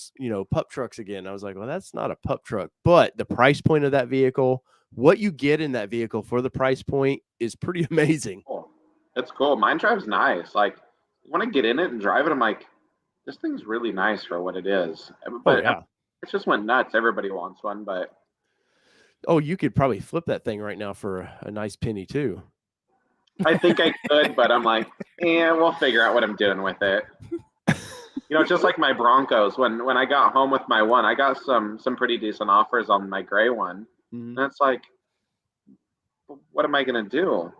pup trucks again. I was like, well, that's not a pup truck, but the price point of that vehicle, what you get in that vehicle for the price point is pretty amazing.
Cool. It's cool. Mine drives nice. Like when I get in it and drive it, I'm like, this thing's really nice for what it is. But it just went nuts. Everybody wants one, but.
Oh, you could probably flip that thing right now for a nice penny too.
I think I could, but I'm like, we'll figure out what I'm doing with it. Just like my Broncos, when I got home with my one, I got some pretty decent offers on my gray one. And it's like, what am I going to do?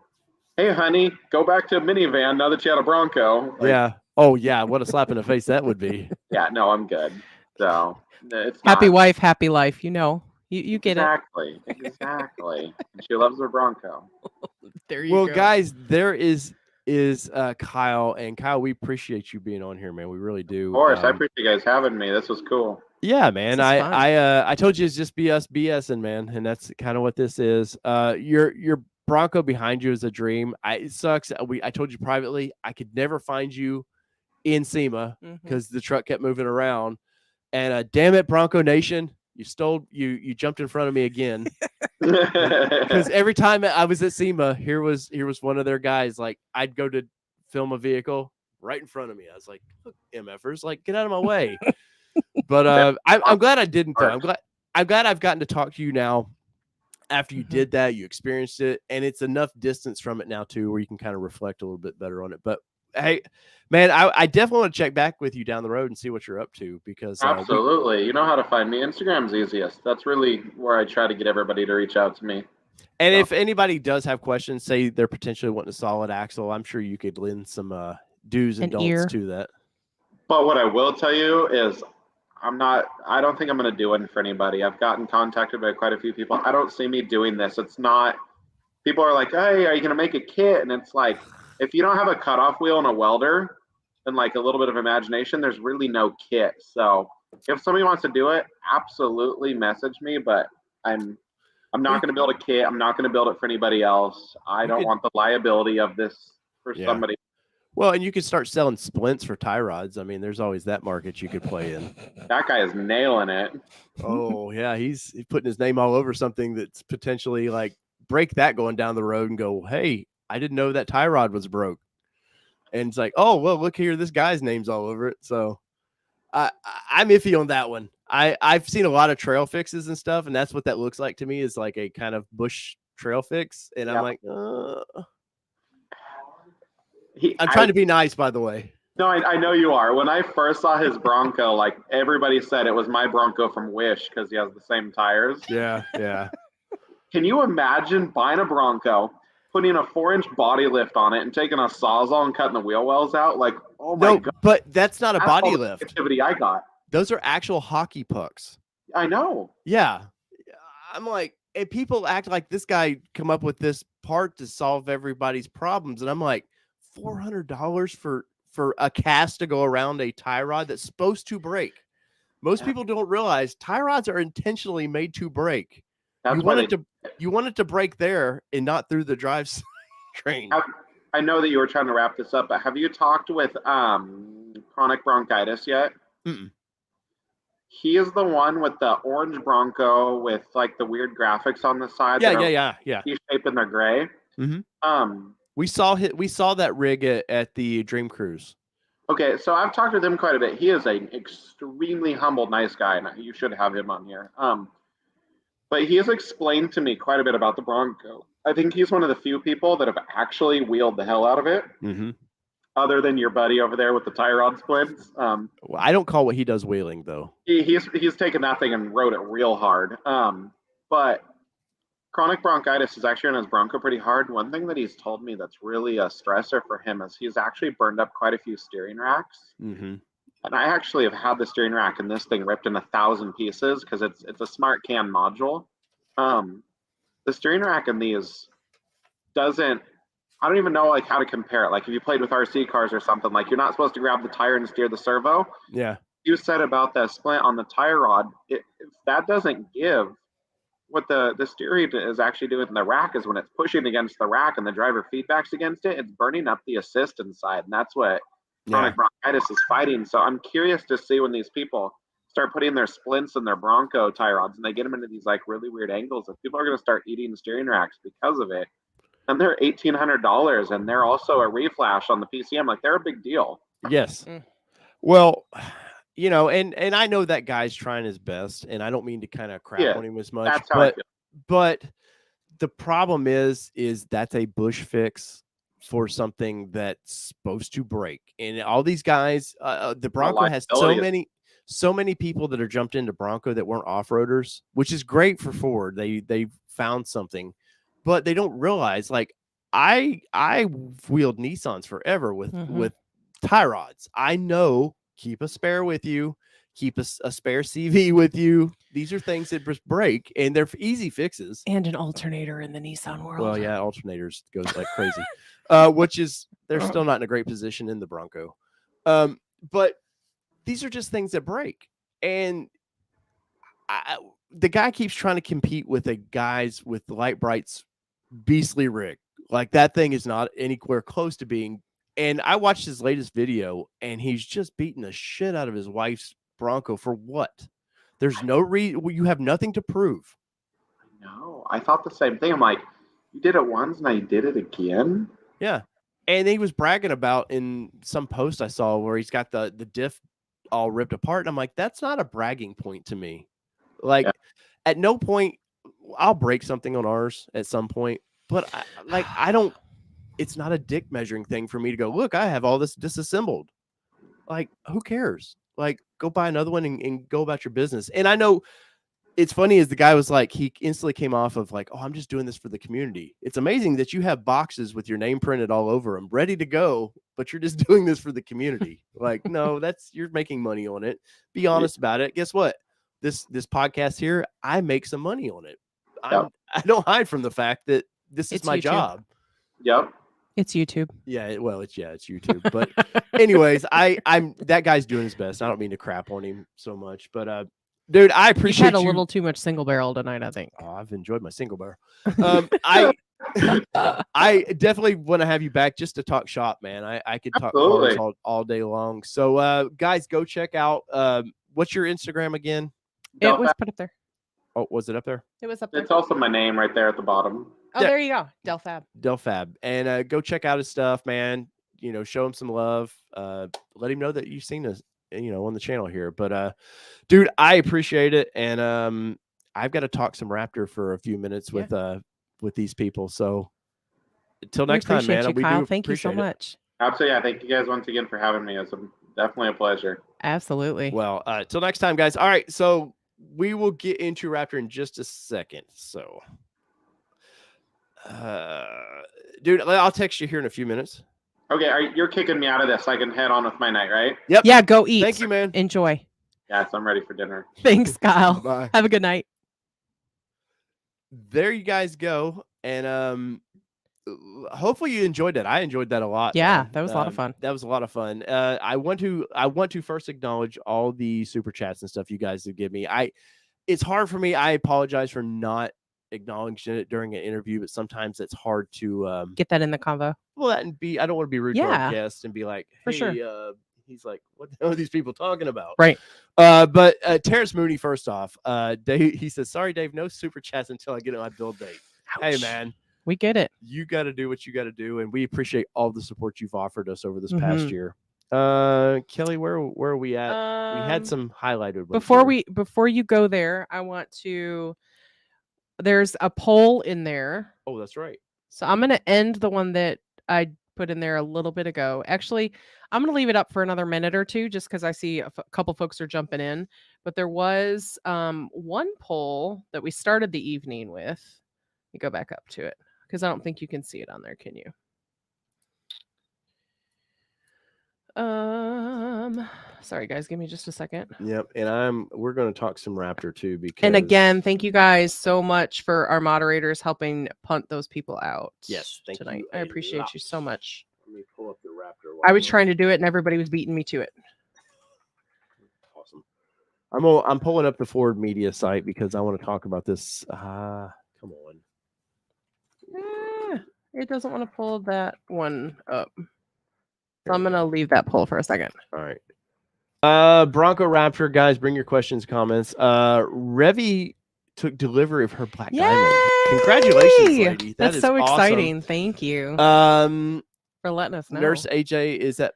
Hey, honey, go back to a minivan now that you had a Bronco.
Like, yeah. Oh, yeah. What a slap in the face that would be.
Yeah, no, I'm good. So it's
happy wife, happy life. You get
it. Exactly. And she loves her Bronco.
There you go.
Well, guys, there is Kyle, and Kyle, we appreciate you being on here, man. We really do.
Of course, I appreciate you guys having me. This was cool.
Yeah, man. I told you it's just us BSing, man, and that's kind of what this is. Your Bronco behind you is a dream. It sucks. I told you privately, I could never find you in SEMA because the truck kept moving around. And damn it, Bronco Nation, you jumped in front of me again. Because every time I was at SEMA, here was one of their guys. Like I'd go to film a vehicle right in front of me. I was like, look, MFers, like get out of my way. But I'm glad I didn't. Though. I'm glad I've gotten to talk to you now. After you did that, you experienced it, and it's enough distance from it now too, where you can kind of reflect a little bit better on it. But hey, man, I definitely want to check back with you down the road and see what you're up to because
absolutely, you know how to find me. Instagram's easiest. That's really where I try to get everybody to reach out to me.
And if anybody does have questions, say they're potentially wanting a solid axle, I'm sure you could lend some do's and don'ts to that.
But what I will tell you is I don't think I'm going to do it for anybody. I've gotten contacted by quite a few people. I don't see me doing this. It's not, people are like, hey, are you going to make a kit? And it's like, if you don't have a cutoff wheel and a welder and like a little bit of imagination, there's really no kit. So if somebody wants to do it, absolutely message me, but I'm not going to build a kit. I'm not going to build it for anybody else. I don't want the liability of this for somebody.
Well, and you could start selling splints for tie rods. I mean, there's always that market you could play in.
That guy is nailing it.
Oh, yeah. He's putting his name all over something that's potentially like break that going down the road and go, hey, I didn't know that tie rod was broke. And it's like, oh, well, look here. This guy's name's all over it. So I'm iffy on that one. I've seen a lot of trail fixes and stuff, and that's what that looks like to me is like a kind of bush trail fix. And I'm like, I'm trying to be nice, by the way.
No, I know you are. When I first saw his Bronco, like everybody said it was my Bronco from Wish because he has the same tires.
Yeah, yeah.
Can you imagine buying a Bronco, putting a 4-inch body lift on it, and taking a Sawzall and cutting the wheel wells out? Like, oh my God.
But that's not a body lift.
Activity I got.
Those are actual hockey pucks.
I know.
Yeah. I'm like, and people act like this guy come up with this part to solve everybody's problems. And I'm like, $400 for a cast to go around a tie rod that's supposed to break. Most people don't realize tie rods are intentionally made to break. You want it to break there and not through the drive train.
I know that you were trying to wrap this up, but have you talked with chronic bronchitis yet?
Mm-mm.
He is the one with the orange Bronco with like the weird graphics on the side.
Yeah.
T-shaped and they're gray.
We saw that rig at the Dream Cruise.
Okay, so I've talked with him quite a bit. He is an extremely humble, nice guy, and you should have him on here. But he has explained to me quite a bit about the Bronco. I think he's one of the few people that have actually wheeled the hell out of it. Other than your buddy over there with the tie rod splits.
Well, I don't call what he does wheeling, though.
He's taken that thing and rode it real hard. But chronic bronchitis is actually on his Bronco pretty hard. One thing that he's told me that's really a stressor for him is he's actually burned up quite a few steering racks. And I actually have had the steering rack and this thing ripped in 1,000 pieces because it's a smart cam module. The steering rack in these doesn't. I don't even know like how to compare it. Like if you played with RC cars or something, like you're not supposed to grab the tire and steer the servo.
Yeah.
You said about that splint on the tire rod. If that doesn't give, what the steering is actually doing in the rack is when it's pushing against the rack and the driver feedback's against it, it's burning up the assist inside, and that's what chronic bronchitis is fighting. So I'm curious to see when these people start putting their splints in their Bronco tire rods and they get them into these like really weird angles. If people are going to start eating steering racks because of it. And they're $1,800, and they're also a reflash on the PCM. Like they're a big deal.
Yes. Well, you know, and I know that guy's trying his best, and I don't mean to kind of crap on him as much.
That's how I feel.
But the problem is that's a bush fix for something that's supposed to break. And all these guys, the Bronco has so many people that are jumped into Bronco that weren't off-roaders, which is great for Ford. They found something. But they don't realize, like, I wheeled Nissans forever with tie rods. I know, keep a spare with you, keep a spare CV with you. These are things that just break, and they're easy fixes.
And an alternator in the Nissan world.
Well, yeah, alternators goes like crazy, which is they're still not in a great position in the Bronco. But these are just things that break, and the guy keeps trying to compete with the guys with the Light Bright's beastly rig. Like that thing is not anywhere close to being. And I watched his latest video, and he's just beating the shit out of his wife's Bronco for what? There's no reason. You have nothing to prove.
No, I thought the same thing. I'm like, you did it once, and I did it again.
Yeah, and he was bragging about in some post I saw where he's got the diff all ripped apart, and I'm like, that's not a bragging point to me. Like, at no point. I'll break something on ours at some point, but I don't, it's not a dick measuring thing for me to go, look, I have all this disassembled. Like, who cares? Like, go buy another one and go about your business. And I know it's funny as the guy was like, he instantly came off of like, oh, I'm just doing this for the community. It's amazing that you have boxes with your name printed all over them ready to go, but you're just doing this for the community. Like, no, you're making money on it. Be honest about it. Guess what? This podcast here, I make some money on it. I don't hide from the fact that this is my job.
Yep.
It's YouTube.
Yeah, well, it's YouTube. But anyways, I'm that guy's doing his best. I don't mean to crap on him so much, but dude, I appreciate
you. Had a little too much single barrel tonight, I think.
Oh, I've enjoyed my single barrel. I definitely want to have you back just to talk shop, man. I could talk cars all day long. So guys, go check out what's your Instagram again?
It was put up there.
Oh, was it up there?
It was up there.
It's also my name right there at the bottom.
Oh, there you go. DelFab.
And go check out his stuff, man. You know, show him some love. Let him know that you've seen us, you know, on the channel here. But dude, I appreciate it. And I've got to talk some Raptor for a few minutes with these people. So until next time, man.
Thank you so much.
Absolutely. Yeah, thank you guys once again for having me. It's definitely a pleasure.
Absolutely.
Well, till next time, guys. All right, so we will get into Raptor in just a second. So, dude, I'll text you here in a few minutes.
Okay, you're kicking me out of this. So I can head on with my night, right?
Yep.
Yeah, go eat.
Thank you, man.
Enjoy.
Yes, I'm ready for dinner.
Thanks, Kyle.
Bye.
Have a good night.
There you guys go. And hopefully you enjoyed that. I enjoyed that a lot.
Yeah,
man.
That was a lot of fun.
That was a lot of fun. I want to first acknowledge all the super chats and stuff you guys have given me. It's hard for me. I apologize for not acknowledging it during an interview, but sometimes it's hard to
get that in the convo.
Well, I don't want to be rude to our guests and be like, hey,
for sure.
He's like, what the hell are these people talking about?
Right.
But Terrence Mooney, first off, Dave, he says, sorry, Dave, no super chats until I get on my build date.
Ouch.
Hey, man.
We get it.
You got to do what you got to do, and we appreciate all the support you've offered us over this past year. Kelly, where are we at? We had some highlighted ones
before you go there, I want to. There's a poll in there.
Oh, that's right.
So I'm going to end the one that I put in there a little bit ago. Actually, I'm going to leave it up for another minute or two, just because I see a couple folks are jumping in. But there was one poll that we started the evening with. Let me go back up to it, because I don't think you can see it on there, can you? Sorry guys, give me just a second.
Yep, and we're going to talk some Raptor too, because.
And again, thank you guys so much for our moderators helping punt those people out.
Yes, thank
tonight.
you.
I appreciate you so much.
Let me pull up the Raptor.
I was trying to do it, and everybody was beating me to it.
Awesome. I'm pulling up the Ford Media site because I want to talk about this. Come on.
It doesn't want to pull that one up. So I'm going to leave that poll for a second.
All right. Bronco Raptor, guys, bring your questions, comments. Revy took delivery of her black diamond. Congratulations, lady.
That's so
awesome.
exciting. Thank you for letting us know.
Nurse AJ, is that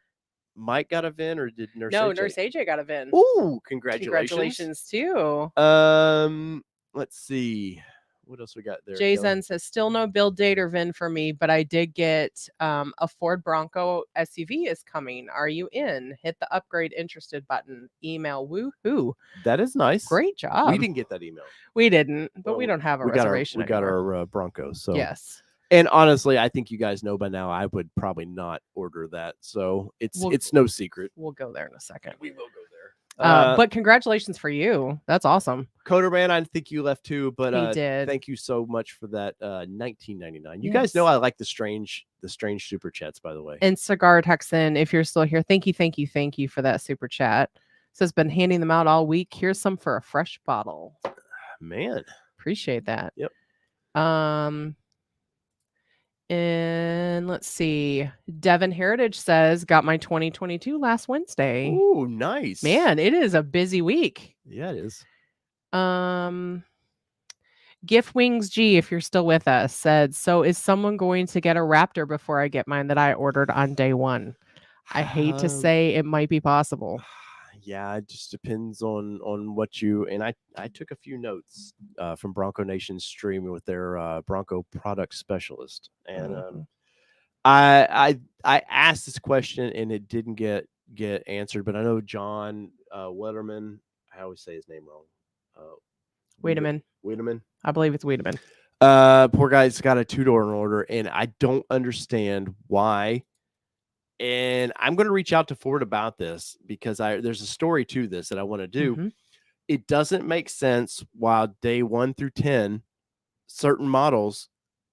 Mike got a VIN, or did Nurse AJ?
No, Nurse AJ got a VIN.
Ooh, congratulations.
Congratulations too.
Let's see. What else we got there?
Jason says, still no build date or VIN for me, but I did get a Ford Bronco SUV is coming. Are you in? Hit the upgrade interested button. Email woohoo.
That is nice.
Great job.
We didn't get that email.
We didn't, but we don't have a reservation.
We got our Broncos. So
yes.
And honestly, I think you guys know by now I would probably not order that. So it's no secret.
We'll go there in a second.
We will go there.
But congratulations for you. That's awesome.
Coderman, I think you left too, but
he did.
Thank you so much for that $19.99. You guys know I like the strange super chats, by the way.
And Cigar Texan, if you're still here, thank you for that super chat. Says been handing them out all week. Here's some for a fresh bottle.
Man,
appreciate that.
Yep.
And let's see. Devin Heritage says, got my 2022 last Wednesday.
Ooh, nice.
Man, it is a busy week.
Yeah, it is.
Gift Wings G, if you're still with us, said, so is someone going to get a Raptor before I get mine that I ordered on day one? I hate to say it might be possible.
Yeah, it just depends on what you, and I took a few notes from Bronco Nation's stream with their Bronco product specialist, and I asked this question and it didn't get answered, but I know John Wetterman, I always say his name wrong. Wiedemann. I
believe it's Wiedemann.
Poor guy's got a 2-door order, and I don't understand why. And I'm going to reach out to Ford about this because there's a story to this that I want to do. Mm-hmm. It doesn't make sense while day 1 through 10, certain models,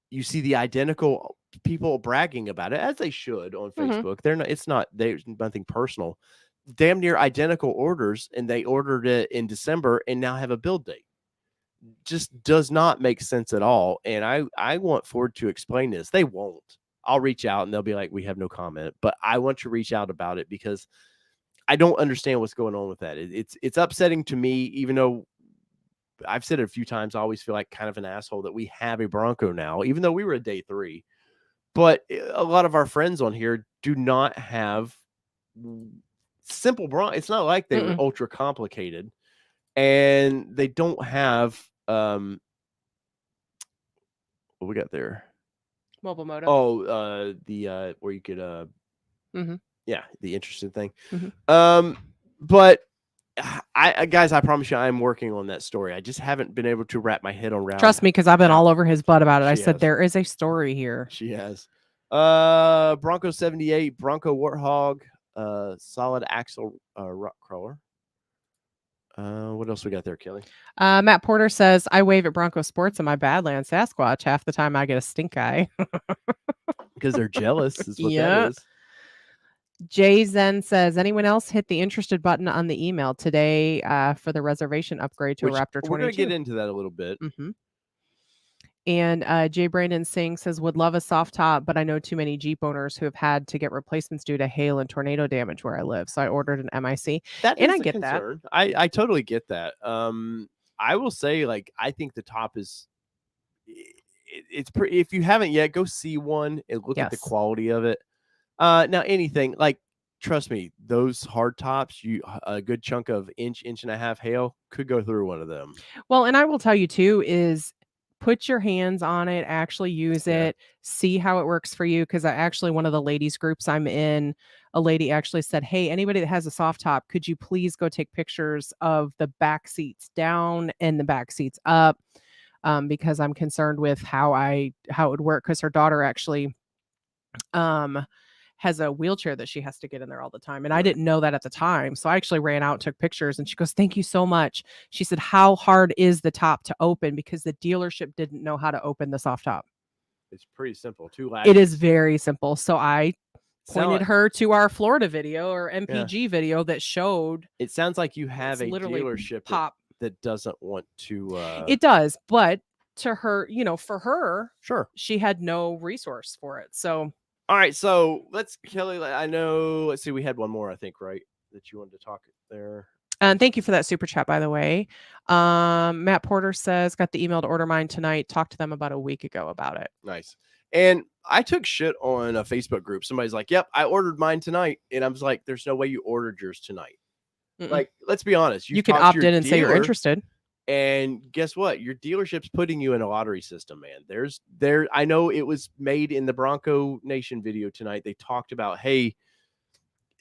you see the identical people bragging about it, as they should on Facebook. There's nothing personal. Damn near identical orders, and they ordered it in December and now have a build date. Just does not make sense at all. And I want Ford to explain this. They won't. I'll reach out and they'll be like, we have no comment, but I want to reach out about it because I don't understand what's going on with that. It's upsetting to me, even though I've said it a few times. I always feel like kind of an asshole that we have a Bronco now, even though we were at day 3, but a lot of our friends on here do not have simple Bronco. It's not like they were ultra complicated, and they don't have, what we got there?
Mobile moto.
Oh, the where you could yeah, the interesting thing. But guys, I promise you I'm working on that story. I just haven't been able to wrap my head around.
Trust me, because I've been all over his butt about it. I said there is a story here.
She has. Bronco 78, Bronco Warthog, solid axle rock crawler. What else we got there, Kelly?
Matt Porter says, I wave at Bronco Sports in my Badlands Sasquatch. Half the time I get a stink eye.
Because they're jealous is what that is.
Jay Zen says, anyone else hit the interested button on the email today for the reservation upgrade to a Raptor 22?
We're going to get into that a little bit.
And Jay Brandon Singh says, would love a soft top, but I know too many Jeep owners who have had to get replacements due to hail and tornado damage where I live. So I ordered an MIC.
That
and
is
I
a
get
concern. I totally get that. I will say, like, I think the top is it's pretty. If you haven't yet, go see one and look at the quality of it. Now anything like, trust me, those hard tops, a good chunk of inch and a half hail could go through one of them.
Well, and I will tell you too is put your hands on it, actually use it, see how it works for you. Because one of the ladies groups I'm in, a lady actually said, hey, anybody that has a soft top, could you please go take pictures of the back seats down and the back seats up? Because I'm concerned with how it would work, because her daughter actually has a wheelchair that she has to get in there all the time. And I didn't know that at the time. So I actually ran out, took pictures, and she goes, thank you so much. She said, how hard is the top to open? Because the dealership didn't know how to open the soft top.
It's pretty simple.
It is very simple. So I pointed her to our Florida video or MPG video that showed.
It sounds like you have a dealership that doesn't want to.
It does. But to her, for her,
sure,
she had no resource for it. So.
All right, so Kelly, I know, let's see, we had one more, I think, right, that you wanted to talk there.
And thank you for that super chat, by the way. Matt Porter says, got the email to order mine tonight. Talked to them about a week ago about it.
Nice. And I took shit on a Facebook group. Somebody's like, yep, I ordered mine tonight. And I was like, there's no way you ordered yours tonight. Like, let's be honest.
You can opt in and say you're interested.
And guess what? Your dealership's putting you in a lottery system, man. I know it was made in the Bronco Nation video tonight. They talked about, hey,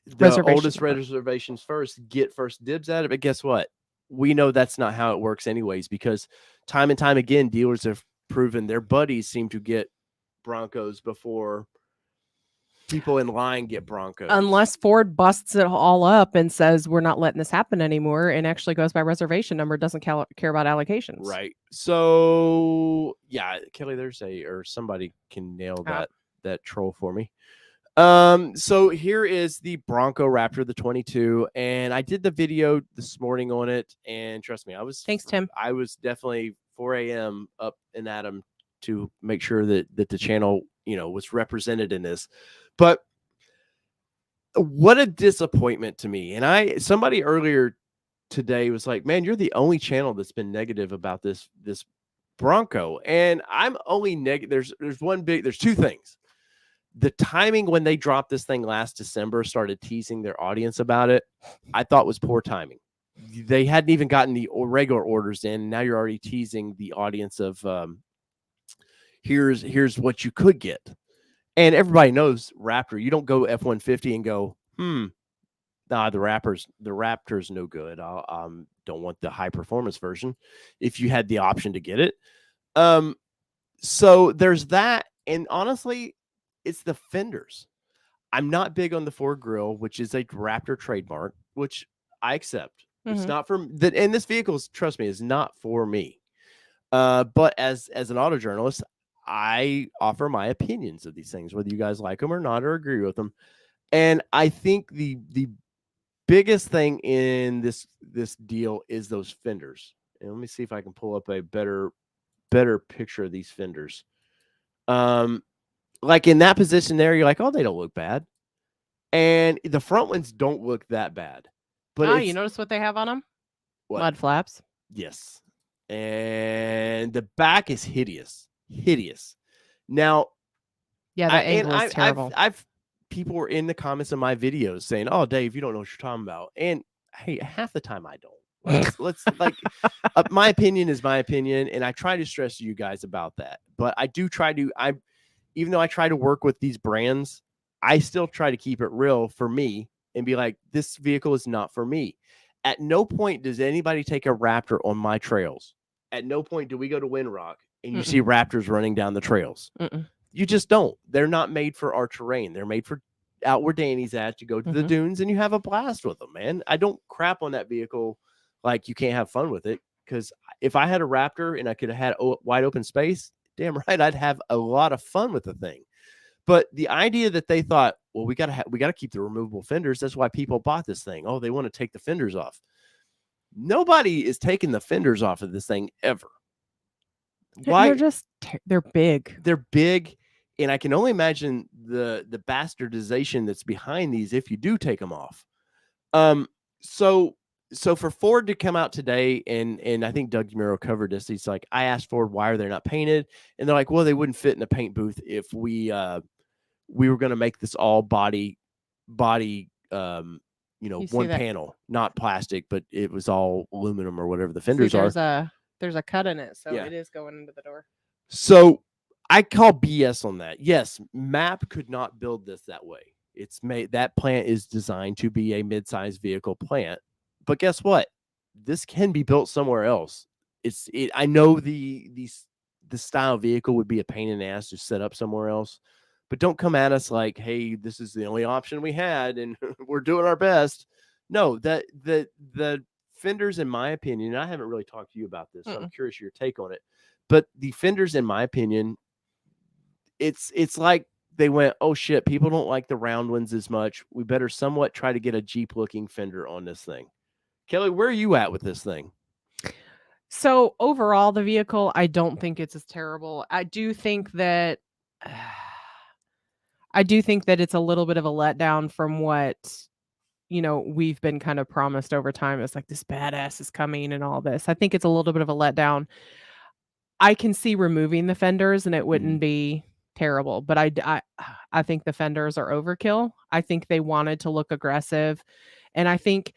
the oldest reservations first, get first dibs at it. But guess what? We know that's not how it works anyways, because time and time again, dealers have proven their buddies seem to get Broncos before people in line get Broncos.
Unless Ford busts it all up and says, we're not letting this happen anymore, and actually goes by reservation number, doesn't care about allocations.
Right. So, yeah, Kelly, somebody can nail that troll for me. So here is the Bronco Raptor, the 22, and I did the video this morning on it, and trust me,
thanks, Tim.
I was definitely 4 a.m. up and at 'em to make sure that the channel, was represented in this. But what a disappointment to me. And somebody earlier today was like, man, you're the only channel that's been negative about this Bronco. And I'm only negative. There's two things. The timing when they dropped this thing last December, started teasing their audience about it, I thought was poor timing. They hadn't even gotten the regular orders in. Now you're already teasing the audience of here's what you could get. And everybody knows Raptor. You don't go F-150 and go, nah, the Raptor's no good. I don't want the high performance version if you had the option to get it. So there's that. And honestly, it's the fenders. I'm not big on the Ford grille, which is a Raptor trademark, which I accept. It's not for that. And this vehicle, trust me, is not for me. But as an auto journalist, I offer my opinions of these things, whether you guys like them or not, or agree with them. And I think the biggest thing in this deal is those fenders. And let me see if I can pull up a better picture of these fenders. Like in that position there, you're like, oh, they don't look bad. And the front ones don't look that bad. But
you notice what they have on them?
What?
Mud flaps.
Yes. And the back is hideous. Now,
yeah, that angle is terrible.
People were in the comments of my videos saying, "Oh, Dave, you don't know what you're talking about." And hey, half the time I don't. Let's my opinion is my opinion, and I try to stress to you guys about that. But I do try to. Even though I try to work with these brands, I still try to keep it real for me and be like, this vehicle is not for me. At no point does anybody take a Raptor on my trails. At no point do we go to Windrock and you see Raptors running down the trails. You just don't. They're not made for our terrain. They're made for out where Danny's at. You go to the dunes and you have a blast with them, man. I don't crap on that vehicle like you can't have fun with it, because if I had a Raptor and I could have had wide open space, damn right, I'd have a lot of fun with the thing. But the idea that they thought, well, we gotta keep the removable fenders. That's why people bought this thing. Oh, they want to take the fenders off. Nobody is taking the fenders off of this thing ever. Why?
They're big.
They're big. And I can only imagine the bastardization that's behind these if you do take them off. So for Ford to come out today, and I think Doug DeMuro covered this. He's like, I asked Ford, why are they not painted? And they're like, well, they wouldn't fit in a paint booth if we were going to make this all body, one panel, not plastic, but it was all aluminum or whatever the fenders are.
There's a cut in it, so it is going into the door.
So I call BS on that. Yes, MAP could not build this that way. It's made, that plant is designed to be a mid-sized vehicle plant. But guess what? This can be built somewhere else. I know the style vehicle would be a pain in the ass to set up somewhere else, but don't come at us like, hey, this is the only option we had and we're doing our best. No, that the fenders, in my opinion, and I haven't really talked to you about this, so I'm curious your take on it. But the fenders, in my opinion, it's like they went, oh shit, people don't like the round ones as much. We better somewhat try to get a Jeep looking fender on this thing. Kelly, where are you at with this thing?
So overall, the vehicle, I don't think it's as terrible. I do think that it's a little bit of a letdown from what, we've been kind of promised over time. It's like this badass is coming and all this. I think it's a little bit of a letdown. I can see removing the fenders and it wouldn't be terrible, but I think the fenders are overkill. I think they wanted to look aggressive, and I think,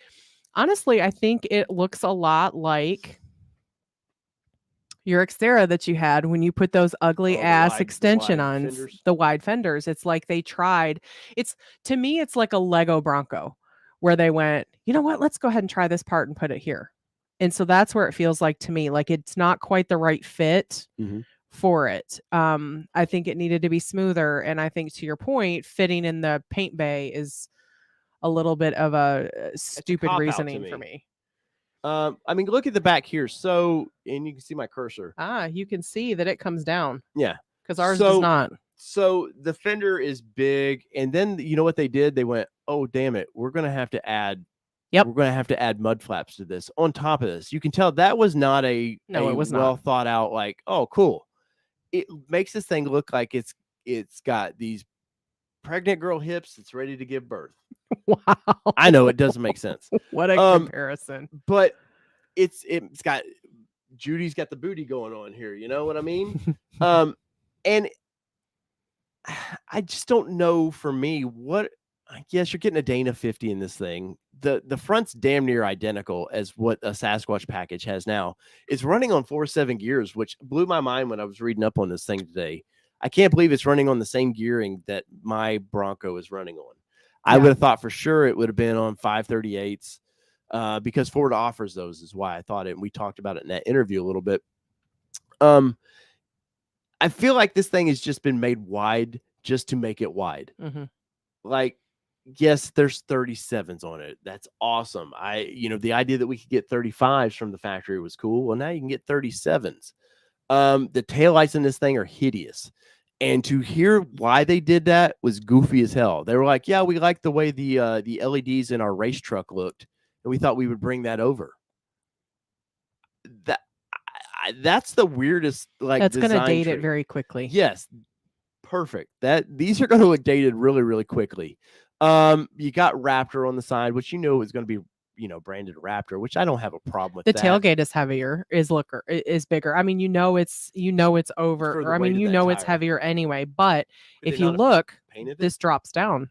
honestly, it looks a lot like your Xterra that you had when you put those ugly ass extension on the wide fenders. It's like they tried. To me, it's like a Lego Bronco where they went, you know what? Let's go ahead and try this part and put it here. And so that's where it feels like to me, like it's not quite the right fit for it. I think it needed to be smoother. And I think, to your point, fitting in the paint bay is a little bit of a stupid reasoning for me.
I mean, look at the back here. So, and you can see my cursor.
You can see that it comes down.
Yeah.
Because ours does not.
So the fender is big. And then you know what they did? They went, oh, damn it. We're going to have to add We're going to have to add mud flaps to this on top of this. You can tell that was not it was well thought out, like, oh, cool. It makes this thing look like it's got these pregnant girl hips that's ready to give birth.
Wow.
I know it doesn't make sense.
What a comparison.
But it's got, Judy's got the booty going on here. You know what I mean? And I just don't know, for me, I guess you're getting a Dana 50 in this thing. The front's damn near identical as what a Sasquatch package has now. It's running on 4.7 gears, which blew my mind when I was reading up on this thing today. I can't believe it's running on the same gearing that my Bronco is running on. I would have thought for sure it would have been on 538s because Ford offers those, is why I thought it. And we talked about it in that interview a little bit. I feel like this thing has just been made wide just to make it wide. Like, yes, there's 37s on it. That's awesome. The idea that we could get 35s from the factory was cool. Well, now you can get 37s. The taillights in this thing are hideous. And to hear why they did that was goofy as hell. They were like, yeah, we like the way the LEDs in our race truck looked, and we thought we would bring that over. That's the weirdest, like,
that's going to date it very quickly.
Yes. Perfect. These are going to look dated really, really quickly. You got Raptor on the side, which is going to be, branded Raptor, which I don't have a problem with.
The tailgate is heavier, is bigger. I mean, it's over, or I mean, it's heavier anyway. But if you look, this drops down.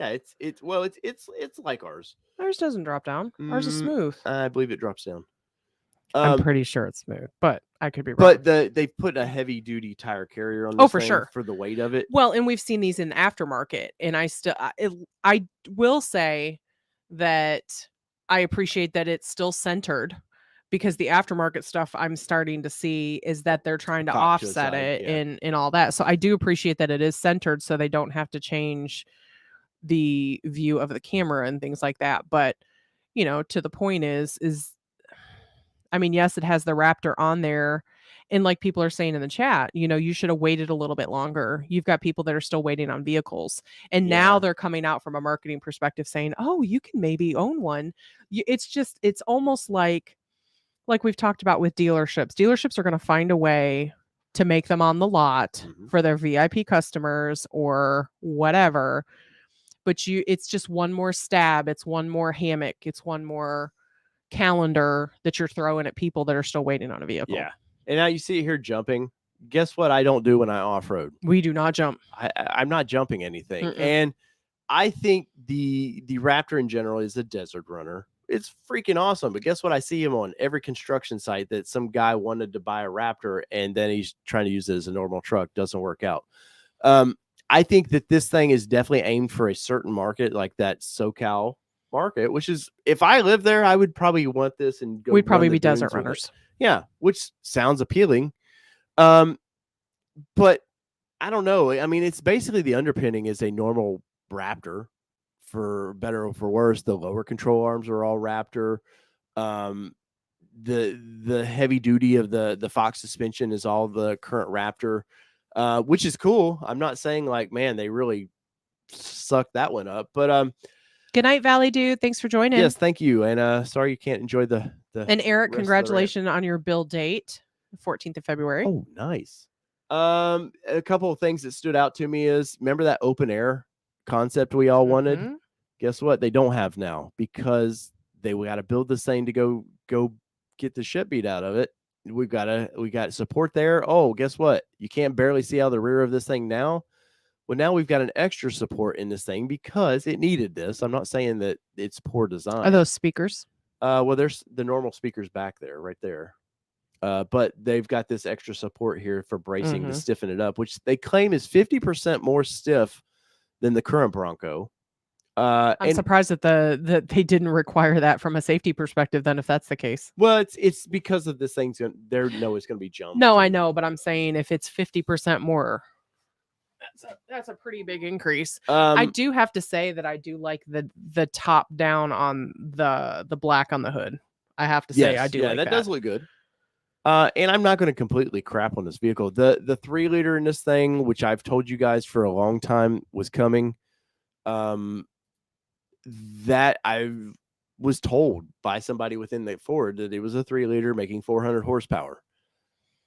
Yeah, it's like ours.
Ours doesn't drop down. Ours is smooth.
I believe it drops down.
I'm pretty sure it's smooth, but I could be wrong.
But they put a heavy duty tire carrier on this
for sure,
for the weight of it.
Well, and we've seen these in the aftermarket, and I will say that I appreciate that it's still centered, because the aftermarket stuff I'm starting to see is that they're trying to offset it in all that. So I do appreciate that it is centered, so they don't have to change the view of the camera and things like that. But to the point is I mean, yes, it has the Raptor on there. And like people are saying in the chat, you should have waited a little bit longer. You've got people that are still waiting on vehicles. And now they're coming out from a marketing perspective saying, oh, you can maybe own one. It's almost like like we've talked about with dealerships are going to find a way to make them on the lot for their VIP customers or whatever. But it's just one more stab. It's one more hammock. It's one more calendar that you're throwing at people that are still waiting on a vehicle.
Yeah. And now you see it here jumping. Guess what I don't do when I off-road?
We do not jump.
I'm not jumping anything. And I think the Raptor in general is a desert runner. It's freaking awesome. But guess what? I see him on every construction site that some guy wanted to buy a Raptor and then he's trying to use it as a normal truck. Doesn't work out. I think that this thing is definitely aimed for a certain market, like that SoCal market, which is, if I lived there, I would probably want this and go.
We'd probably be desert runners.
Yeah, which sounds appealing. But I don't know. I mean, it's basically the underpinning is a normal Raptor, for better or for worse. The lower control arms are all Raptor. The heavy duty of the Fox suspension is all the current Raptor, which is cool. I'm not saying like, man, they really sucked that one up, but
Good night, Valley Dude. Thanks for joining.
Yes, thank you. And sorry you can't enjoy the
and Eric, congratulations on your build date, the 14th of February.
Oh, nice. A couple of things that stood out to me is, remember that open air concept we all wanted? Guess what? They don't have now, because they got to build this thing to go get the shit beat out of it. We got support there. Oh, guess what? You can't barely see out the rear of this thing now. Well, now we've got an extra support in this thing because it needed this. I'm not saying that it's poor design.
Are those speakers?
Well, there's the normal speakers back there, right there. But they've got this extra support here for bracing to stiffen it up, which they claim is 50% more stiff than the current Bronco.
I'm surprised that they didn't require that from a safety perspective then, if that's the case.
Well, it's because of this thing's it's going to be jumped.
No, I know, but I'm saying if it's 50% more, that's a pretty big increase. I do have to say that I do like the top down on the black on the hood. I have to say, yes, I do. Yeah, like that
does look good. And I'm not going to completely crap on this vehicle. The 3-liter in this thing, which I've told you guys for a long time was coming, that I was told by somebody within the Ford that it was a 3-liter making 400 horsepower.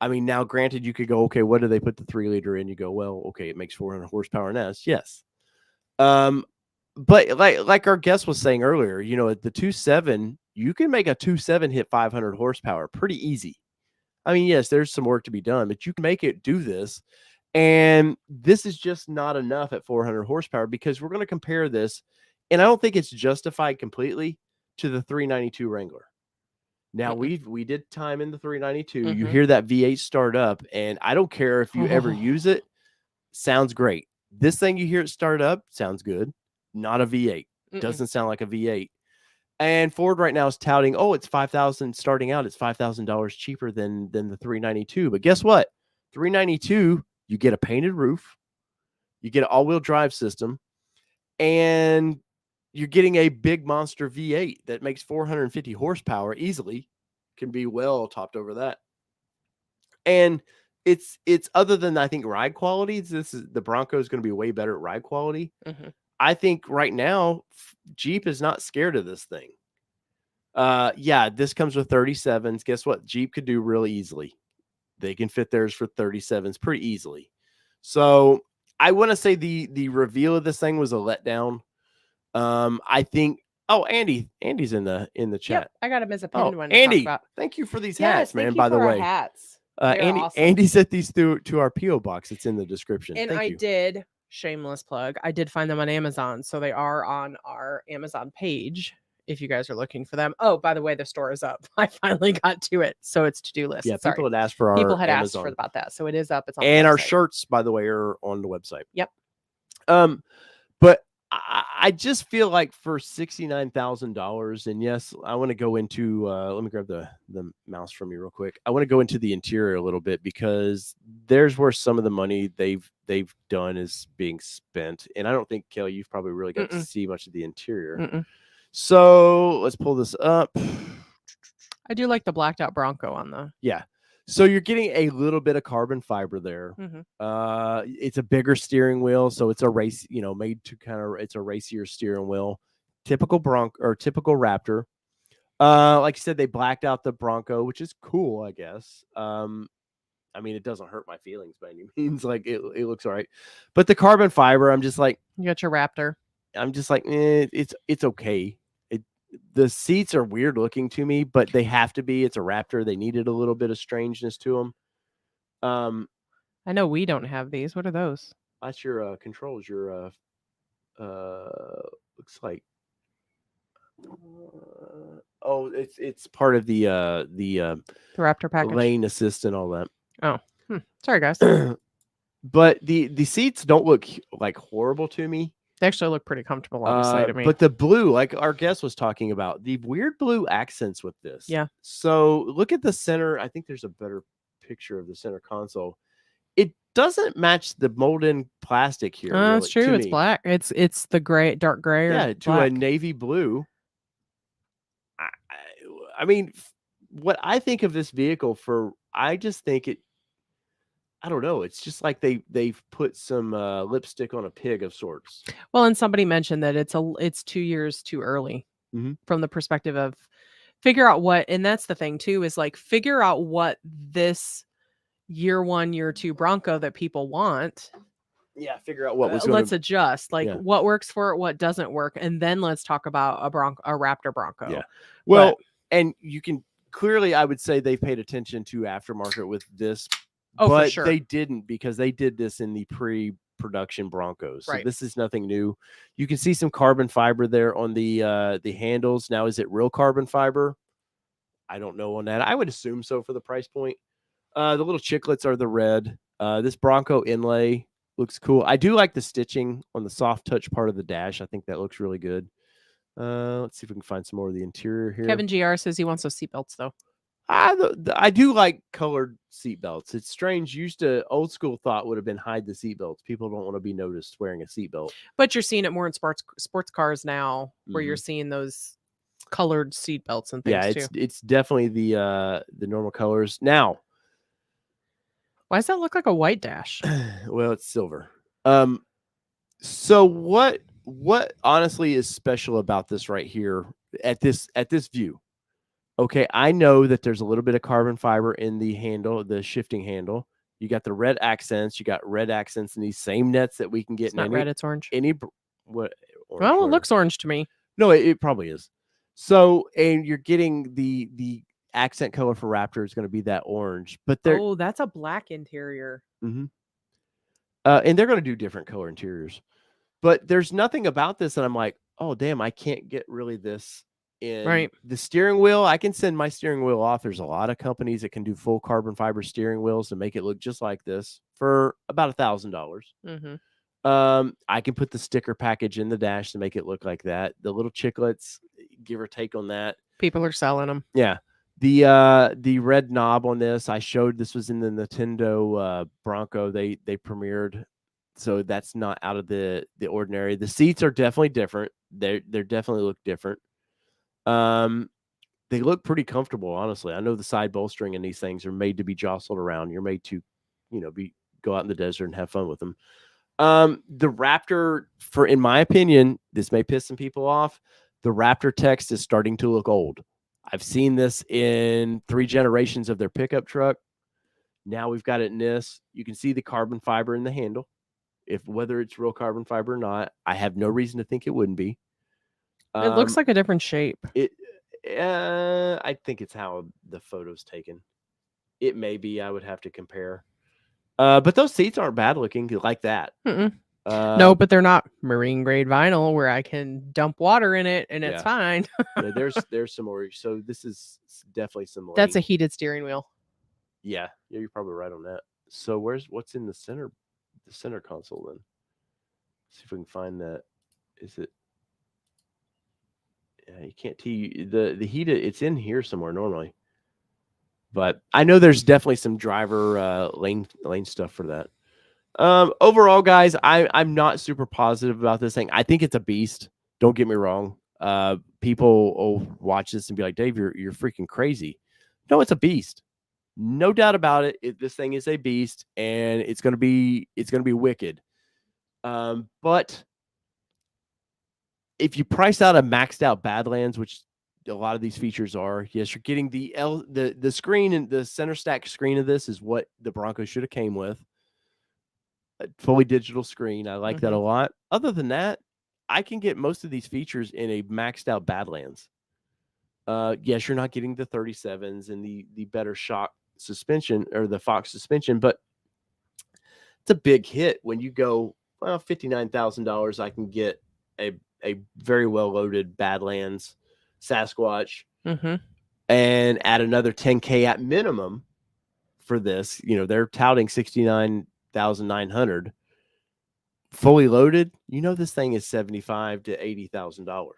I mean, now granted, you could go, okay, what do they put the 3-liter in? You go, well, okay, it makes 400 horsepower now. Yes. But like our guest was saying earlier, you know, at the 2.7, you can make a 2.7 hit 500 horsepower pretty easy. I mean, yes, there's some work to be done, but you can make it do this. And this is just not enough at 400 horsepower, because we're going to compare this, and I don't think it's justified completely, to the 392 Wrangler. Now, we did time in the 392. You hear that V8 start up, and I don't care if you ever use it. Sounds great. This thing, you hear it start up, sounds good. Not a V8. Doesn't sound like a V8. And Ford right now is touting, oh, it's $5,000 starting out. It's $5,000 cheaper than the 392. But guess what? 392, you get a painted roof, you get an all-wheel drive system, and you're getting a big monster V8 that makes 450 horsepower easily. Can be well topped over that. And it's other than, I think, ride quality, the Bronco is going to be way better at ride quality. I think right now Jeep is not scared of this thing. Yeah, this comes with 37s. Guess what? Jeep could do really easily. They can fit theirs for 37s pretty easily. So I want to say the reveal of this thing was a letdown. I think. Oh, Andy's in the chat.
Yep, I got him as a pinned one.
Andy, thank you for these hats, man. By the way,
hats.
Awesome. Andy sent these to our PO box. It's in the description.
And I did, shameless plug, I did find them on Amazon, so they are on our Amazon page if you guys are looking for them. Oh, by the way, the store is up. I finally got to it, so it's to-do list.
Yeah, people had asked for our Amazon.
Asked for about that, so it is up. It's on
and our shirts, by the way, are on the website.
Yep.
But I just feel like for $69,000, and yes, I want to go into. Let me grab the mouse from you real quick. I want to go into the interior a little bit, because there's where some of the money they've done is being spent, and I don't think, Kelly, you've probably really got to see much of the interior. So let's pull this up.
I do like the blacked out Bronco on the.
Yeah. So you're getting a little bit of carbon fiber there. It's a bigger steering wheel, so it's a race, made to it's a racier steering wheel. Typical Bronco or typical Raptor. Like you said, they blacked out the Bronco, which is cool, I guess. I mean, it doesn't hurt my feelings by any means. Like it looks all right, but the carbon fiber, I'm just like,
you got your Raptor.
I'm just like, it's okay. The seats are weird looking to me, but they have to be. It's a Raptor. They needed a little bit of strangeness to them.
I know we don't have these. What are those?
That's your controls. Your looks like. Oh, it's part of the
Raptor package,
lane assist and all that.
Oh, sorry guys.
But the seats don't look like horrible to me.
They actually look pretty comfortable, honestly, to me.
But the blue, like our guest was talking about, the weird blue accents with this.
Yeah.
So look at the center. I think there's a better picture of the center console. It doesn't match the molded plastic here.
That's true. It's black. It's the gray, dark gray. Or
to a navy blue. I mean, what I think of this vehicle I just think it. I don't know. It's just like they've put some lipstick on a pig of sorts.
Well, and somebody mentioned that it's 2 years too early from the perspective of figure out what, and that's the thing too, is like figure out what this year 1, year 2 Bronco that people want.
Yeah, figure out what was.
Let's adjust, like what works for it, what doesn't work, and then let's talk about a Raptor Bronco.
Yeah. Well, and you can clearly, I would say they've paid attention to aftermarket with this.
Oh,
but
for sure.
They didn't, because they did this in the pre-production Broncos. So this is nothing new. You can see some carbon fiber there on the handles. Now, is it real carbon fiber? I don't know on that. I would assume so for the price point. The little chiclets are the red. This Bronco inlay looks cool. I do like the stitching on the soft touch part of the dash. I think that looks really good. Let's see if we can find some more of the interior here.
Kevin GR says he wants those seatbelts though.
I do like colored seatbelts. It's strange. Old school thought would have been hide the seatbelts. People don't want to be noticed wearing a seatbelt.
But you're seeing it more in sports cars now, where you're seeing those colored seatbelts and things too.
Yeah, it's definitely the normal colors. Now,
why does that look like a white dash?
Well, it's silver. So what honestly is special about this right here at this view? Okay, I know that there's a little bit of carbon fiber in the handle, the shifting handle. You got the red accents. You got red accents in these same nets that we can get.
It's not red, it's orange.
What?
Well, it looks orange to me.
No, it probably is. So, and you're getting the accent color for Raptor is going to be that orange. But
that's a black interior.
Mm-hmm. And they're going to do different color interiors. But there's nothing about this that I'm like, oh, damn, I can't get really this. In the steering wheel, I can send my steering wheel off. There's a lot of companies that can do full carbon fiber steering wheels to make it look just like this for about $1,000. I can put the sticker package in the dash to make it look like that. The little chiclets, give or take on that.
People are selling them.
Yeah. The red knob on this, I showed this was in the Nintendo Bronco. They premiered, so that's not out of the ordinary. The seats are definitely different. They definitely look different. They look pretty comfortable, honestly. I know the side bolstering in these things are made to be jostled around. You're made to, go out in the desert and have fun with them. The Raptor, in my opinion, this may piss some people off. The Raptor text is starting to look old. I've seen this in 3 generations of their pickup truck. Now we've got it in this. You can see the carbon fiber in the handle. Whether it's real carbon fiber or not, I have no reason to think it wouldn't be.
It looks like a different shape.
I think it's how the photo's taken. It may be. I would have to compare. But those seats aren't bad looking like that.
No, but they're not marine grade vinyl where I can dump water in it and it's fine.
Yeah, there's some more. So this is definitely some.
That's a heated steering wheel.
Yeah, you're probably right on that. So what's in the center console then? See if we can find that. Is it? You can't see the heated. It's in here somewhere normally, but I know there's definitely some driver lane stuff for that. Overall, guys, I'm not super positive about this thing. I think it's a beast. Don't get me wrong. People will watch this and be like, Dave, you're freaking crazy. No, it's a beast. No doubt about it. This thing is a beast, and it's gonna be wicked. But if you price out a maxed out Badlands, which a lot of these features are. Yes, you're getting the screen, and the center stack screen of this is what the Bronco should have came with. A fully digital screen. I like that a lot. Other than that, I can get most of these features in a maxed out Badlands. Yes, you're not getting the 37s and the better shock suspension or the Fox suspension, but it's a big hit when you go, well, $59,000. I can get a very well loaded Badlands Sasquatch and add another 10K at minimum for this. You know, they're touting 69,900 fully loaded. You know, this thing is $75,000 to $80,000.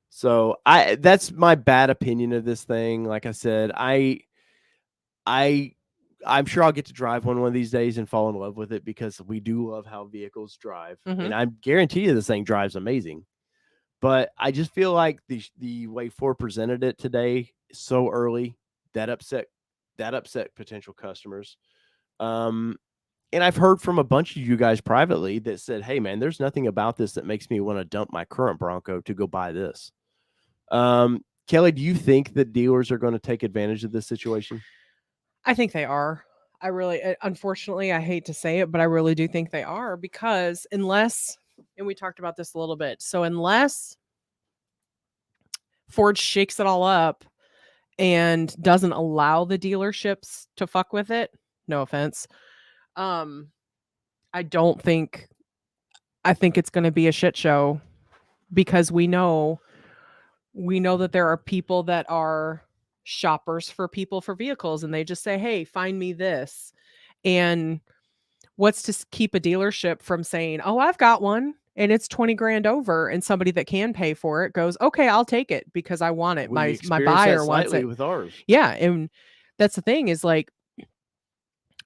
So that's my bad opinion of this thing. Like I said, I'm sure I'll get to drive one of these days and fall in love with it, because we do love how vehicles drive, and I guarantee you this thing drives amazing. But I just feel like the way Ford presented it today so early, that upset potential customers. And I've heard from a bunch of you guys privately that said, "Hey, man, there's nothing about this that makes me want to dump my current Bronco to go buy this." Kelly, do you think that dealers are going to take advantage of this situation?
I think they are. I really, unfortunately, I hate to say it, but I really do think they are, because unless, and we talked about this a little bit, so unless Ford shakes it all up and doesn't allow the dealerships to fuck with it, no offense, I think it's going to be a shit show, because we know that there are people that are shoppers for vehicles, and they just say, "Hey, find me this." And what's to keep a dealership from saying, "Oh, I've got one and it's 20 grand over," and somebody that can pay for it goes, "Okay, I'll take it because I want it. My buyer wants it."
With ours.
Yeah, and that's the thing is, like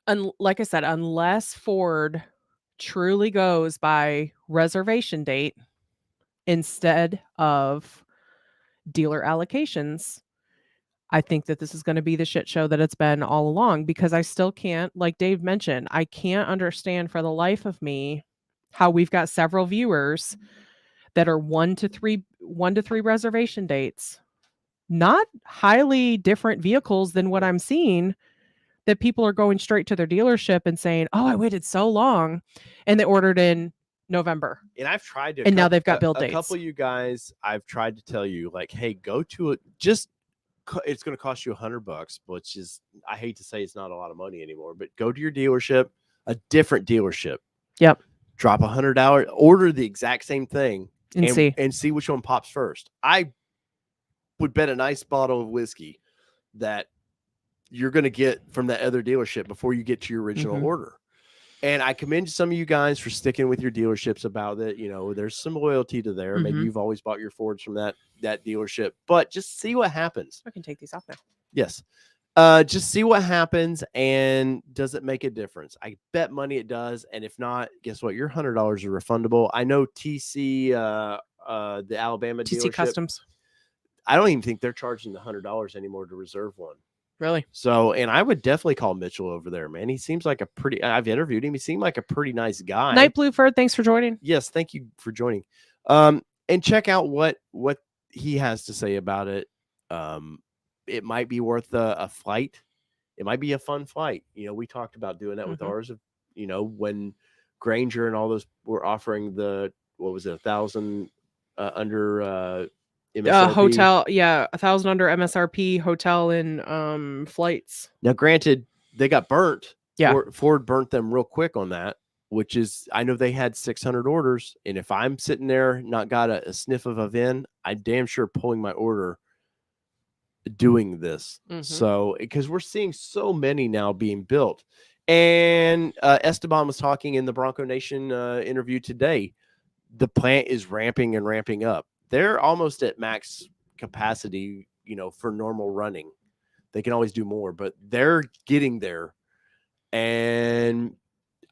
I said, unless Ford truly goes by reservation date instead of dealer allocations, I think that this is going to be the shit show that it's been all along, because I still can't, like Dave mentioned, I can't understand for the life of me how we've got several viewers that are 1 to 3 reservation dates, not highly different vehicles than what I'm seeing, that people are going straight to their dealership and saying, "Oh, I waited so long," and they ordered in November.
And I've tried to,
and now they've got build dates.
A couple of you guys, I've tried to tell you, like, hey, go to it. Just, it's going to cost you $100, which is, I hate to say it's not a lot of money anymore, but go to your dealership, a different dealership.
Yep.
Drop $100, order the exact same thing,
and
see which one pops first. I would bet a nice bottle of whiskey that you're going to get from that other dealership before you get to your original order. And I commend some of you guys for sticking with your dealerships about it. You know, there's some loyalty to there. Maybe you've always bought your Fords from that dealership, but just see what happens.
I can take these off now.
Yes. Just see what happens, and does it make a difference? I bet money it does. And if not, guess what? Your $100 are refundable. I know TC, the Alabama
TC
dealership,
Customs,
I don't even think they're charging the $100 anymore to reserve one.
Really?
So, and I would definitely call Mitchell over there, man. He seems like I've interviewed him. He seemed like a pretty nice guy.
Night Blueford, thanks for joining.
Yes, thank you for joining. And check out what he has to say about it. It might be worth a flight. It might be a fun flight. You know, we talked about doing that with ours. You know, when Granger and all those were offering the, what was it, 1,000 under MSRP.
Hotel, 1,000 under MSRP hotel and flights.
Now, granted, they got burnt.
Yeah,
Ford burnt them real quick on that, which is, I know they had 600 orders, and if I'm sitting there not got a sniff of a VIN, I'm damn sure pulling my order doing this. So, because we're seeing so many now being built, and Esteban was talking in the Bronco Nation interview today. The plant is ramping and ramping up. They're almost at max capacity, you know, for normal running. They can always do more, but they're getting there. And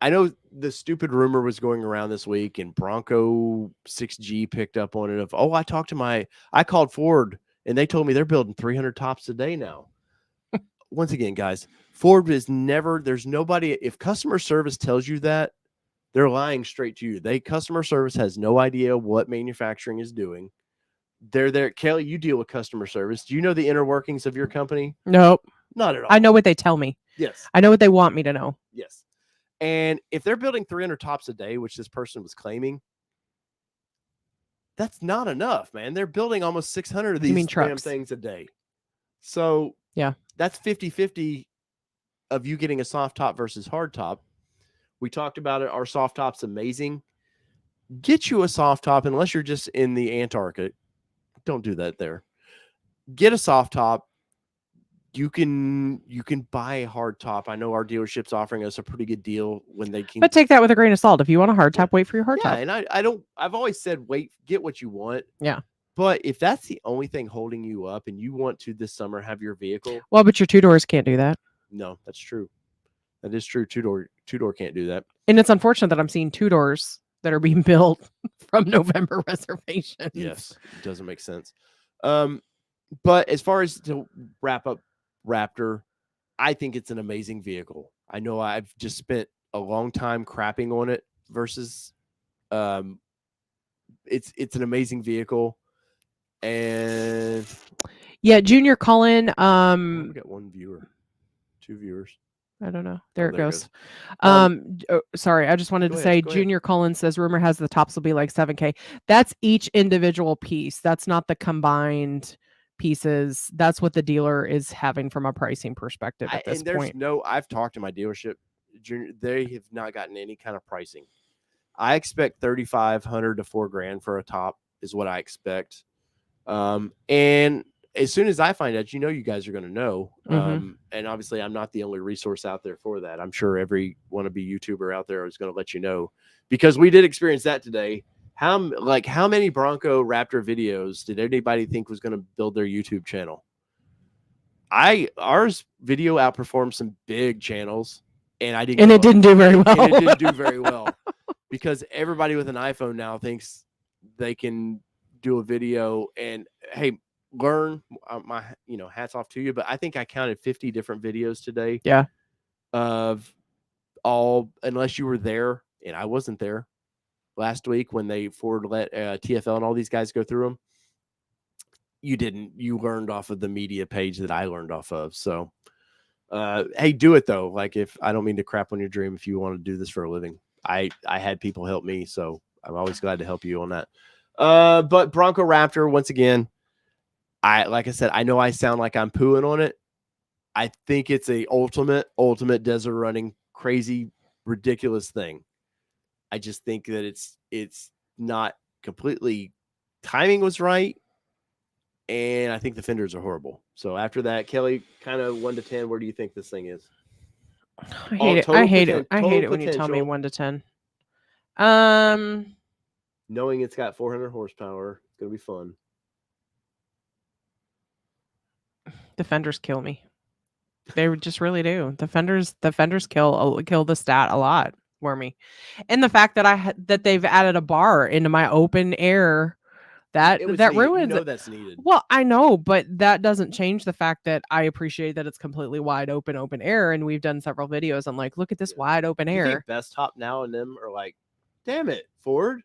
I know the stupid rumor was going around this week, and Bronco 6G picked up on it of, oh, I called Ford and they told me they're building 300 tops a day now. Once again, guys, Ford is never, there's nobody, if customer service tells you that, they're lying straight to you. Customer service has no idea what manufacturing is doing. They're there. Kelly, you deal with customer service. Do you know the inner workings of your company?
Nope.
Not at all.
I know what they tell me.
Yes.
I know what they want me to know.
Yes. And if they're building 300 tops a day, which this person was claiming, that's not enough, man. They're building almost 600 of these damn things a day. So
yeah,
that's 50-50 of you getting a soft top versus hard top. We talked about it. Our soft top's amazing. Get you a soft top, unless you're just in the Antarctic. Don't do that there. Get a soft top. You can buy a hard top. I know our dealership's offering us a pretty good deal when they can.
But take that with a grain of salt. If you want a hard top, wait for your hard top.
And I've always said, get what you want.
Yeah.
But if that's the only thing holding you up and you want to this summer have your vehicle.
Well, but your 2-doors can't do that.
No, that's true. That is true. Two-door can't do that.
And it's unfortunate that I'm seeing 2-doors that are being built from November reservations.
Yes, it doesn't make sense. But as far as to wrap up Raptor, I think it's an amazing vehicle. I know I've just spent a long time crapping on it versus it's an amazing vehicle. And
yeah, Junior Cullen,
we got 1 viewer, 2 viewers.
I don't know. There it goes. Sorry, I just wanted to say Junior Cullen says rumor has the tops will be like 7K. That's each individual piece. That's not the combined pieces. That's what the dealer is having from a pricing perspective at this point.
I've talked to my dealership. They have not gotten any kind of pricing. I expect $3,500 to $4,000 for a top is what I expect. And as soon as I find out, you guys are going to know. And obviously I'm not the only resource out there for that. I'm sure every wannabe YouTuber out there is going to let you know, because we did experience that today. How many Bronco Raptor videos did anybody think was going to build their YouTube channel? Ours video outperformed some big channels, and it didn't do very well. And it didn't do very well because everybody with an iPhone now thinks they can do a video. And hey, learn my hats off to you, but I think I counted 50 different videos today.
Yeah.
Of all, unless you were there, and I wasn't there last week when Ford let TFL and all these guys go through them. You learned off of the media page that I learned off of. So hey, do it though. Like, if I don't mean to crap on your dream, if you want to do this for a living, I had people help me, so I'm always glad to help you on that. But Bronco Raptor, once again, like I said, I know I sound like I'm pooing on it. I think it's a ultimate desert running, crazy, ridiculous thing. I just think that it's not completely, timing was right, and I think the fenders are horrible. So after that, Kelly, kind of 1 to 10, where do you think this thing is?
I hate it. I hate it when you tell me 1 to 10.
Knowing it's got 400 horsepower, it's gonna be fun.
The fenders kill me. They just really do. The fenders kill the stat a lot for me. And the fact that they've added a bar into my open air, that ruins it.
That's needed.
Well, I know, but that doesn't change the fact that I appreciate that it's completely wide open air, and we've done several videos. I'm like, look at this wide open air.
You think Best Top now and them are like, damn it, Ford,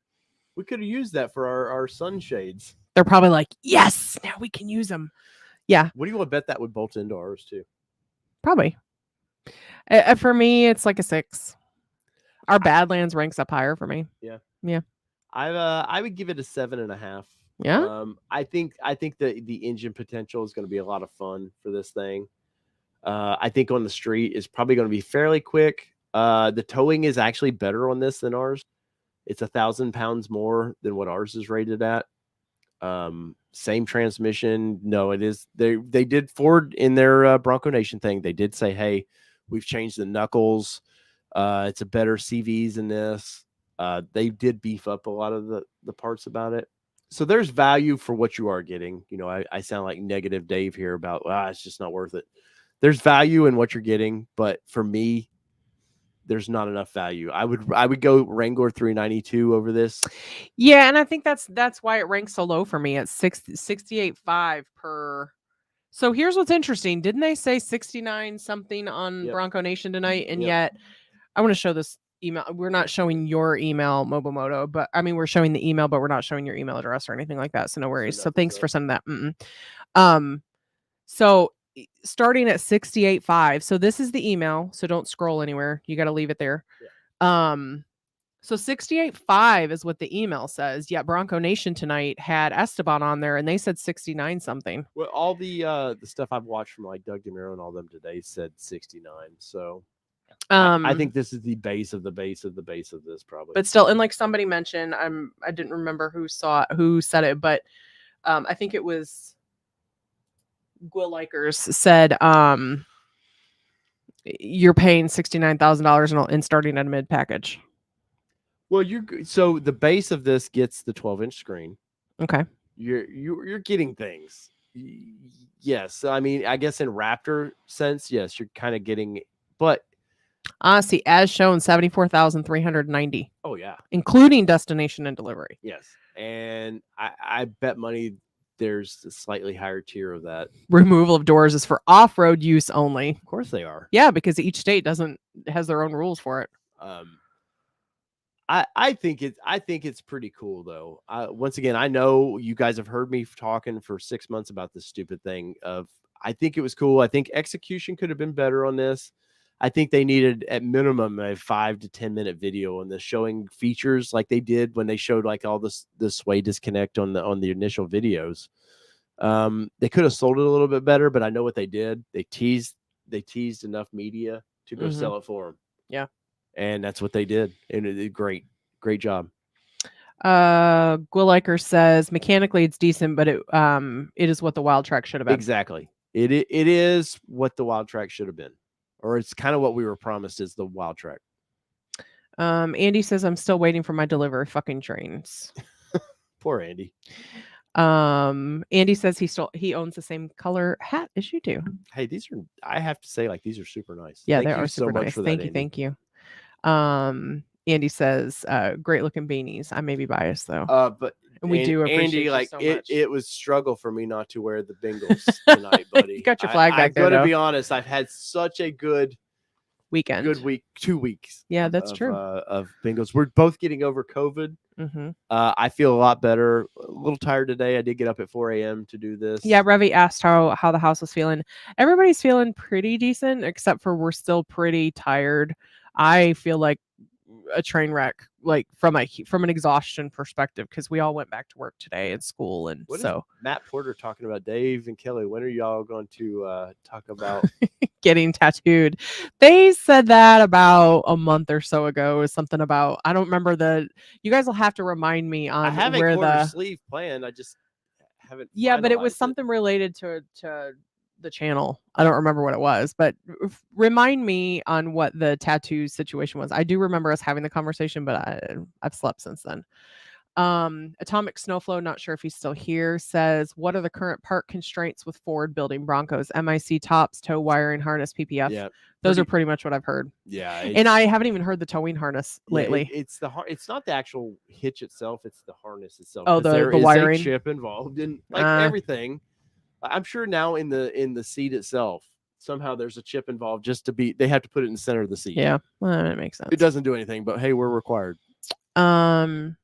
we could have used that for our sunshades.
They're probably like, yes, now we can use them. Yeah.
What do you want to bet that would bolt into ours too?
Probably. For me, it's like a 6. Our Badlands ranks up higher for me.
Yeah.
Yeah.
I would give it a 7.5.
Yeah.
I think the engine potential is going to be a lot of fun for this thing. I think on the street is probably going to be fairly quick. The towing is actually better on this than ours. It's 1,000 pounds more than what ours is rated at. Same transmission. No, it is. They did Ford in their Bronco Nation thing. They did say, hey, we've changed the knuckles. It's a better CVs in this. They did beef up a lot of the parts about it. So there's value for what you are getting. I sound like negative Dave here about, it's just not worth it. There's value in what you're getting, but for me, there's not enough value. I would go Wrangler 392 over this.
Yeah, and I think that's why it ranks so low for me at 68.5 per. So here's what's interesting. Didn't they say 69 something on Bronco Nation tonight? And yet I want to show this email. We're not showing your email, Mobomoto, but I mean, we're showing the email, but we're not showing your email address or anything like that. So no worries. So thanks for sending that. So starting at 68.5. So this is the email. So don't scroll anywhere. You got to leave it there. Yeah. So 68.5 is what the email says. Yet Bronco Nation tonight had Esteban on there, and they said 69 something.
Well, all the stuff I've watched from like Doug DeMiro and all them today said 69. So I think this is the base of the base of the base of this probably.
But still, and like somebody mentioned, I didn't remember who said it, but I think it was Will Likers said you're paying $69,000 and starting at a mid package.
Well, so the base of this gets the 12-inch screen.
Okay.
You're getting things. Yes, I mean, I guess in Raptor sense, yes, you're kind of getting, but
honestly, as shown, 74,390.
Oh yeah,
including destination and delivery.
Yes, and I bet money there's a slightly higher tier of that.
Removal of doors is for off-road use only.
Of course they are.
Yeah, because each state has their own rules for it.
I think it's pretty cool though. Once again, I know you guys have heard me talking for 6 months about this stupid thing of. I think it was cool. I think execution could have been better on this. I think they needed at minimum a 5 to 10 minute video on this showing features like they did when they showed like all the sway disconnect on the initial videos. They could have sold it a little bit better, but I know what they did. They teased enough media to go sell it for them.
Yeah.
And that's what they did. And it did great job.
Gwilliker says mechanically it's decent, but it is what the Wild Track should have been.
Exactly. It is what the Wild Track should have been. Or it's kind of what we were promised is the Wild Track.
Andy says I'm still waiting for my delivery fucking trains.
Poor Andy.
Andy says he owns the same color hat as you do.
Hey, I have to say, like, these are super nice.
Yeah, they are super nice. Thank you. Andy says, great looking beanies. I may be biased though.
But
we do appreciate
Andy, like
so much.
It was struggle for me not to wear the Bengals tonight, buddy.
You got your flag back there.
I'm gonna be honest. I've had such a good
weekend.
Good week, 2 weeks.
Yeah, that's true.
Of Bengals. We're both getting over COVID.
Mm-hmm.
I feel a lot better. A little tired today. I did get up at 4 a.m. to do this.
Yeah, Revy asked how the house was feeling. Everybody's feeling pretty decent, except for we're still pretty tired. I feel like a train wreck, like from an exhaustion perspective, because we all went back to work today at school, and
what
so
is Matt Porter talking about Dave and Kelly. When are y'all going to talk about
getting tattooed? They said that about a month or so ago. Something about, I don't remember you guys will have to remind me on.
I have
where
a quarter sleeve planned. I just haven't.
Yeah, but it was something related to the channel. I don't remember what it was, but remind me on what the tattoo situation was. I do remember us having the conversation, but I've slept since then. Atomic Snowflow, not sure if he's still here, says, what are the current part constraints with Ford building Broncos? MIC tops, tow wiring harness, PPF.
Yeah,
those are pretty much what I've heard.
Yeah,
and I haven't even heard the towing harness lately.
It's not the actual hitch itself; it's the harness itself.
Oh, the wiring
a chip involved in like everything. I'm sure now in the seat itself, somehow there's a chip involved just to be. They have to put it in the center of the seat.
Yeah, well, that makes sense.
It doesn't do anything, but hey, we're required.
00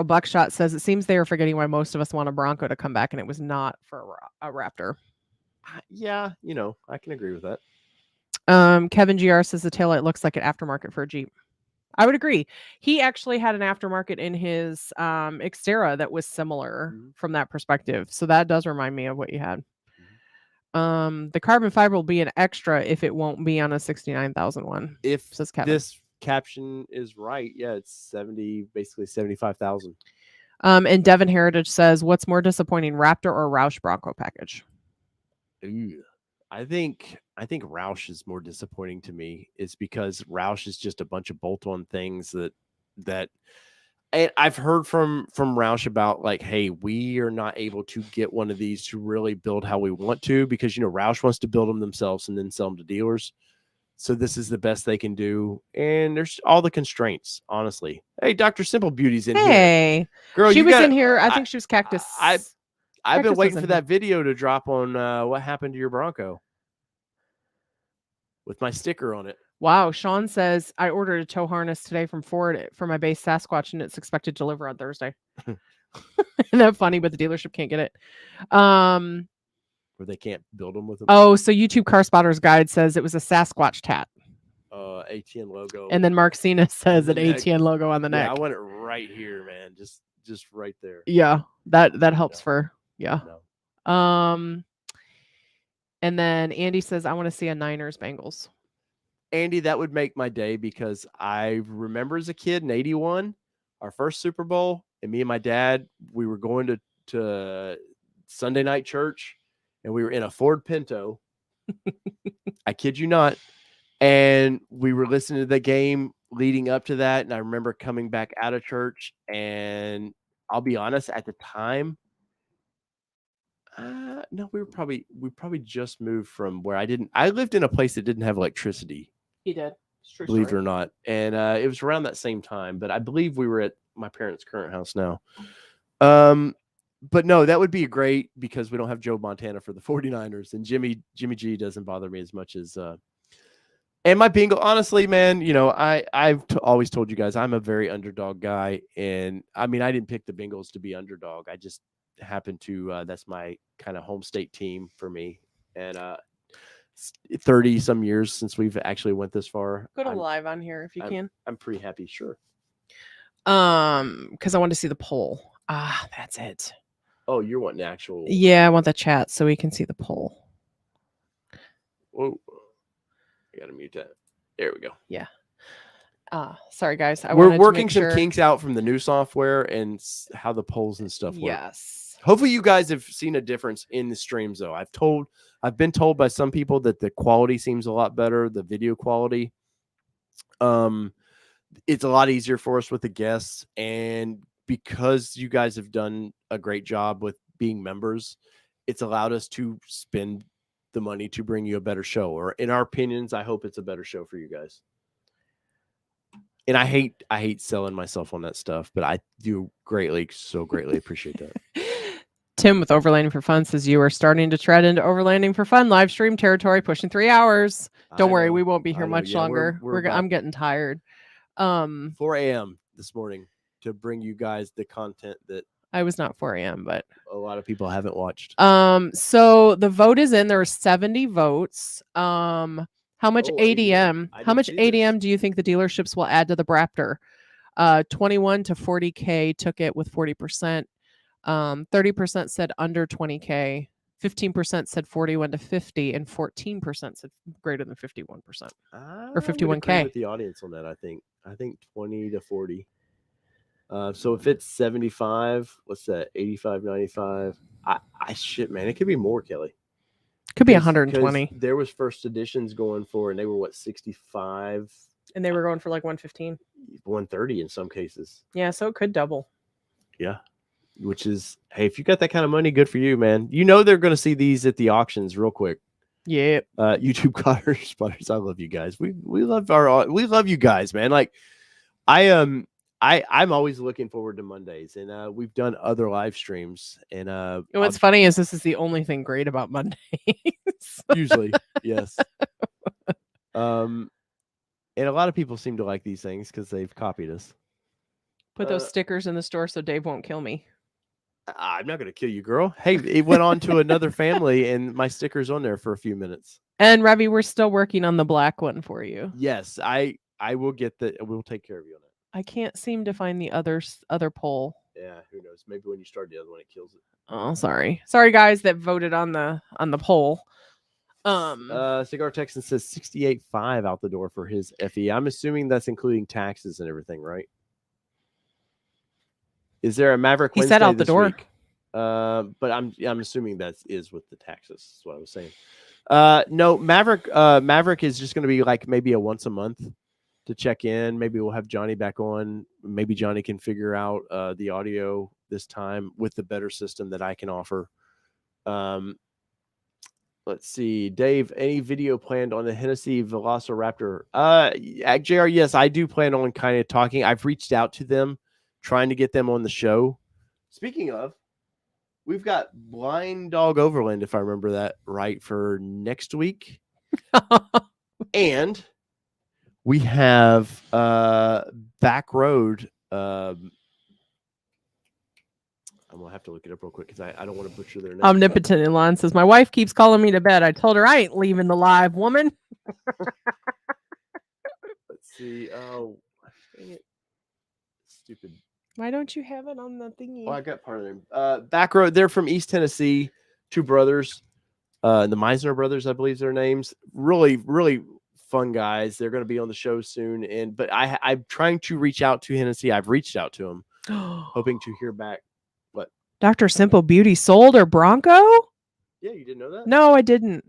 Buckshot says it seems they are forgetting why most of us want a Bronco to come back, and it was not for a Raptor.
Yeah, I can agree with that.
Kevin GR says the taillight looks like an aftermarket for a Jeep. I would agree. He actually had an aftermarket in his Xterra that was similar from that perspective. So that does remind me of what you had. The carbon fiber will be an extra if it won't be on a 69,000 one.
If
says Kevin.
This caption is right, yeah, it's basically 75,000.
And Devin Heritage says, what's more disappointing, Raptor or Roush Bronco package?
Ooh. I think Roush is more disappointing to me. It's because Roush is just a bunch of bolt-on things that I've heard from Roush about, like, hey, we are not able to get one of these to really build how we want to, because Roush wants to build them themselves and then sell them to dealers. So this is the best they can do, and there's all the constraints. Honestly, hey, Dr. Simple Beauty's in here.
Hey,
girl,
she was in here. I think she was Cactus.
I've been waiting for that video to drop on what happened to your Bronco. with my sticker on it.
Wow. Sean says, I ordered a tow harness today from Ford for my base Sasquatch, and it's expected to deliver on Thursday. Isn't that funny? But the dealership can't get it.
Where they can't build them with them.
Oh, so YouTube Car Spotter's Guide says it was a Sasquatch tat.
ATN logo.
And then Mark Cena says an ATN logo on the neck.
Yeah, I want it right here, man. Just right there.
Yeah, that helps for
No.
And then Andy says, I want to see a Niners Bengals.
Andy, that would make my day because I remember as a kid in 81, our first Super Bowl, and me and my dad, we were going to Sunday night church, and we were in a Ford Pinto. I kid you not. And we were listening to the game leading up to that. And I remember coming back out of church, and I'll be honest, at the time, no, we probably just moved from where I lived in a place that didn't have electricity.
He did.
Believe it or not. And it was around that same time, but I believe we were at my parents' current house now. But no, that would be great because we don't have Joe Montana for the 49ers, and Jimmy G doesn't bother me as much as and my bingo, honestly, man, you know, I've always told you guys I'm a very underdog guy. And I mean, I didn't pick the Bengals to be underdog. I just happened to, that's my kind of home state team for me. And 30 some years since we've actually went this far.
Go to live on here if you can.
I'm pretty happy. Sure.
Because I want to see the poll. That's it.
Oh, you're wanting actual.
Yeah, I want the chat so we can see the poll.
Whoa. I gotta mute that. There we go.
Yeah. Sorry guys.
We're working some kinks out from the new software and how the polls and stuff work.
Yes.
Hopefully you guys have seen a difference in the streams though. I've been told by some people that the quality seems a lot better, the video quality. It's a lot easier for us with the guests, and because you guys have done a great job with being members, it's allowed us to spend the money to bring you a better show, or in our opinions, I hope it's a better show for you guys. And I hate selling myself on that stuff, but I do greatly appreciate that.
Tim with Overlanding for Fun says you are starting to tread into Overlanding for Fun live stream territory, pushing 3 hours. Don't worry, we won't be here much longer. I'm getting tired.
4 a.m. this morning to bring you guys the content that
I was not 4 a.m., but
a lot of people haven't watched.
So the vote is in. There are 70 votes. How much ADM? How much ADM do you think the dealerships will add to the Raptor? 21 to 40K took it with 40%. 30% said under 20K. 15% said 41 to 50, and 14% said greater than 51%. Or 51K.
With the audience on that, I think 20 to 40. So if it's 75, what's that? 85, 95. Shit, man, it could be more, Kelly.
Could be 120.
There was first editions going for, and they were 65,
and they were going for like 115,
130 in some cases.
Yeah, so it could double.
Yeah, which is, hey, if you got that kind of money, good for you, man. You know they're going to see these at the auctions real quick.
Yeah.
YouTube Car Spotters, I love you guys. We love you guys, man. Like I'm always looking forward to Mondays, and we've done other live streams. And
what's funny is this is the only thing great about Mondays.
Usually, yes. And a lot of people seem to like these things because they've copied us.
Put those stickers in the store so Dave won't kill me.
I'm not going to kill you, girl. Hey, it went on to another family, and my sticker's on there for a few minutes.
And Revy, we're still working on the black one for you.
Yes, I will get we'll take care of you on it.
I can't seem to find the other poll.
Yeah, who knows? Maybe when you start the other one, it kills it.
Oh, sorry guys that voted on the poll.
Cigar Texan says 68.5 out the door for his FE. I'm assuming that's including taxes and everything, right? Is there a Maverick Wednesday?
He said out the door.
Week? But I'm assuming that is with the taxes. That's what I was saying. No, Maverick is just going to be like maybe a once a month to check in. Maybe we'll have Johnny back on. Maybe Johnny can figure out the audio this time with the better system that I can offer. Let's see, Dave, any video planned on the Hennessy Velociraptor? JR, yes, I do plan on kind of talking. I've reached out to them, trying to get them on the show. Speaking of, we've got Blind Dog Overland, if I remember that right, for next week. And we have Back Road. I'm gonna have to look it up real quick because I don't want to butcher their name.
Omnipotent Elon says, my wife keeps calling me to bed. I told her I ain't leaving the live, woman.
Let's see. Oh, dang it. Stupid.
Why don't you have it on the thingy?
Well, I got part of them. Back Road. They're from East Tennessee. Two brothers. The Meisner brothers, I believe their names. Really, really fun guys. They're going to be on the show soon. But I'm trying to reach out to Hennessy. I've reached out to them, hoping to hear back. What?
Dr. Simple Beauty sold her Bronco?
Yeah, you didn't know that?
No, I didn't.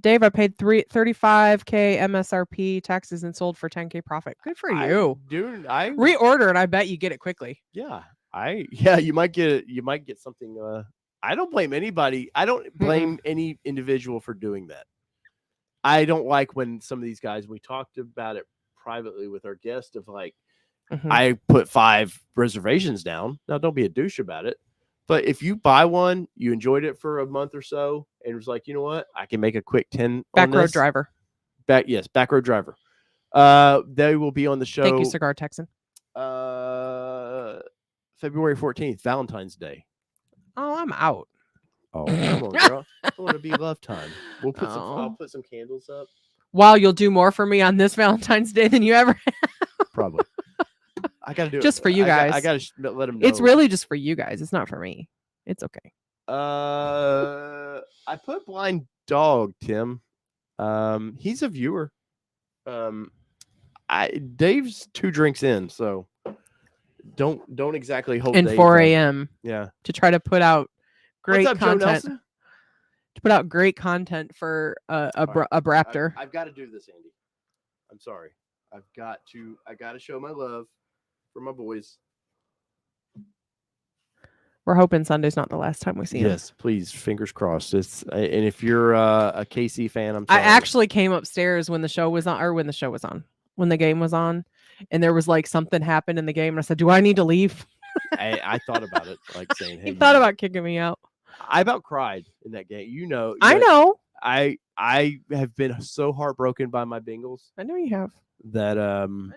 Dave, I paid $35K MSRP taxes and sold for $10K profit. Good for you.
Dude, I
reorder and I bet you get it quickly.
Yeah. You might get something. I don't blame anybody. I don't blame any individual for doing that. I don't like when some of these guys, we talked about it privately with our guest of like, I put 5 reservations down. Now, don't be a douche about it. But if you buy one, you enjoyed it for a month or so, and it was like, you know what? I can make a quick 10
Back
on
road
this.
driver.
Back road driver. They will be on the show.
Thank you, Cigar Texan.
February 14th, Valentine's Day.
Oh, I'm out.
Oh, come on, girl. I want to be love time. We'll put I'll put some candles up.
Wow, you'll do more for me on this Valentine's Day than you ever have.
Probably. I got to do
just
it.
For you guys.
I got to let them know.
It's really just for you guys. It's not for me. It's okay.
I put Blind Dog, Tim. He's a viewer. Dave's 2 drinks in, so don't exactly hold
and
Dave
4 a.m.
Yeah.
To try to put out great
What's up,
content.
Joe Nelson?
To put out great content for a Raptor.
I've got to do this, Andy. I'm sorry. I got to show my love for my boys.
We're hoping Sunday's not the last time we see him.
Yes, please. Fingers crossed. And if you're a KC fan, I'm sorry.
I actually came upstairs when the show was on, when the game was on, and there was like something happened in the game, and I said, "Do I need to leave?"
I thought about it, like saying, "Hey."
He thought about kicking me out.
I about cried in that game. You know.
I know.
I have been so heartbroken by my Bengals.
I know you have.
That
I know.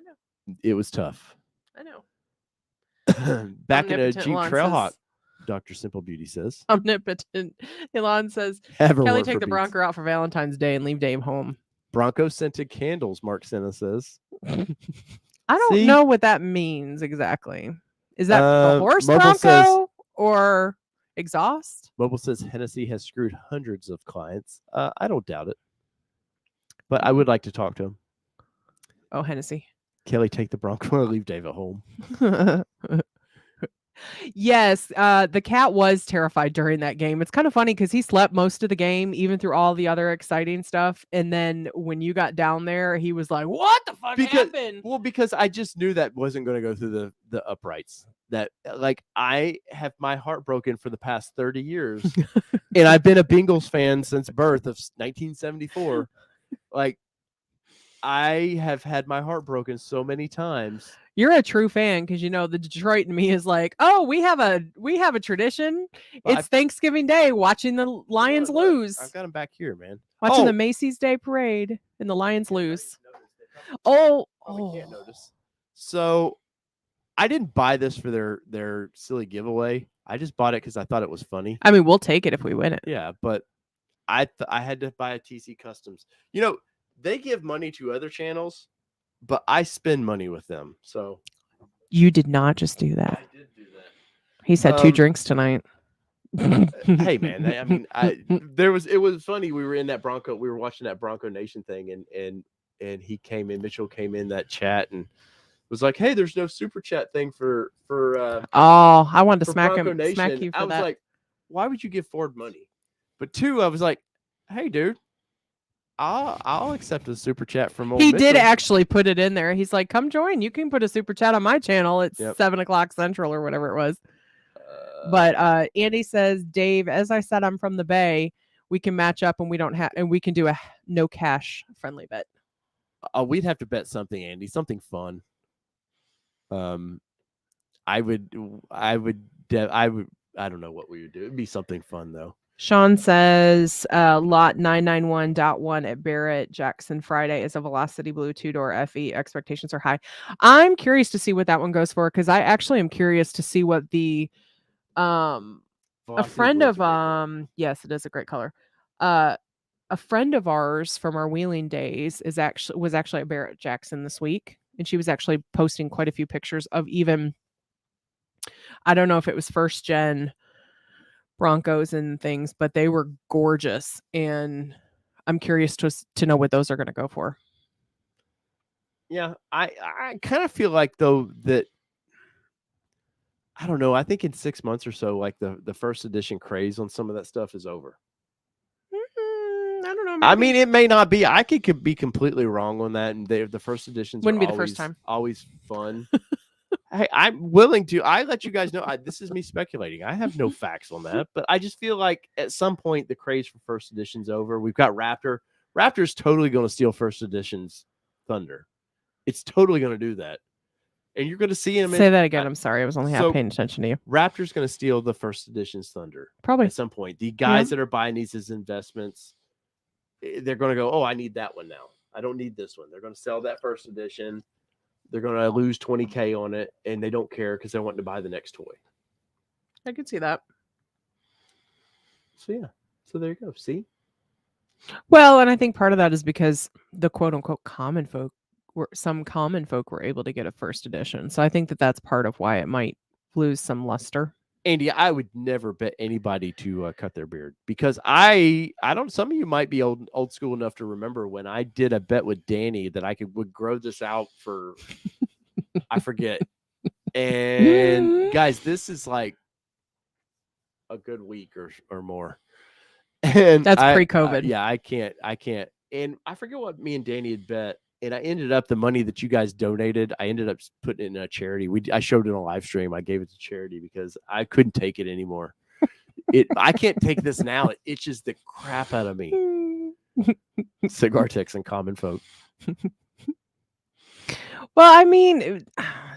It was tough.
I know.
Back in a Jeep Trailhawk, Dr. Simple Beauty says.
Omnipotent Elon says, Kelly, take the
Bronco
Bronco out for Valentine's Day and leave Dave home.
Bronco scented candles, Mark Senna says.
I don't know what that means exactly. Is that the horse Bronco or exhaust?
Mobile says Hennessy has screwed hundreds of clients. I don't doubt it. But I would like to talk to him.
Oh, Hennessy.
Kelly, take the Bronco and leave Dave at home.
Yes, the cat was terrified during that game. It's kind of funny because he slept most of the game, even through all the other exciting stuff. And then when you got down there, he was like, "What the fuck happened?"
Well, because I just knew that wasn't going to go through the uprights. That like I have my heart broken for the past 30 years, and I've been a Bengals fan since birth of 1974. Like I have had my heart broken so many times.
You're a true fan because you know the Detroit in me is like, oh, we have a tradition. It's Thanksgiving Day watching the Lions lose.
I've got them back here, man.
Watching the Macy's Day Parade and the Lions lose. Oh,
can't notice. So I didn't buy this for their silly giveaway. I just bought it because I thought it was funny.
I mean, we'll take it if we win it.
Yeah, but I had to buy a TC Customs. You know, they give money to other channels, but I spend money with them. So
you did not just do that.
I did do that.
He said 2 drinks tonight.
Hey man, I mean, it was funny. We were in that Bronco. We were watching that Bronco Nation thing, and he came in. Mitchell came in that chat and was like, "Hey, there's no super chat thing for."
Oh, I wanted to smack
Bronco
him.
Nation.
Smack you for
I was
that.
like, "Why would you give Ford money?" But 2, I was like, "Hey, dude, I'll accept a super chat from old."
He
Mitchell.
did actually put it in there. He's like, "Come join. You can put a super chat on my channel. It's 7:00 Central or whatever it was." But Andy says, "Dave, as I said, I'm from the Bay. We can match up, and we can do a no cash friendly bet."
We'd have to bet something, Andy, something fun. I don't know what we would do. It'd be something fun though.
Sean says lot 991.1 at Barrett Jackson Friday is a Velocity Blue 2-door FE. Expectations are high. I'm curious to see what that one goes for, because I actually am curious to see what the a friend of yes, it is a great color. A friend of ours from our wheeling days was actually at Barrett Jackson this week, and she was actually posting quite a few pictures of even, I don't know if it was first gen Broncos and things, but they were gorgeous, and I'm curious to know what those are going to go for.
Yeah, I kind of feel like though that, I don't know, I think in 6 months or so, like the first edition craze on some of that stuff is over.
I don't know.
Maybe. I mean, it may not be. I could be completely wrong on that, and the first editions
wouldn't be
always,
the first time.
Always fun. Hey, I'm willing to. I let you guys know. This is me speculating. I have no facts on that, but I just feel like at some point the craze for first edition's over. We've got Raptor. Raptor's totally going to steal first edition's thunder. It's totally going to do that, and you're going to see him.
Say that again. I'm sorry, I was only half paying attention to you.
Raptor's going to steal the first edition's thunder
probably
at some point. The guys that are buying these as investments, they're going to go, "Oh, I need that one now. I don't need this one." They're going to sell that first edition. They're going to lose $20,000 on it, and they don't care because they want to buy the next toy.
I could see that.
So, yeah. So, there you go. See?
Well, and I think part of that is because the quote-unquote common folk, some common folk were able to get a first edition. So, I think that's part of why it might lose some luster.
Andy, I would never bet anybody to cut their beard, because I don't. Some of you might be old school enough to remember when I did a bet with Danny that I would grow this out for I forget. And guys, this is like a good week or more. And
that's pre-COVID.
Yeah, I can't. And I forget what me and Danny had bet. And I ended up, the money that you guys donated, I ended up putting it in a charity. I showed it on a live stream. I gave it to charity because I couldn't take it anymore. I can't take this now. It itches the crap out of me. Cigar ticks and common folk.
Well, I mean,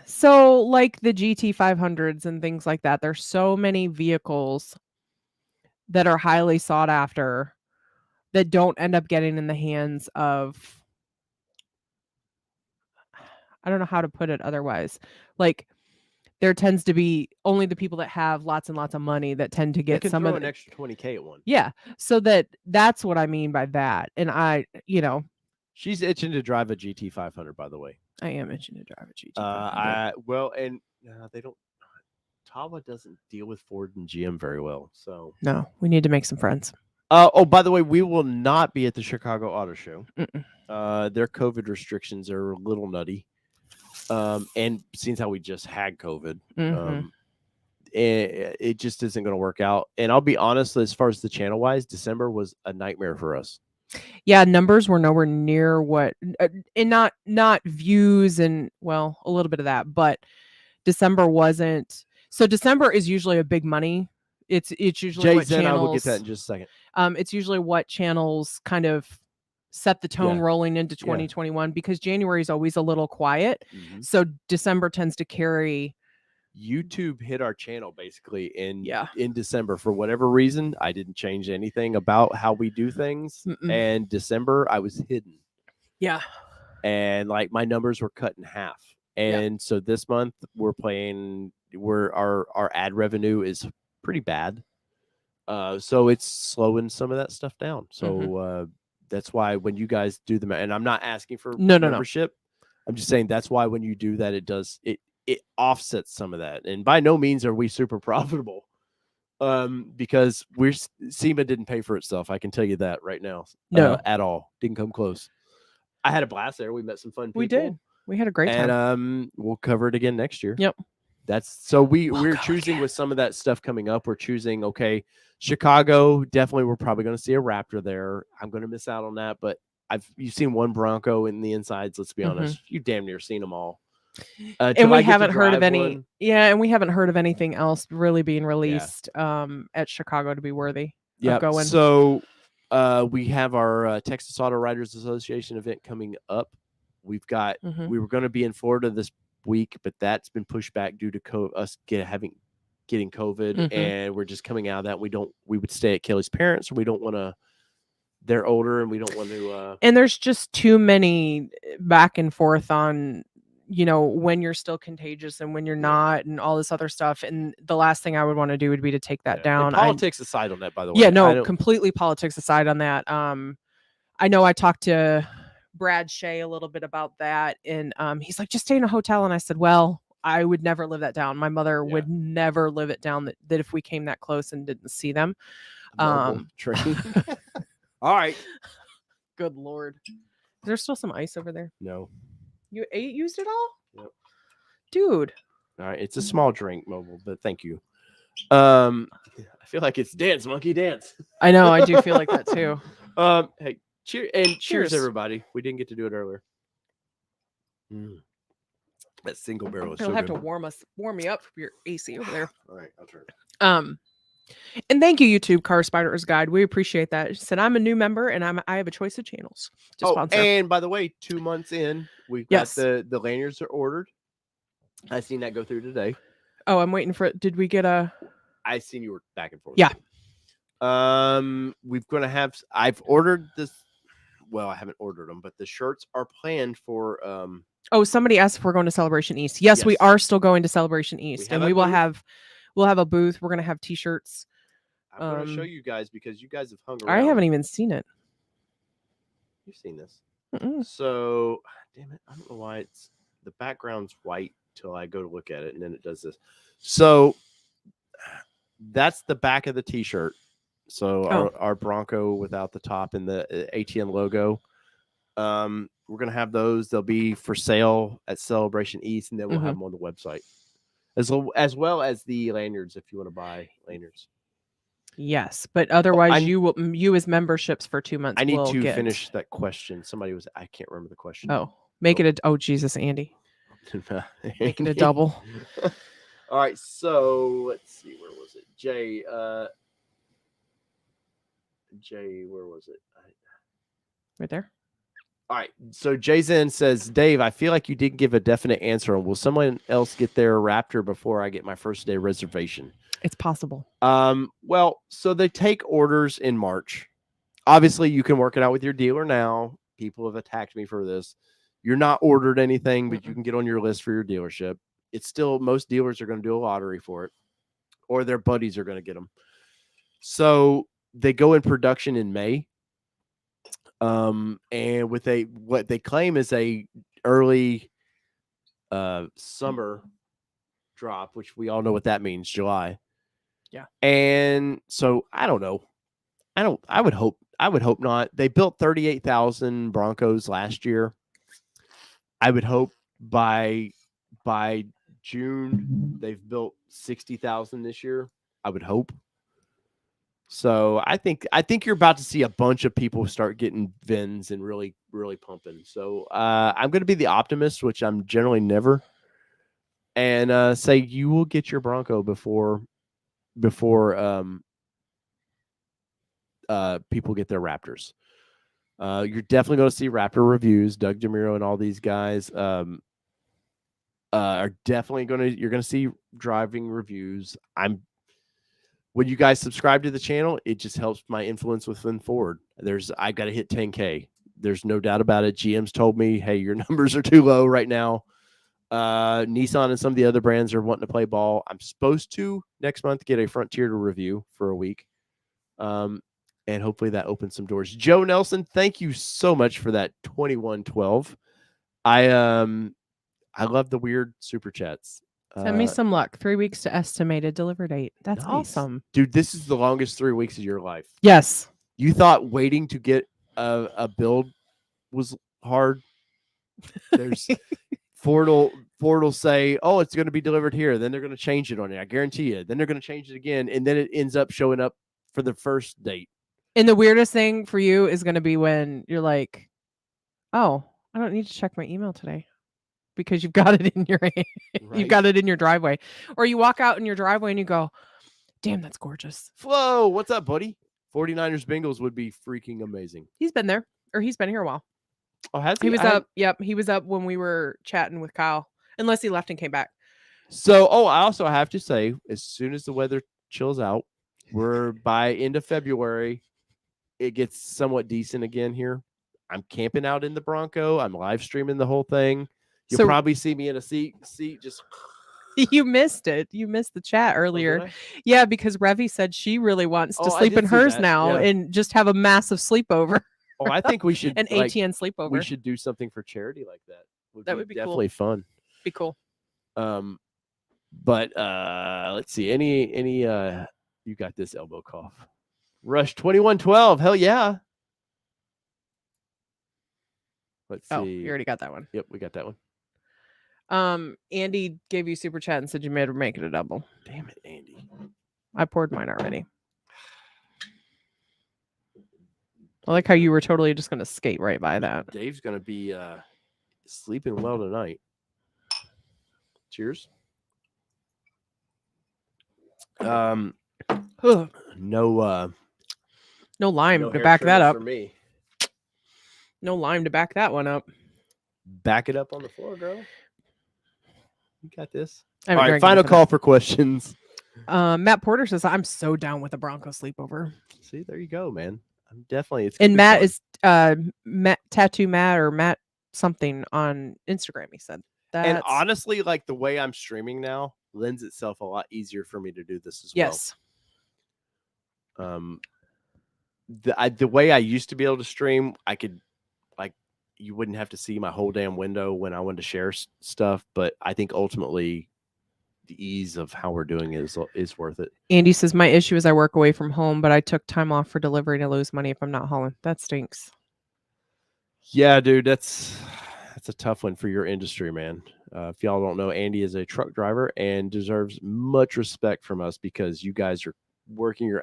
so like the GT 500s and things like that, there's so many vehicles that are highly sought after that don't end up getting in the hands of, I don't know how to put it otherwise. Like, there tends to be only the people that have lots and lots of money that tend to get some of
an extra $20,000 at one.
Yeah. So that's what I mean by that. And
she's itching to drive a GT 500, by the way.
I am itching to drive a GT 500.
They don't. Tawa doesn't deal with Ford and GM very well, so
no, we need to make some friends.
By the way, we will not be at the Chicago Auto Show. Their COVID restrictions are a little nutty. And since how we just had COVID, it just isn't going to work out. And I'll be honest, as far as the channel wise, December was a nightmare for us.
Yeah, numbers were nowhere near what, and not views, and well, a little bit of that, but December wasn't. So December is usually a big money. It's usually what channels. I will
get that in just a second.
It's usually what channels kind of set the tone rolling into 2021, because January is always a little quiet. So December tends to carry.
YouTube hit our channel basically in December for whatever reason. I didn't change anything about how we do things. And December I was hidden.
Yeah.
And like my numbers were cut in half. And so this month our ad revenue is pretty bad. So it's slowing some of that stuff down. So that's why when you guys do them, and I'm not asking for membership. I'm just saying that's why when you do that, it offsets some of that. And by no means are we super profitable, because SEMA didn't pay for itself. I can tell you that right now.
No,
at all. Didn't come close. I had a blast there. We met some fun people.
We did. We had a great time.
And we'll cover it again next year.
Yep.
We're choosing with some of that stuff coming up. We're choosing, okay, Chicago, definitely we're probably going to see a Raptor there. I'm going to miss out on that, but you've seen one Bronco in the insides, let's be honest. You damn near seen them all.
And we haven't heard of any and we haven't heard of anything else really being released at Chicago to be worthy of going.
So we have our Texas Auto Writers Association event coming up. We've got we were going to be in Florida this week, but that's been pushed back due to us having getting COVID, and we're just coming out of that. We would stay at Kelly's parents, or we don't want to. They're older, and we don't want to.
And there's just too many back and forth on, when you're still contagious and when you're not, and all this other stuff. And the last thing I would want to do would be to take that down.
And politics aside on that, by the way.
Yeah, no, completely politics aside on that. I know I talked to Brad Shea a little bit about that, and he's like, just stay in a hotel. And I said, well, I would never live that down. My mother would never live it down that if we came that close and didn't see them.
All right.
Good Lord. Is there still some ice over there?
No.
You used it all?
Yep.
Dude.
All right. It's a small drink, Mobile, but thank you. I feel like it's Dance Monkey Dance.
I know. I do feel like that too.
Hey, cheers, everybody. We didn't get to do it earlier. That single barrel is
You'll
so
have
good.
to warm me up for your AC over there.
All right, I'll turn it.
And thank you, YouTube Car Spider's Guide. We appreciate that. She said, I'm a new member and I have a choice of channels to sponsor.
And by the way, 2 months in, we've got the lanyards are ordered. I seen that go through today.
Oh, I'm waiting for it. Did we get a?
I seen you were back and forth.
Yeah.
We're gonna have. I've ordered this. Well, I haven't ordered them, but the shirts are planned for.
Oh, somebody asked if we're going to Celebration East. Yes, we are still going to Celebration East, and we will have. We'll have a booth. We're gonna have T-shirts.
I'm gonna show you guys because you guys have hung around.
I haven't even seen it.
You've seen this. So, damn it! I don't know why the background's white till I go to look at it, and then it does this. So that's the back of the T-shirt. So our Bronco without the top and the ATN logo. We're gonna have those. They'll be for sale at Celebration East, and then we'll have them on the website, as well as the lanyards if you want to buy lanyards.
Yes, but otherwise, you as memberships for 2 months.
I need to finish that question. I can't remember the question.
Oh, make it a Jesus, Andy. Make it a double.
All right, so let's see. Where was it? Jay, where was it?
Right there.
All right, so Jason says, Dave, I feel like you didn't give a definite answer on will someone else get their Raptor before I get my first day reservation?
It's possible.
Well, so they take orders in March. Obviously, you can work it out with your dealer now. People have attacked me for this. You're not ordered anything, but you can get on your list for your dealership. It's still, most dealers are going to do a lottery for it, or their buddies are going to get them. So they go in production in May. And with what they claim is a early summer drop, which we all know what that means, July.
Yeah.
And so I don't know. I would hope not. They built 38,000 Broncos last year. I would hope by June they've built 60,000 this year. I would hope. So I think you're about to see a bunch of people start getting VINs and really, really pumping. So I'm going to be the optimist, which I'm generally never, and say you will get your Bronco before people get their Raptors. You're definitely going to see Raptor reviews. Doug DeMuro and all these guys are definitely you're going to see driving reviews. When you guys subscribe to the channel, it just helps my influence within Ford. I got to hit 10K. There's no doubt about it. GM's told me, hey, your numbers are too low right now. Nissan and some of the other brands are wanting to play ball. I'm supposed to next month get a Frontier to review for a week. And hopefully that opens some doors. Joe Nelson, thank you so much for that 2112. I love the weird super chats.
Send me some luck. 3 weeks to estimated delivery date. That's
nice.
awesome.
Dude, this is the longest 3 weeks of your life.
Yes.
You thought waiting to get a build was hard. There's Ford will say, oh, it's going to be delivered here. Then they're going to change it on it. I guarantee you. Then they're going to change it again. And then it ends up showing up for the first date.
And the weirdest thing for you is going to be when you're like, oh, I don't need to check my email today. Because you've got it in your you've got it in your driveway, or you walk out in your driveway and you go, damn, that's gorgeous.
Flo, what's up, buddy? 49ers Bengals would be freaking amazing.
He's been there, or he's been here a while.
Oh, has he?
He was up. Yep, he was up when we were chatting with Kyle, unless he left and came back.
So, I also have to say, as soon as the weather chills out, we're by end of February, it gets somewhat decent again here. I'm camping out in the Bronco. I'm live streaming the whole thing. You'll probably see me in a seat just.
You missed it. You missed the chat earlier.
Oh,
yeah, because Revy said she really wants to sleep in hers now and just have a massive sleepover.
I think we should
an ATN sleepover.
We should do something for charity like that.
That would be
definitely
cool.
Fun.
Be cool.
But let's see. Any you got this elbow cough. Rush 2112. Hell yeah. Let's see.
You already got that one.
Yep, we got that one.
Andy gave you super chat and said you made her make it a double.
Damn it, Andy.
I poured mine already. I like how you were totally just going to skate right by that.
Dave's going to be sleeping well tonight. Cheers. No
lime to back that up. For me. No lime to back that one up.
Back it up on the floor, girl. You got this.
All right,
final call for questions.
Matt Porter says, I'm so down with a Bronco sleepover.
See, there you go, man. I'm definitely.
And Matt is Matt Tattoo Matt or Matt something on Instagram. He said that.
And honestly, like the way I'm streaming now lends itself a lot easier for me to do this as well.
Yes.
The way I used to be able to stream, I could you wouldn't have to see my whole damn window when I wanted to share stuff. But I think ultimately the ease of how we're doing it is worth it.
Andy says, my issue is I work away from home, but I took time off for delivery to lose money if I'm not hauling. That stinks.
Yeah, dude, that's a tough one for your industry, man. If y'all don't know, Andy is a truck driver and deserves much respect from us because you guys are working your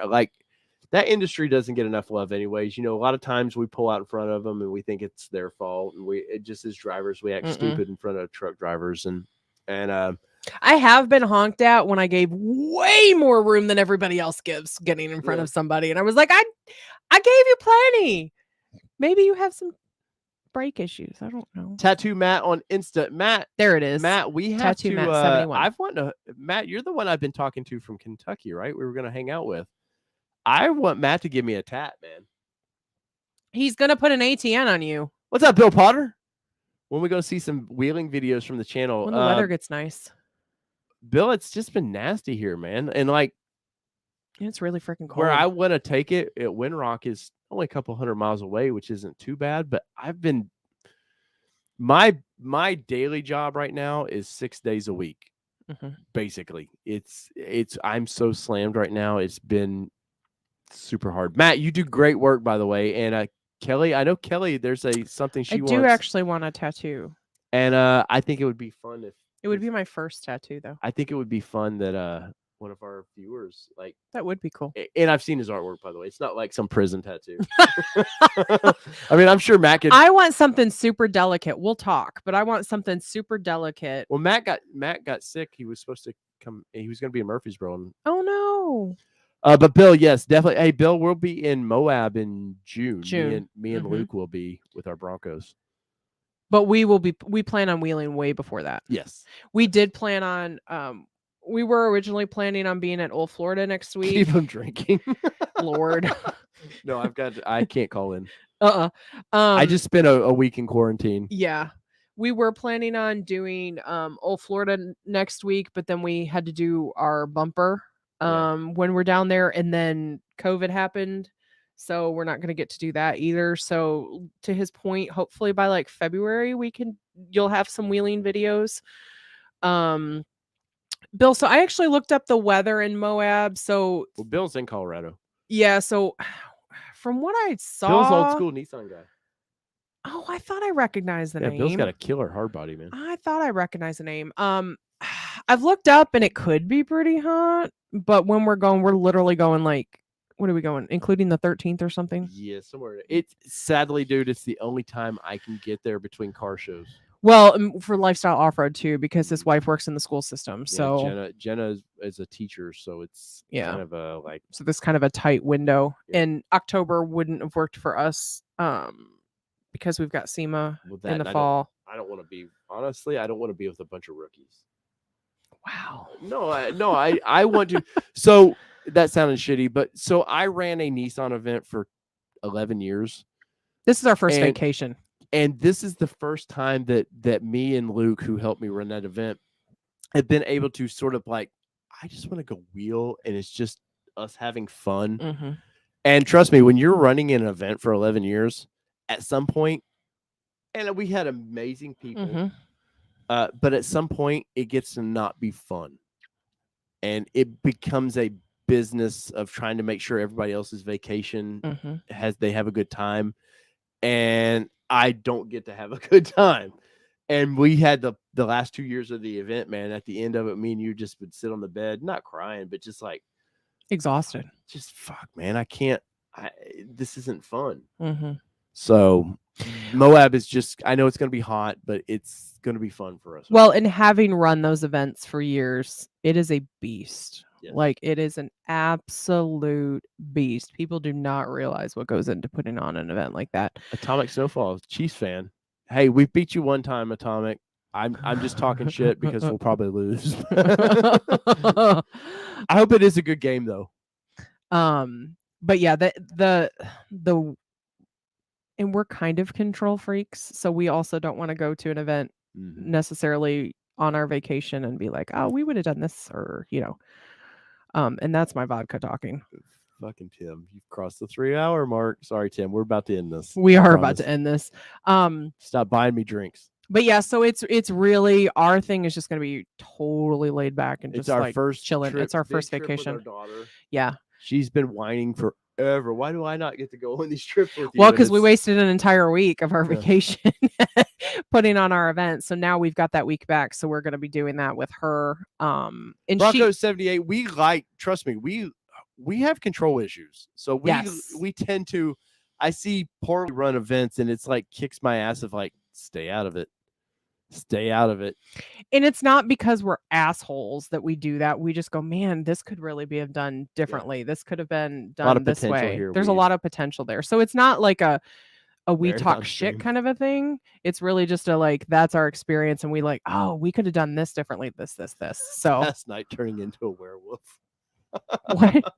that industry doesn't get enough love anyways. You know, a lot of times we pull out in front of them and we think it's their fault. And it just as drivers, we act stupid in front of truck drivers. And
I have been honked at when I gave way more room than everybody else gives getting in front of somebody. And I was like, I gave you plenty. Maybe you have some brake issues. I don't know.
Tattoo Matt on Insta. Matt.
There it is.
Matt, we have
Tattoo
to.
Matt 71.
Matt, you're the one I've been talking to from Kentucky, right? We were going to hang out with. I want Matt to give me a tat, man.
He's going to put an ATN on you.
What's up, Bill Potter? When we go see some wheeling videos from the channel.
When the weather gets nice.
Bill, it's just been nasty here, man. And
it's really freaking cold.
Where I want to take it at Windrock is only a couple 100 miles away, which isn't too bad. But I've been my daily job right now is 6 days a week. Basically, I'm so slammed right now. It's been super hard. Matt, you do great work, by the way. And Kelly, I know Kelly, there's something she wants.
I do actually want a tattoo.
And I think it would be fun if
it would be my first tattoo, though.
I think it would be fun that one of our viewers
that would be cool.
And I've seen his artwork, by the way. It's not like some prison tattoo. I mean, I'm sure Matt could.
I want something super delicate. We'll talk, but I want something super delicate.
Well, Matt got sick. He was supposed to come. He was going to be in Murfreesboro.
Oh no.
But Bill, yes, definitely. Hey, Bill, we'll be in Moab in June. Me and Luke will be with our Broncos.
But we plan on wheeling way before that.
Yes.
We did plan on we were originally planning on being at Old Florida next week.
Keep them drinking.
Lord.
No, I can't call in.
I
just spent a week in quarantine.
Yeah. We were planning on doing Old Florida next week, but then we had to do our bumper when we're down there, and then COVID happened. So we're not going to get to do that either. So to his point, hopefully by February, you'll have some wheeling videos. Bill, so I actually looked up the weather in Moab. So
Bill's in Colorado.
Yeah. So from what I saw,
Bill's old school Nissan guy.
Oh, I thought I recognized the name.
Bill's got a killer hard body, man.
I thought I recognized the name. I've looked up and it could be pretty hot, but when we're literally going what are we going? Including the 13th or something?
Yeah, somewhere. It's sadly, dude, it's the only time I can get there between car shows.
Well, for lifestyle off-road too, because his wife works in the school system. So
Jenna is a teacher, so it's kind of a
so this kind of a tight window. And October wouldn't have worked for us because we've got SEMA in the fall.
I don't want to be with a bunch of rookies.
Wow.
No, I want to. So that sounded shitty, but so I ran a Nissan event for 11 years.
This is our first vacation.
And this is the first time that me and Luke, who helped me run that event, have been able to sort of like, I just want to go wheel, and it's just us having fun.
Mm-hmm.
And trust me, when you're running an event for 11 years, at some point, and we had amazing people,
mm-hmm.
But at some point, it gets to not be fun. And it becomes a business of trying to make sure everybody else's vacation they have a good time. And I don't get to have a good time. And we had the last 2 years of the event, man. At the end of it, me and you just would sit on the bed, not crying, but just like
exhausted.
Just fuck, man. I can't. This isn't fun.
Mm-hmm.
So Moab is just. I know it's going to be hot, but it's going to be fun for us.
Well, and having run those events for years, it is a beast. Yes. Like, it is an absolute beast. People do not realize what goes into putting on an event like that.
Atomic Snowfall, Chiefs fan. Hey, we beat you one time, Atomic. I'm just talking shit because we'll probably lose. I hope it is a good game though.
But yeah, the and we're kind of control freaks, so we also don't want to go to an event necessarily on our vacation and be like, oh, we would have done this, or and that's my vodka talking.
Fucking Tim, you've crossed the 3-hour mark. Sorry, Tim, we're about to end this.
We are about to end this.
Stop buying me drinks.
But yeah, so it's really, our thing is just going to be totally laid back and just
our
like
first
chilling.
Trip,
it's our first vacation.
With our daughter.
Yeah,
she's been whining forever. Why do I not get to go on these trips with you?
Well, because we wasted an entire week of our vacation putting on our event. So now we've got that week back. So we're going to be doing that with her. And
Bronco 78. We trust me, we have control issues. So we tend to. I see poorly run events, and it's like kicks my ass of like, stay out of it. Stay out of it. And
it's not because we're assholes that we do that. We just go, man, this could really be done differently. This could have been done this way. There's a lot of potential there. So it's not like a we talk shit kind of a thing. It's really just a like, that's our experience, and we like, oh, we could have done this differently. This. So
last night turning into a werewolf.
What?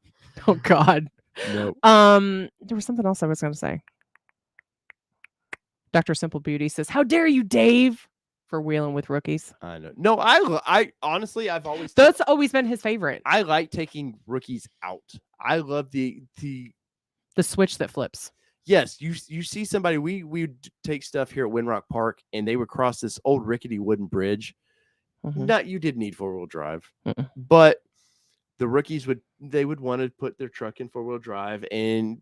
Oh God.
Nope.
There was something else I was going to say. Dr. Simple Beauty says, "How dare you, Dave, for wheeling with rookies?"
I know. No, I honestly,
that's always been his favorite.
I like taking rookies out. I love the
switch that flips.
Yes, you see somebody. We would take stuff here at Windrock Park, and they would cross this old rickety wooden bridge. You didn't need 4-wheel drive, but the rookies would want to put their truck in 4-wheel drive, and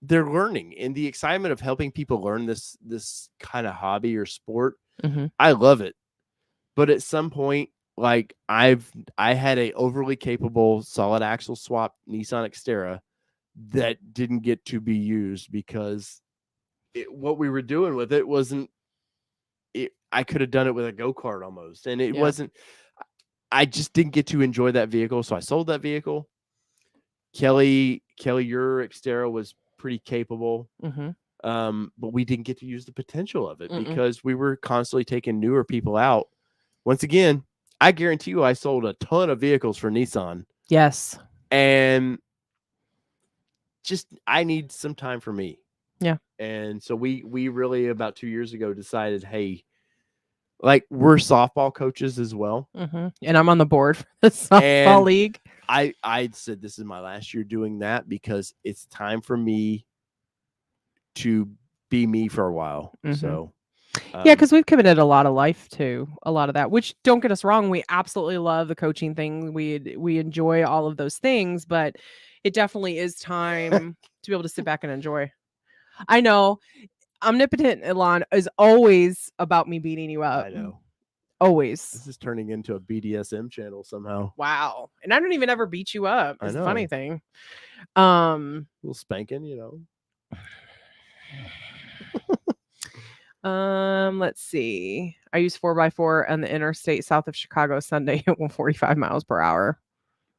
they're learning, and the excitement of helping people learn this kind of hobby or sport. I love it. But at some point, like I had a overly capable solid axle swap Nissan Xterra that didn't get to be used because what we were doing with it wasn't it. I could have done it with a go-kart almost, and it wasn't. I just didn't get to enjoy that vehicle, so I sold that vehicle. Kelly, your Xterra was pretty capable, but we didn't get to use the potential of it because we were constantly taking newer people out. Once again, I guarantee you, I sold a ton of vehicles for Nissan.
Yes,
and just I need some time for me.
Yeah,
and so we really about 2 years ago decided, hey. Like, we're softball coaches as well.
And I'm on the board for the softball league.
I said this is my last year doing that because it's time for me to be me for a while. So,
yeah, because we've committed a lot of life to a lot of that, which, don't get us wrong, we absolutely love the coaching thing. We enjoy all of those things, but it definitely is time to be able to sit back and enjoy. I know. Omnipotent Elon is always about me beating you up.
I know.
Always.
This is turning into a BDSM channel somehow.
Wow. And I don't even ever beat you up. It's a funny thing.
A little spanking,
Let's see. I use 4x4 on the interstate south of Chicago Sunday at 145 miles per hour.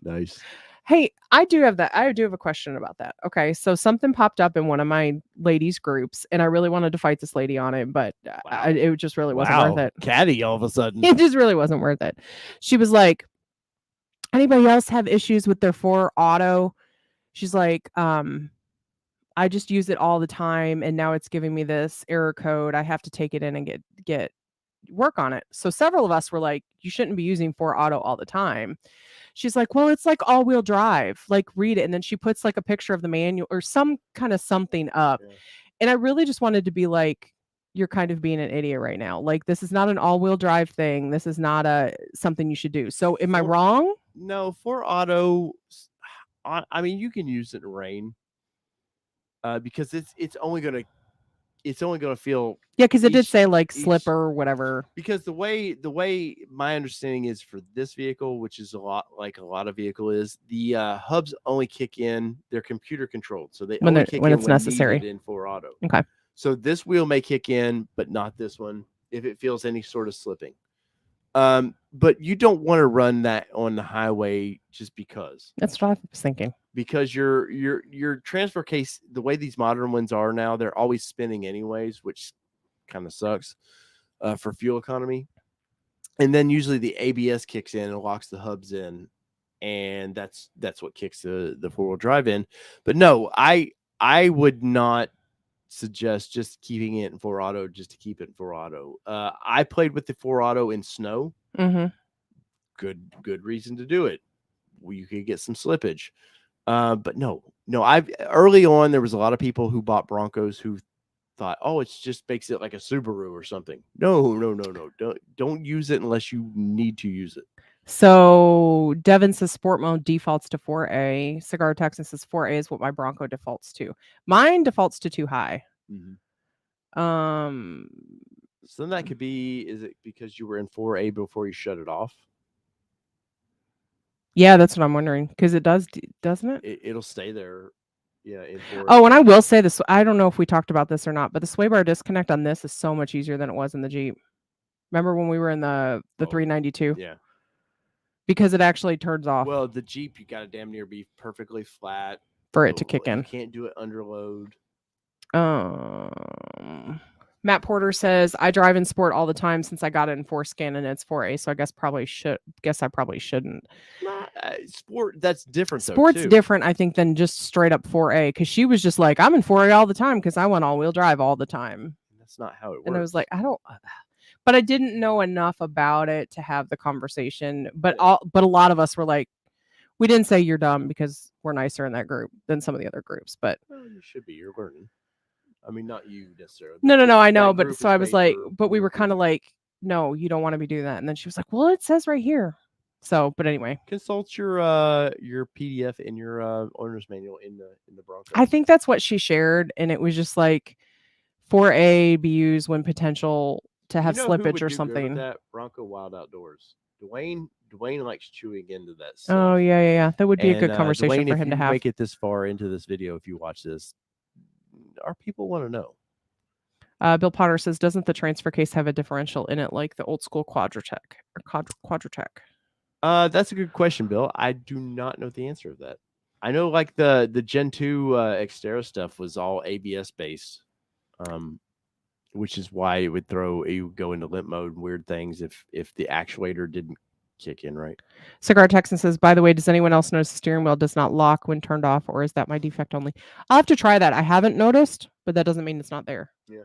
Nice.
Hey, I do have a question about that. Okay, so something popped up in one of my ladies groups, and I really wanted to fight this lady on it, but it just really wasn't worth it.
Catty all of a sudden.
It just really wasn't worth it. She was like, Anybody else have issues with their 4 auto? She's like, I just use it all the time, and now it's giving me this error code. I have to take it in and get work on it. So several of us were like, you shouldn't be using 4 auto all the time. She's like, well, it's like all-wheel drive. Like, read it. And then she puts like a picture of the manual or some kind of something up. Yeah. And I really just wanted to be like, you're kind of being an idiot right now. Like, this is not an all-wheel drive thing. This is not something you should do. So am I wrong?
No, 4 auto. I mean, you can use it in rain because it's only gonna feel.
Yeah, because it did say like slip or whatever.
Because the way my understanding is for this vehicle, which is a lot like a lot of vehicle is, the hubs only kick in. They're computer controlled, so they only kick in when it's necessary in 4 auto.
Okay.
So this wheel may kick in, but not this one if it feels any sort of slipping. But you don't want to run that on the highway just because.
That's what I was thinking.
Because your transfer case, the way these modern ones are now, they're always spinning anyways, which kind of sucks for fuel economy. And then usually the ABS kicks in and locks the hubs in, and that's what kicks the 4-wheel drive in. But no, I would not suggest just keeping it in 4 auto just to keep it in 4 auto. I played with the 4 auto in snow.
Mm-hmm.
Good reason to do it. You could get some slippage. But no, early on, there was a lot of people who bought Broncos who thought, oh, it just makes it like a Subaru or something. No. Don't use it unless you need to use it.
So Devin says sport mode defaults to 4A. Cigar Texas says 4A is what my Bronco defaults to. Mine defaults to too high.
Mm-hmm. So that could be, is it because you were in 4A before you shut it off?
Yeah, that's what I'm wondering. Because it does, doesn't it?
It'll stay there. Yeah.
Oh, and I will say this. I don't know if we talked about this or not, but the sway bar disconnect on this is so much easier than it was in the Jeep. Remember when we were in the 392?
Yeah.
Because it actually turns off.
Well, the Jeep, you got to damn near be perfectly flat
for it to kick in.
You can't do it under load.
Matt Porter says, I drive in sport all the time since I got it in 4Scan and it's 4A, so I guess I probably shouldn't.
Sport, that's different.
Sport's different, I think, than just straight up 4A, because she was just like, I'm in 4A all the time because I want all-wheel drive all the time.
That's not how it works.
And I was like, but I didn't know enough about it to have the conversation. But a lot of us were like, we didn't say you're dumb because we're nicer in that group than some of the other groups. But
you should be. You're learning. I mean, not you necessarily.
No, I know. But so I was like, but we were kind of like, no, you don't want to be doing that. And then she was like, well, it says right here. So, but anyway,
consult your PDF in your owner's manual in the Bronco.
I think that's what she shared, and it was just like 4A be used when potential to have slippage or something.
That Bronco Wild Outdoors. Dwayne likes chewing into that stuff.
Oh yeah. That would be a good conversation Dwayne, for him to have.
Make it this far into this video, if you watch this, our people want to know.
Bill Potter says, doesn't the transfer case have a differential in it like the old school Quadratec or Quadratec?
That's a good question, Bill. I do not know the answer to that. I know like the Gen 2 Xterra stuff was all ABS based, which is why it would go into limp mode and weird things if the actuator didn't kick in right.
Cigar Texan says, by the way, does anyone else notice the steering wheel does not lock when turned off, or is that my defect only? I'll have to try that. I haven't noticed, but that doesn't mean it's not there.
Yeah.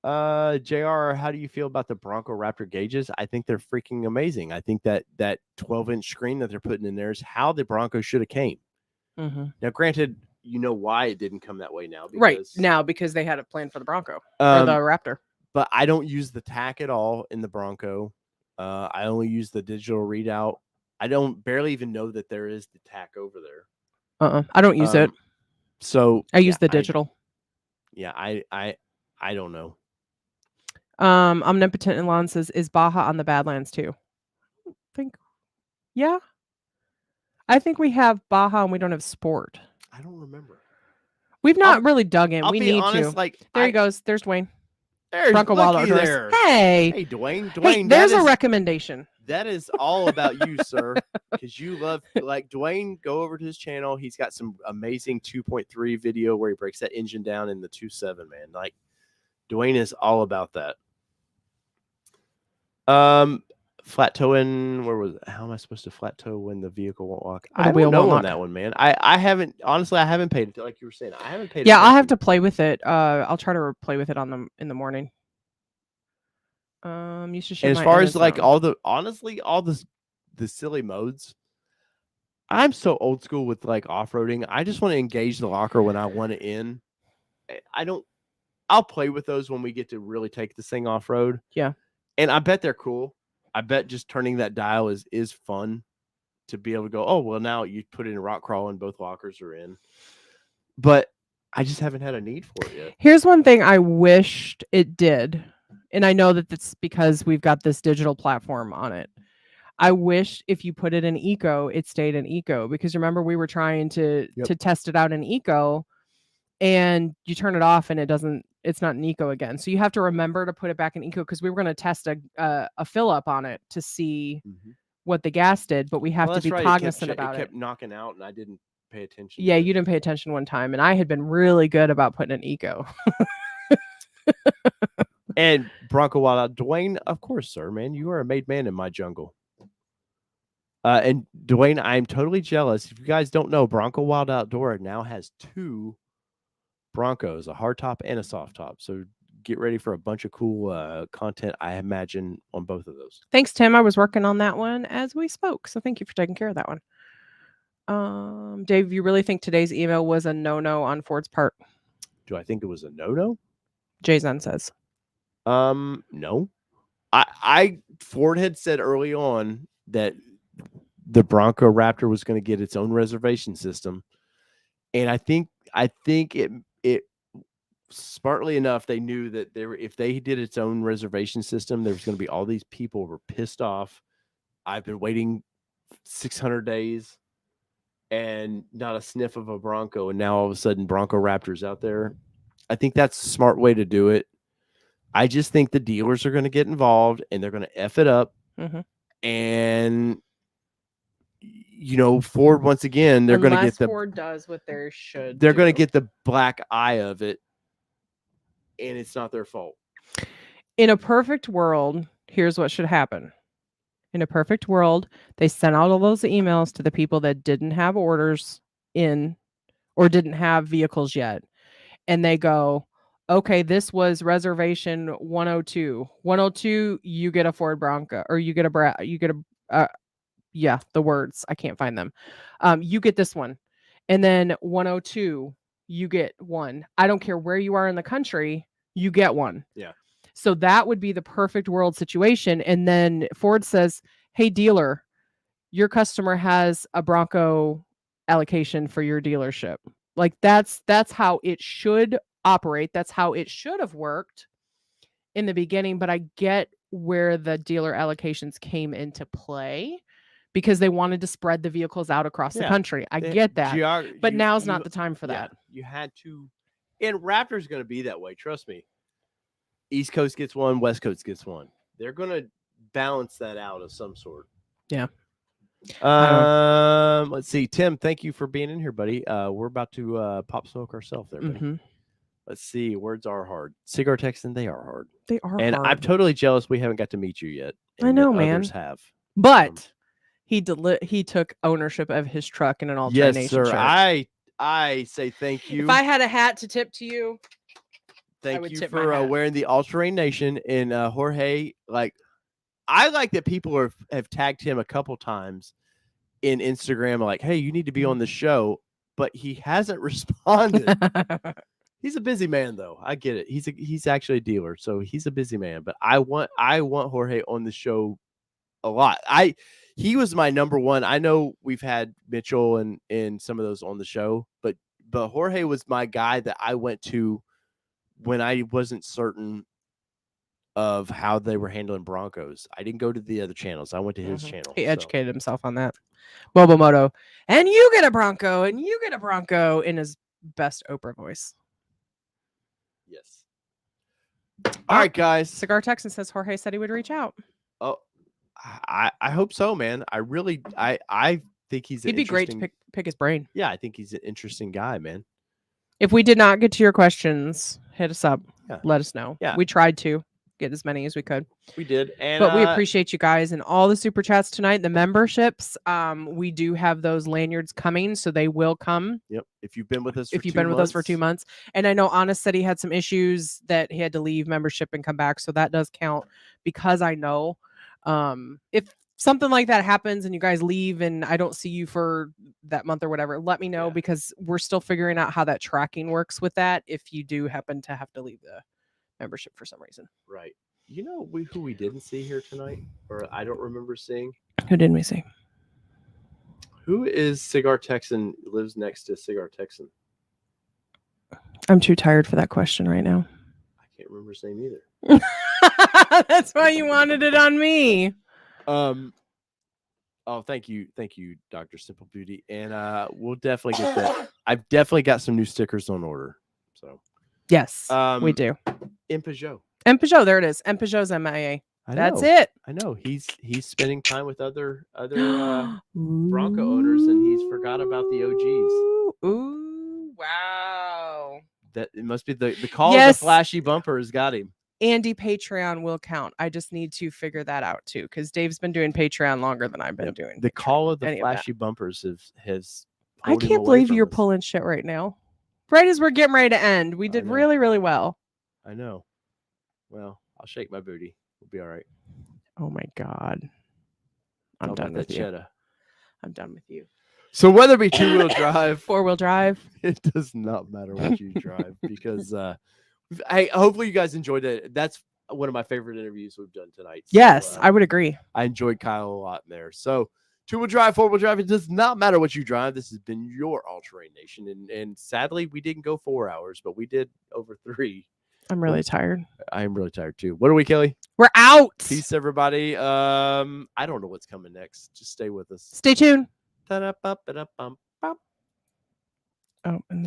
JR, how do you feel about the Bronco Raptor gauges? I think they're freaking amazing. I think that 12-inch screen that they're putting in there is how the Bronco should have came.
Mm-hmm.
Now, granted, you know why it didn't come that way now.
Because they had it planned for the Bronco or the Raptor.
But I don't use the tack at all in the Bronco. I only use the digital readout. I don't barely even know that there is the tack over there.
I don't use it.
So
I use the digital.
I don't know.
Omnipotent Elon says, is Baja on the Badlands too? I think we have Baja and we don't have Sport.
I don't remember.
We've not really dug in. We need
honest,
to. There he goes. There's Dwayne.
There's
Bronco Wild Outdoors. Hey,
Dwayne.
Hey, there's a recommendation.
That is all about you, sir. Because you love, like, Dwayne, go over to his channel. He's got some amazing 2.3 video where he breaks that engine down in the 2.7, man. Like, Dwayne is all about that. flat toeing. Where was it? How am I supposed to flat toe when the vehicle won't lock?
Or the
I
wheel
don't know
won't
on
lock.
that one, man. I haven't honestly. I haven't paid it like you were saying. I haven't paid.
Yeah, I'll have to play with it. I'll try to play with it in the morning. You should.
And as far as like all the silly modes, I'm so old school with like off-roading. I just want to engage the locker when I want it in. I'll play with those when we get to really take this thing off-road.
Yeah.
And I bet they're cool. I bet just turning that dial is fun to be able to go, oh, well, now you put it in rock crawl and both lockers are in. But I just haven't had a need for it yet.
Here's one thing I wished it did. And I know that it's because we've got this digital platform on it. I wish if you put it in eco, it stayed in eco, because remember we were trying to test it out in eco, and you turn it off and it's not in eco again. So you have to remember to put it back in eco, because we were going to test a fill up on it to see what the gas did, but we have to be cognizant about it.
It kept knocking out and I didn't pay attention.
Yeah, you didn't pay attention one time, and I had been really good about putting in eco.
And Bronco Wild Out, Dwayne, of course, sir, man, you are a made man in my jungle. And Dwayne, I'm totally jealous. If you guys don't know, Bronco Wild Outdoor now has 2 Broncos, a hard top and a soft top. So get ready for a bunch of cool content, I imagine, on both of those.
Thanks, Tim. I was working on that one as we spoke. So thank you for taking care of that one. Dave, you really think today's email was a no-no on Ford's part?
Do I think it was a no-no?
Jason says.
No. Ford had said early on that the Bronco Raptor was going to get its own reservation system. And I think it smartly enough, they knew that if they did its own reservation system, there was going to be all these people who were pissed off. I've been waiting 600 days and not a sniff of a Bronco. And now all of a sudden Bronco Raptor's out there. I think that's a smart way to do it. I just think the dealers are going to get involved and they're going to F it up. And, Ford, once again, they're going to get
Ford does what they should.
They're going to get the black eye of it. And it's not their fault.
In a perfect world, here's what should happen. In a perfect world, they sent out all those emails to the people that didn't have orders in or didn't have vehicles yet. And they go, okay, this was reservation 102. 102, you get a Ford Bronco, or you get the words, I can't find them. You get this one. And then 102, you get one. I don't care where you are in the country, you get one.
Yeah.
So that would be the perfect world situation. And then Ford says, hey, dealer, your customer has a Bronco allocation for your dealership. Like that's how it should operate. That's how it should have worked in the beginning. But I get where the dealer allocations came into play because they wanted to spread the vehicles out across the country. I get that. But now's not the time for that.
You had to. And Raptor's going to be that way. Trust me. East Coast gets one, West Coast gets one. They're going to balance that out of some sort.
Yeah.
Let's see. Tim, thank you for being in here, buddy. We're about to pop smoke ourselves there, buddy. Let's see. Words are hard. Cigar Texan, they are hard.
They are
and
hard.
I'm totally jealous we haven't got to meet you yet.
I know, man.
Others have.
But he took ownership of his truck in an alternation.
Yes, sir.
Shirt.
I say thank you.
If I had a hat to tip to you,
thank you for wearing the All Terrain Nation. And Jorge, I like that people have tagged him a couple times in Instagram, like, hey, you need to be on the show, but he hasn't responded. He's a busy man, though. I get it. He's actually a dealer, so he's a busy man. But I want Jorge on the show a lot. He was my number one. I know we've had Mitchell and some of those on the show, but Jorge was my guy that I went to when I wasn't certain of how they were handling Broncos. I didn't go to the other channels. I went to his channel.
He educated himself on that. Bobomoto, and you get a Bronco, and you get a Bronco in his best Oprah voice.
Yes. All right, guys.
Cigar Texan says Jorge said he would reach out.
Oh, I hope so, man. I really, I think he'd
be great to pick his brain.
Yeah, I think he's an interesting guy, man.
If we did not get to your questions, hit us up.
Yeah.
Let us know.
Yeah.
We tried to. get as many as we could.
We did, and
but we appreciate you guys and all the super chats tonight. The memberships, we do have those lanyards coming, so they will come.
Yep. If you've been with us,
for 2 months, and I know Honest said he had some issues that he had to leave membership and come back, so that does count because I know if something like that happens and you guys leave and I don't see you for that month or whatever, let me know because we're still figuring out how that tracking works with that. If you do happen to have to leave the membership for some reason,
right? You know who we didn't see here tonight, or I don't remember seeing.
Who didn't we see?
Who is Cigar Texan? Lives next to Cigar Texan.
I'm too tired for that question right now.
I can't remember his name either.
That's why you wanted it on me.
Oh, thank you, Dr. Simple Beauty, and we'll definitely get that. I've definitely got some new stickers on order. So
yes, we do.
In Peugeot.
And Peugeot, there it is. And Peugeot's MIA. That's it.
I know. He's spending time with other Bronco owners, and he's forgot about the OGs.
Ooh, wow.
That it must be the call of the flashy bumper has got him.
Andy, Patreon will count. I just need to figure that out too, because Dave's been doing Patreon longer than I've been doing.
The call of the flashy bumpers has.
I can't believe you're pulling shit right now. Right as we're getting ready to end, we did really, really well.
I know. Well, I'll shake my booty. We'll be all right.
Oh my God. I'm done with you. I'm done with you.
So whether it be 2-wheel drive,
4-wheel drive,
it does not matter what you drive because hopefully you guys enjoyed it. That's one of my favorite interviews we've done tonight. So,
yes, I would agree.
I enjoyed Kyle a lot in there. So 2-wheel drive, 4-wheel drive, it does not matter what you drive. This has been your All-Terrain Nation. And sadly, we didn't go 4 hours, but we did over 3.
I'm really tired.
I am really tired too. What are we, Kelly?
We're out.
Peace, everybody. I don't know what's coming next. Just stay with us.
Stay tuned.
Ta-da-ba-ba-da-bum.
Oh, and